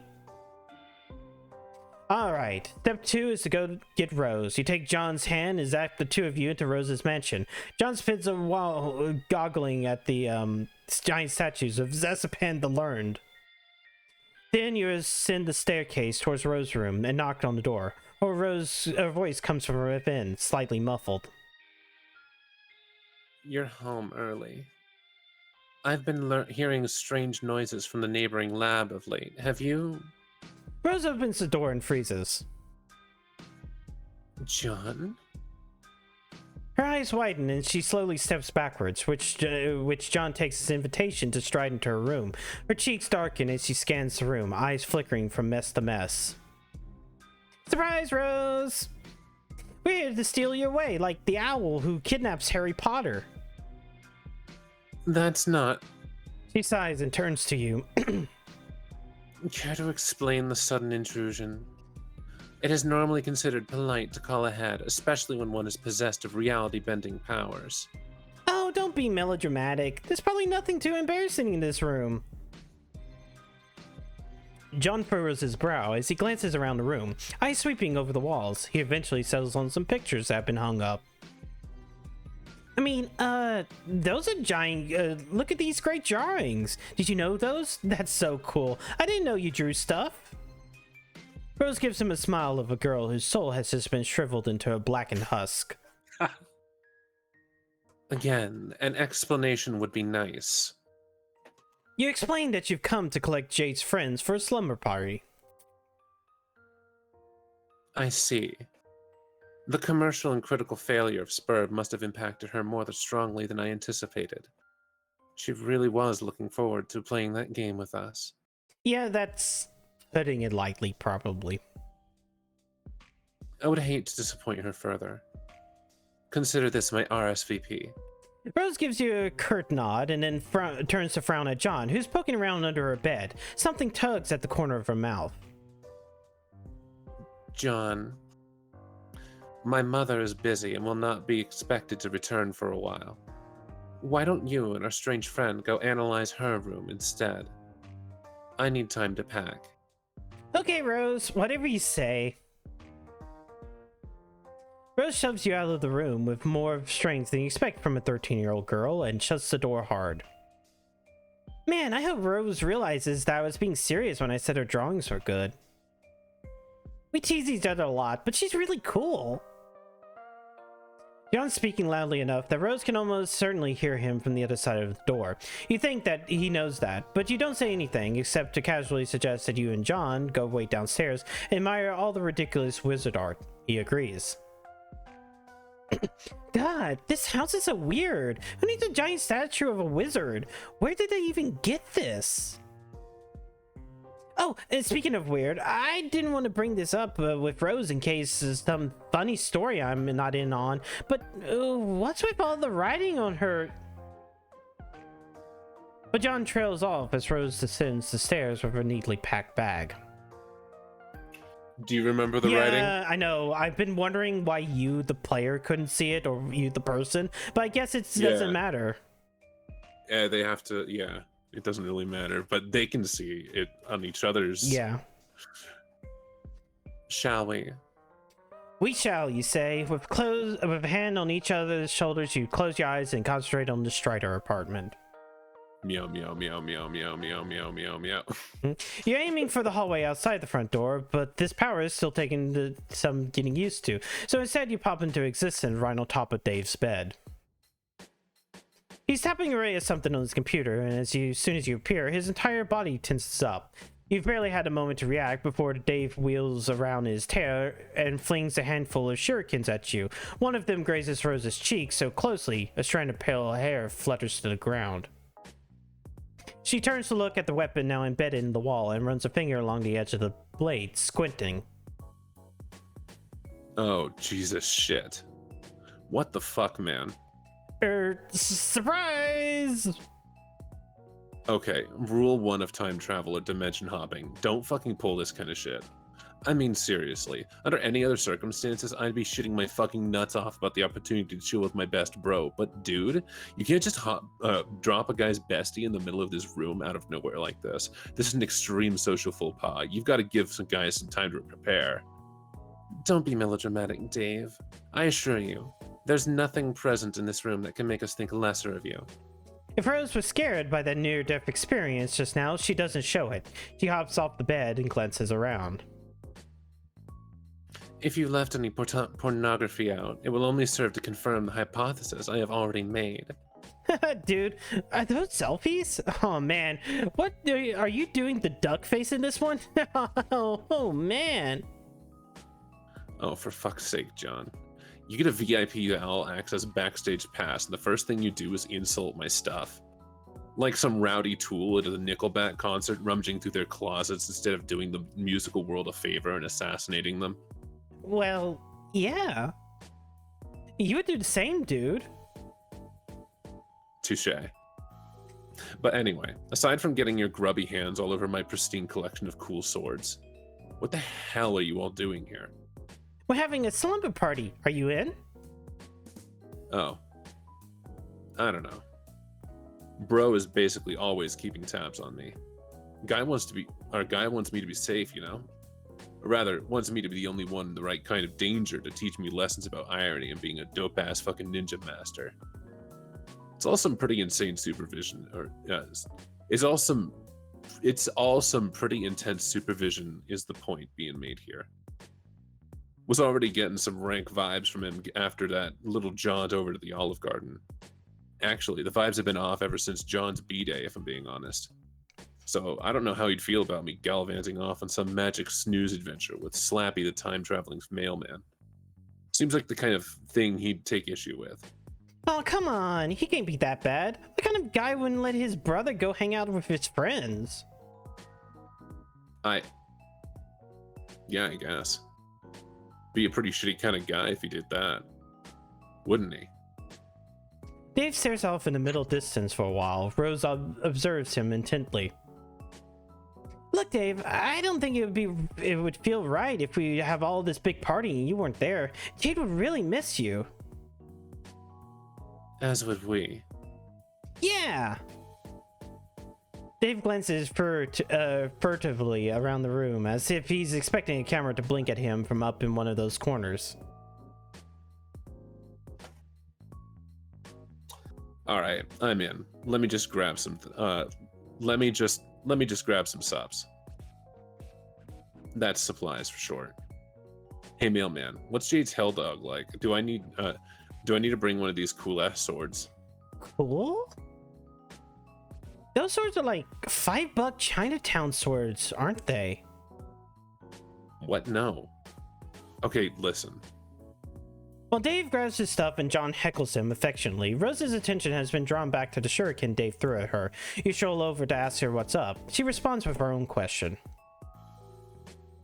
Alright, step 2 is to go get Rose. You take John's hand and zap the two of you into Rose's mansion. John spends a while goggling at the giant statues of Zesapan the Learned. Then you ascend the staircase towards Rose's room and knock on the door. Her voice comes from within, slightly muffled. You're home early. I've been hearing strange noises from the neighboring lab of late. Have you? Rose opens the door and freezes. John? Her eyes widen and she slowly steps backwards, which John takes as invitation to stride into her room. Her cheeks darken as she scans the room, eyes flickering from mess to mess. Surprise, Rose! We're here to steal you away, like the owl who kidnaps Harry Potter. That's not... She sighs and turns to you. Care to explain the sudden intrusion? It is normally considered polite to call ahead, especially when one is possessed of reality-bending powers. Oh, don't be melodramatic. There's probably nothing too embarrassing in this room. John furrows his brow as he glances around the room, eyes sweeping over the walls. He eventually settles on some pictures that have been hung up. I mean, those are giant, look at these great drawings. Did you know those? That's so cool. I didn't know you drew stuff. Rose gives him a smile of a girl whose soul has just been shriveled into a blackened husk. Again, an explanation would be nice. You explain that you've come to collect Jade's friends for a slumber party. I see. The commercial and critical failure of Spurb must have impacted her more strongly than I anticipated. She really was looking forward to playing that game with us. Yeah, that's putting it lightly, probably. I would hate to disappoint her further. Consider this my RSVP. Rose gives you a curt nod and then turns to frown at John, who's poking around under her bed. Something tugs at the corner of her mouth. John, my mother is busy and will not be expected to return for a while. Why don't you and our strange friend go analyze her room instead? I need time to pack. Okay, Rose, whatever you say. Rose shoves you out of the room with more strength than you expect from a 13-year-old girl and shuts the door hard. Man, I hope Rose realizes that I was being serious when I said her drawings were good. We tease each other a lot, but she's really cool. John's speaking loudly enough that Rose can almost certainly hear him from the other side of the door. You think that he knows that, but you don't say anything except to casually suggest that you and John go wait downstairs and admire all the ridiculous wizard art. He agrees. God, this house is so weird. Who needs a giant statue of a wizard? Where did they even get this? Oh, and speaking of weird, I didn't want to bring this up with Rose in case some funny story I'm not in on, but what's with all the writing on her? But John trails off as Rose descends the stairs with a neatly packed bag. Do you remember the writing? Yeah, I know. I've been wondering why you, the player, couldn't see it, or you, the person, but I guess it doesn't matter. Yeah, they have to, yeah. It doesn't really matter, but they can see it on each other's. Yeah. Shall we? We shall, you say. With a hand on each other's shoulders, you close your eyes and concentrate on the Strider apartment. Meow, meow, meow, meow, meow, meow, meow, meow, meow. You're aiming for the hallway outside the front door, but this power is still taking some getting used to. So instead, you pop into existence right on top of Dave's bed. He's tapping away at something on his computer, and as soon as you appear, his entire body tenses up. You've barely had a moment to react before Dave wheels around his tail and flings a handful of shurikens at you. One of them grazes Rose's cheek so closely, a strand of pale hair flutters to the ground. She turns to look at the weapon now embedded in the wall and runs a finger along the edge of the blade, squinting. Oh, Jesus shit. What the fuck, man? Surprise! Okay, rule 1 of time travel or dimension hopping. Don't fucking pull this kind of shit. I mean, seriously. Under any other circumstances, I'd be shitting my fucking nuts off about the opportunity to chill with my best bro. But dude, you can't just drop a guy's bestie in the middle of this room out of nowhere like this. This is an extreme social faux pas. You've got to give some guys some time to prepare. Don't be melodramatic, Dave. I assure you, there's nothing present in this room that can make us think lesser of you. If Rose was scared by that near-death experience just now, she doesn't show it. She hops off the bed and glances around. If you left any pornography out, it will only serve to confirm the hypothesis I have already made. Dude, are those selfies? Oh man, what are you doing the duck face in this one? Oh man. Oh, for fuck's sake, John. You get a VIP all access backstage pass, and the first thing you do is insult my stuff. Like some rowdy tool at a Nickelback concert rummaging through their closets instead of doing the musical world a favor and assassinating them. Well, yeah. You would do the same, dude. Touche. But anyway, aside from getting your grubby hands all over my pristine collection of cool swords, what the hell are you all doing here? We're having a slumber party. Are you in? Oh. I don't know. Bro is basically always keeping tabs on me. Guy wants me to be safe, you know? Or rather, wants me to be the only one in the right kind of danger to teach me lessons about irony and being a dope-ass fucking ninja master. It's all some pretty insane supervision, it's all some pretty intense supervision is the point being made here. Was already getting some rank vibes from him after that little jaunt over to the Olive Garden. Actually, the vibes have been off ever since John's B-Day, if I'm being honest. So I don't know how he'd feel about me gallivanting off on some magic snooze adventure with Slappy the time-traveling mailman. Seems like the kind of thing he'd take issue with. Oh, come on. He can't be that bad. What kind of guy wouldn't let his brother go hang out with his friends? Yeah, I guess. Be a pretty shitty kind of guy if he did that. Wouldn't he? Dave stares off in the middle distance for a while. Rose observes him intently. Look, Dave, I don't think it would feel right if we have all this big party and you weren't there. Jade would really miss you. As would we. Yeah. Dave glances furtively around the room as if he's expecting a camera to blink at him from up in one of those corners. All right, I'm in. Let me just grab some. Let me just grab some subs. That's supplies for short. Hey, mailman, what's Jade's hell dog like? Do I need to bring one of these cool ass swords? Cool? Those swords are like $5 Chinatown swords, aren't they? What? No. Okay, listen. While Dave grabs his stuff and John heckles him affectionately, Rose's attention has been drawn back to the shuriken Dave threw at her. You stroll over to ask her what's up. She responds with her own question.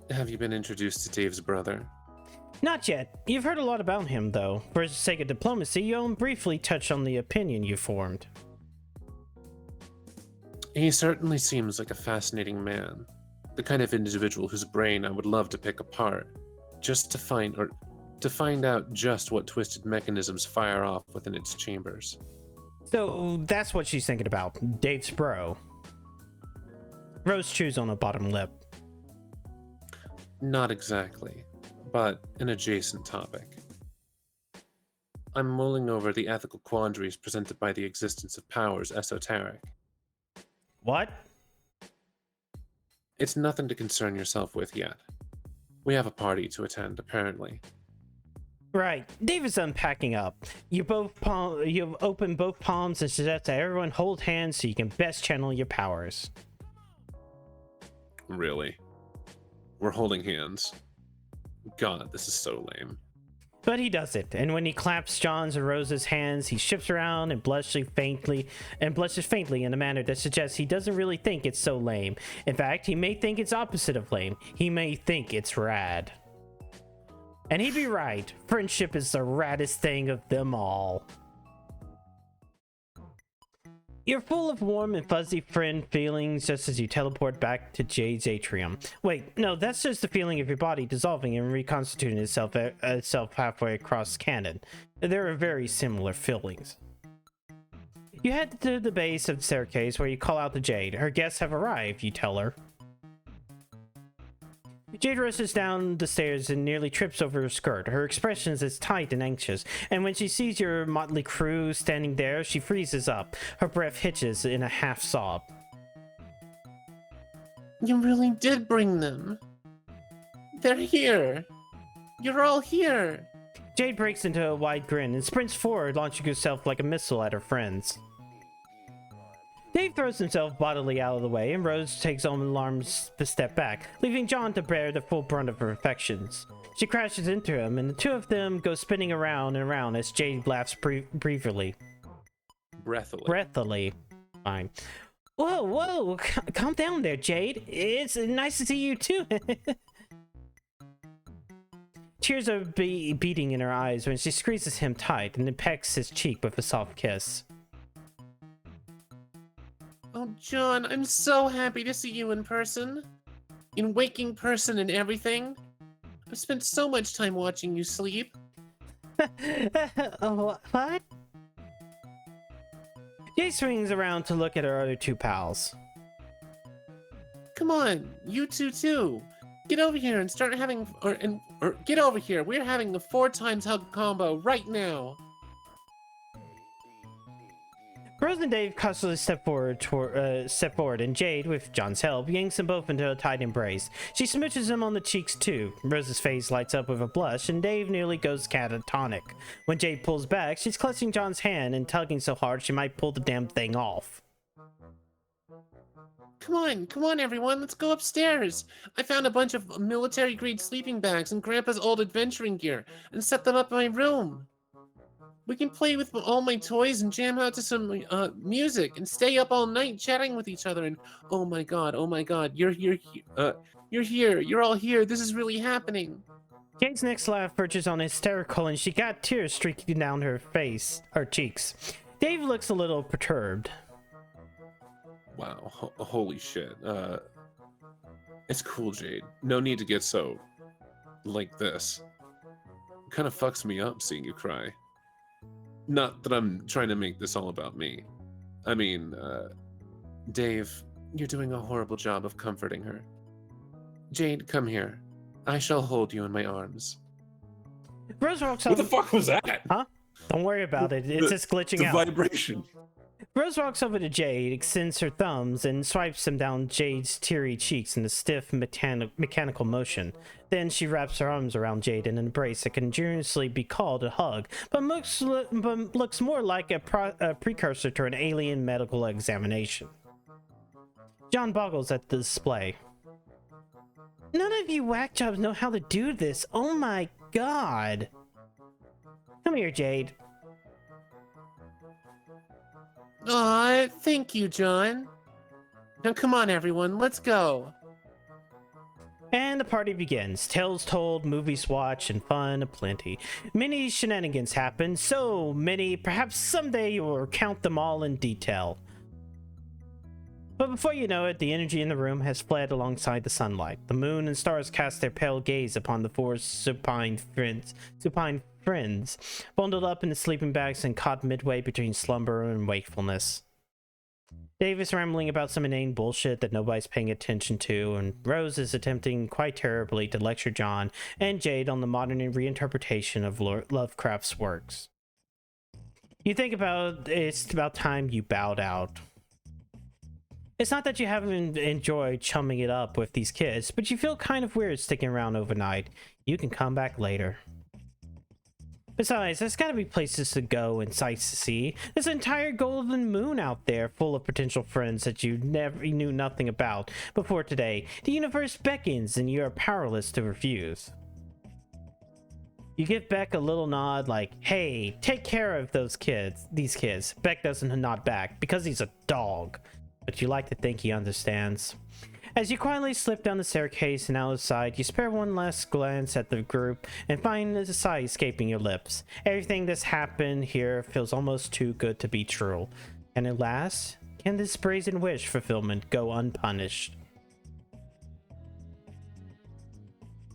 Have you been introduced to Dave's brother? Not yet. You've heard a lot about him, though. For the sake of diplomacy, you'll briefly touch on the opinion you formed. He certainly seems like a fascinating man. The kind of individual whose brain I would love to pick apart, just to find out just what twisted mechanisms fire off within its chambers. So that's what she's thinking about. Dave's bro. Rose chews on a bottom lip. Not exactly, but an adjacent topic. I'm mulling over the ethical quandaries presented by the existence of powers esoteric. What? It's nothing to concern yourself with yet. We have a party to attend, apparently. Right. Dave is unpacking up. You open both palms and suggest that everyone hold hands so you can best channel your powers. Really? We're holding hands. God, this is so lame. But he does it, and when he claps John's and Rose's hands, he shifts around and blushes faintly in a manner that suggests he doesn't really think it's so lame. In fact, he may think it's opposite of lame. He may think it's rad. And he'd be right. Friendship is the raddest thing of them all. You're full of warm and fuzzy friend feelings just as you teleport back to Jade's atrium. Wait, no, that's just the feeling of your body dissolving and reconstituting itself halfway across canon. There are very similar feelings. You head to the base of the staircase where you call out to Jade. Her guests have arrived, you tell her. Jade rushes down the stairs and nearly trips over her skirt. Her expression is tight and anxious, and when she sees your motley crew standing there, she freezes up. Her breath hitches in a half sob. You really did bring them. They're here. You're all here. Jade breaks into a wide grin and sprints forward, launching herself like a missile at her friends. Dave throws himself bodily out of the way, and Rose takes an alarmed step back, leaving John to bear the full brunt of her affections. She crashes into him, and the two of them go spinning around and around as Jade laughs briefly. Breathily. Fine. Whoa, whoa, calm down there, Jade. It's nice to see you too. Tears are beating in her eyes when she squeezes him tight and then pecks his cheek with a soft kiss. Oh, John, I'm so happy to see you in person. In waking person and everything. I've spent so much time watching you sleep. Oh, what? Jay swings around to look at her other two pals. Come on, you two too. Get over here and start having, or get over here. We're having a 4 times hug combo right now. Rose and Dave cautiously step forward, and Jade, with John's help, yanks them both into a tight embrace. She smooches him on the cheeks too. Rose's face lights up with a blush, and Dave nearly goes catatonic. When Jade pulls back, she's clutching John's hand and tugging so hard she might pull the damn thing off. Come on, everyone, let's go upstairs. I found a bunch of military-grade sleeping bags and Grandpa's old adventuring gear and set them up in my room. We can play with all my toys and jam out to some music and stay up all night chatting with each other. And oh my god, you're here, you're all here. This is really happening. Jade's next laugh perches on hysterical, and she got tears streaking down her cheeks. Dave looks a little perturbed. Wow, holy shit. It's cool, Jade. No need to get so like this. It kind of fucks me up seeing you cry. Not that I'm trying to make this all about me. I mean, Dave, you're doing a horrible job of comforting her. Jade, come here. I shall hold you in my arms. Rose walks what over. the fuck was that? Huh? Don't worry about it. It's just glitching out. The vibration. Rose walks over to Jade, extends her thumbs, and swipes them down Jade's teary cheeks in a stiff mechanical motion. Then she wraps her arms around Jade in an embrace that can ingeniously be called a hug, but looks more like a precursor to an alien medical examination. John boggles at the display. None of you whack jobs know how to do this. Oh my god. Come here, Jade. Aw, thank you, John. Now come on, everyone, let's go. And the party begins. Tales told, movies watched, and fun aplenty. Many shenanigans happen, so many, perhaps someday you will recount them all in detail. But before you know it, the energy in the room has fled alongside the sunlight. The moon and stars cast their pale gaze upon the 4 supine friends, bundled up in the sleeping bags and caught midway between slumber and wakefulness. Dave is rambling about some inane bullshit that nobody's paying attention to, and Rose is attempting quite terribly to lecture John and Jade on the modern reinterpretation of Lovecraft's works. You think it's about time you bowed out. It's not that you haven't enjoyed chumming it up with these kids, but you feel kind of weird sticking around overnight. You can come back later. Besides, there's gotta be places to go and sights to see. There's an entire golden moon out there full of potential friends that you knew nothing about before today. The universe beckons and you are powerless to refuse. You give Beck a little nod like, hey, take care of these kids. Beck doesn't nod back because he's a dog, but you like to think he understands. As you quietly slip down the staircase and out of sight, you spare one last glance at the group and find a sigh escaping your lips. Everything that's happened here feels almost too good to be true. And at last, can this brazen wish fulfillment go unpunished?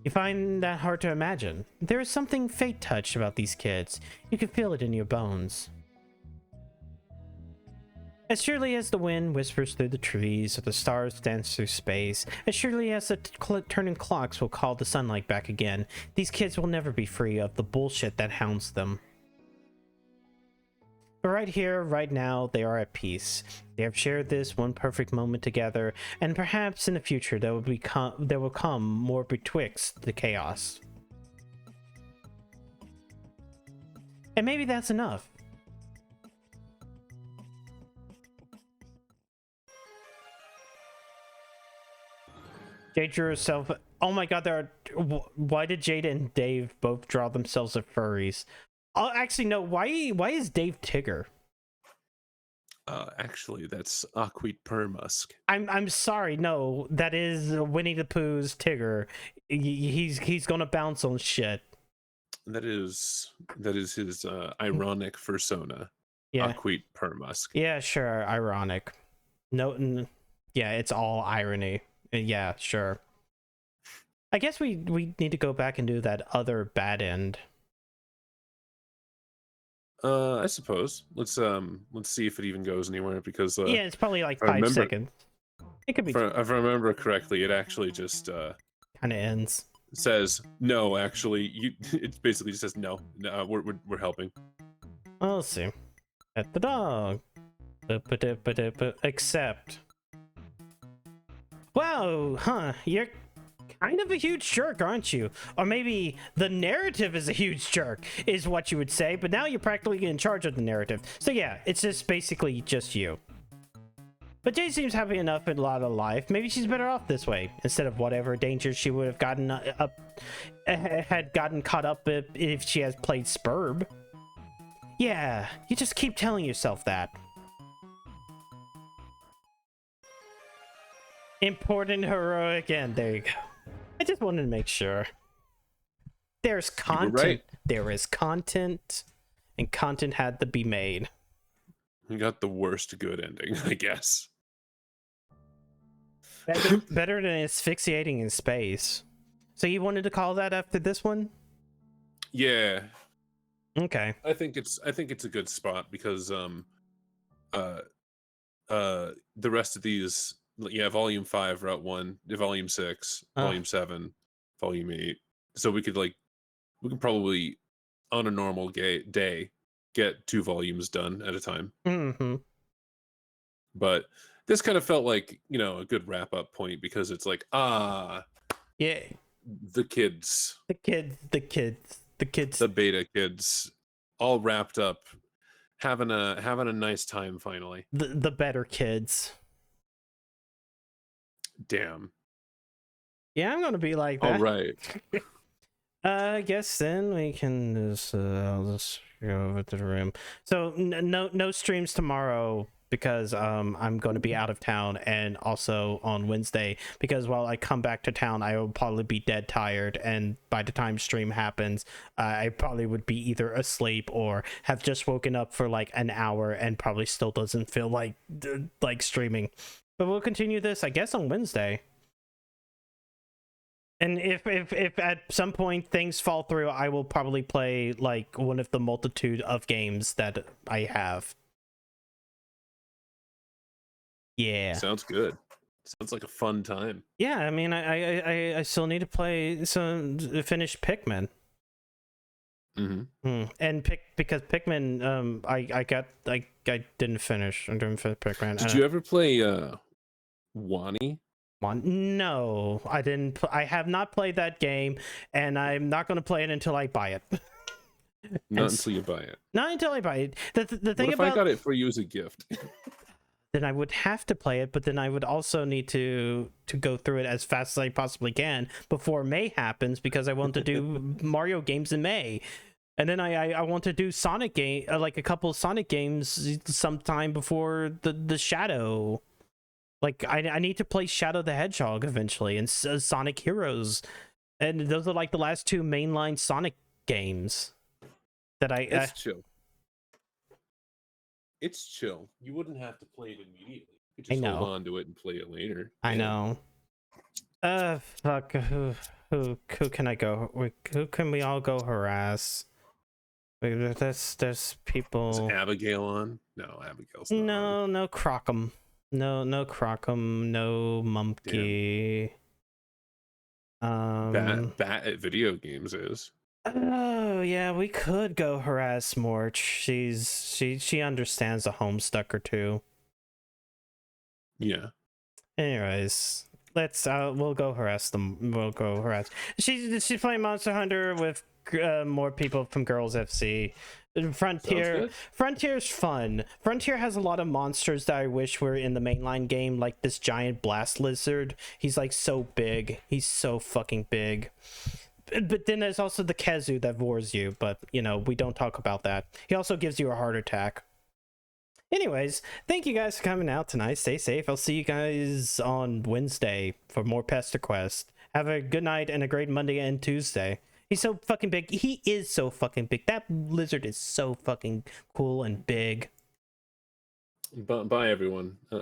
You find that hard to imagine. There is something fate touched about these kids. You can feel it in your bones. As surely as the wind whispers through the trees or the stars dance through space, as surely as the turning clocks will call the sunlight back again, these kids will never be free of the bullshit that hounds them. But right here, right now, they are at peace. They have shared this one perfect moment together, and perhaps in the future there will come more betwixt the chaos. And maybe that's enough. Jade drew herself. Oh my god, why did Jade and Dave both draw themselves as furries? Oh, actually, no. Why is Dave Tigger? Actually, that's Aquit Permusk. I'm sorry. No, that is Winnie the Pooh's Tigger. He's gonna bounce on shit. That is his ironic persona. Yeah. Aquit Permusk. Yeah, sure. Ironic. No, yeah, it's all irony. Yeah, sure. I guess we need to go back and do that other bad end. I suppose. Let's see if it even goes anywhere because Yeah, it's probably like I 5 remember- seconds. It could be if I remember correctly, it actually just kind of ends. says no. Actually, it basically just says no. No, we're helping. Well, let's see. At the dog. Except. Wow, huh? You're kind of a huge jerk, aren't you? Or maybe the narrative is a huge jerk, is what you would say, but now you're practically in charge of the narrative. So yeah, it's just basically just you. But Jade seems happy enough in a lot of life. Maybe she's better off this way, instead of whatever danger she would have gotten caught up if she has played Spurb. Yeah, you just keep telling yourself that. Important heroic end. There you go. I just wanted to make sure. There's content. right. There is content, and content had to be made. We got the worst good ending, I guess. Better than asphyxiating in space. So you wanted to call that after this one? Yeah, Okay. I think it's a good spot because the rest of these, yeah, volume 5 route 1, volume 6, volume 7, volume 8. So we could probably on a normal day get 2 volumes done at a time. Mm-hmm. But this kind of felt like, a good wrap up point because it's like, Yeah. the kids, The kids. the beta kids all wrapped up having a nice time finally. The better kids. Damn. Yeah, I'm gonna be like that. All right. I guess then we can just I'll just go over to the room. So no streams tomorrow because I'm going to be out of town, and also on Wednesday because while I come back to town I will probably be dead tired, and by the time stream happens I probably would be either asleep or have just woken up for like an hour and probably still doesn't feel like streaming. But we'll continue this I guess on Wednesday. And if at some point things fall through, I will probably play like one of the multitude of games that I have. Yeah. Sounds good. Sounds like a fun time. Yeah, I mean, I still need to finish Pikmin. Mm-hmm. And because Pikmin, I didn't finish. I didn't finish Pikmin. Did you ever play Wani? No, I didn't. I have not played that game, and I'm not going to play it until I buy it. Not until you buy it. Not until I buy it. The thing What if about I got it for you as a gift? then I would have to play it, but then I would also need to go through it as fast as I possibly can before May happens, because I want to do Mario games in May. And then I want to do Sonic game, like a couple of Sonic games sometime before the Shadow. Like I need to play Shadow the Hedgehog eventually, and Sonic Heroes, and those are like the last 2 mainline Sonic games that It's chill. It's chill. You wouldn't have to play it immediately. You could just hold on to it and play it later. I know. Fuck. Who can I go? Who can we all go harass? Wait, there's people. Is Abigail on? No, Abigail's not on. No Crockham. No Crockham. No Mumpky. Bat at video games is. Oh yeah, we could go harass Morch. She understands a Homestuck or two. Yeah. Anyways, let's we'll go harass them. We'll go harass. She's playing Monster Hunter with more people from Girls FC. Frontier's fun. Frontier has a lot of monsters that I wish were in the mainline game, like this giant blast lizard. He's like so big. He's so fucking big. But then there's also the Kezu that roars you, but you know, we don't talk about that. He also gives you a heart attack. Anyways, thank you guys for coming out tonight. Stay safe. I'll see you guys on Wednesday for more Pesterquest. Have a good night and a great Monday and Tuesday. He's so fucking big. He is so fucking big. That lizard is so fucking cool and big. Bye, everyone.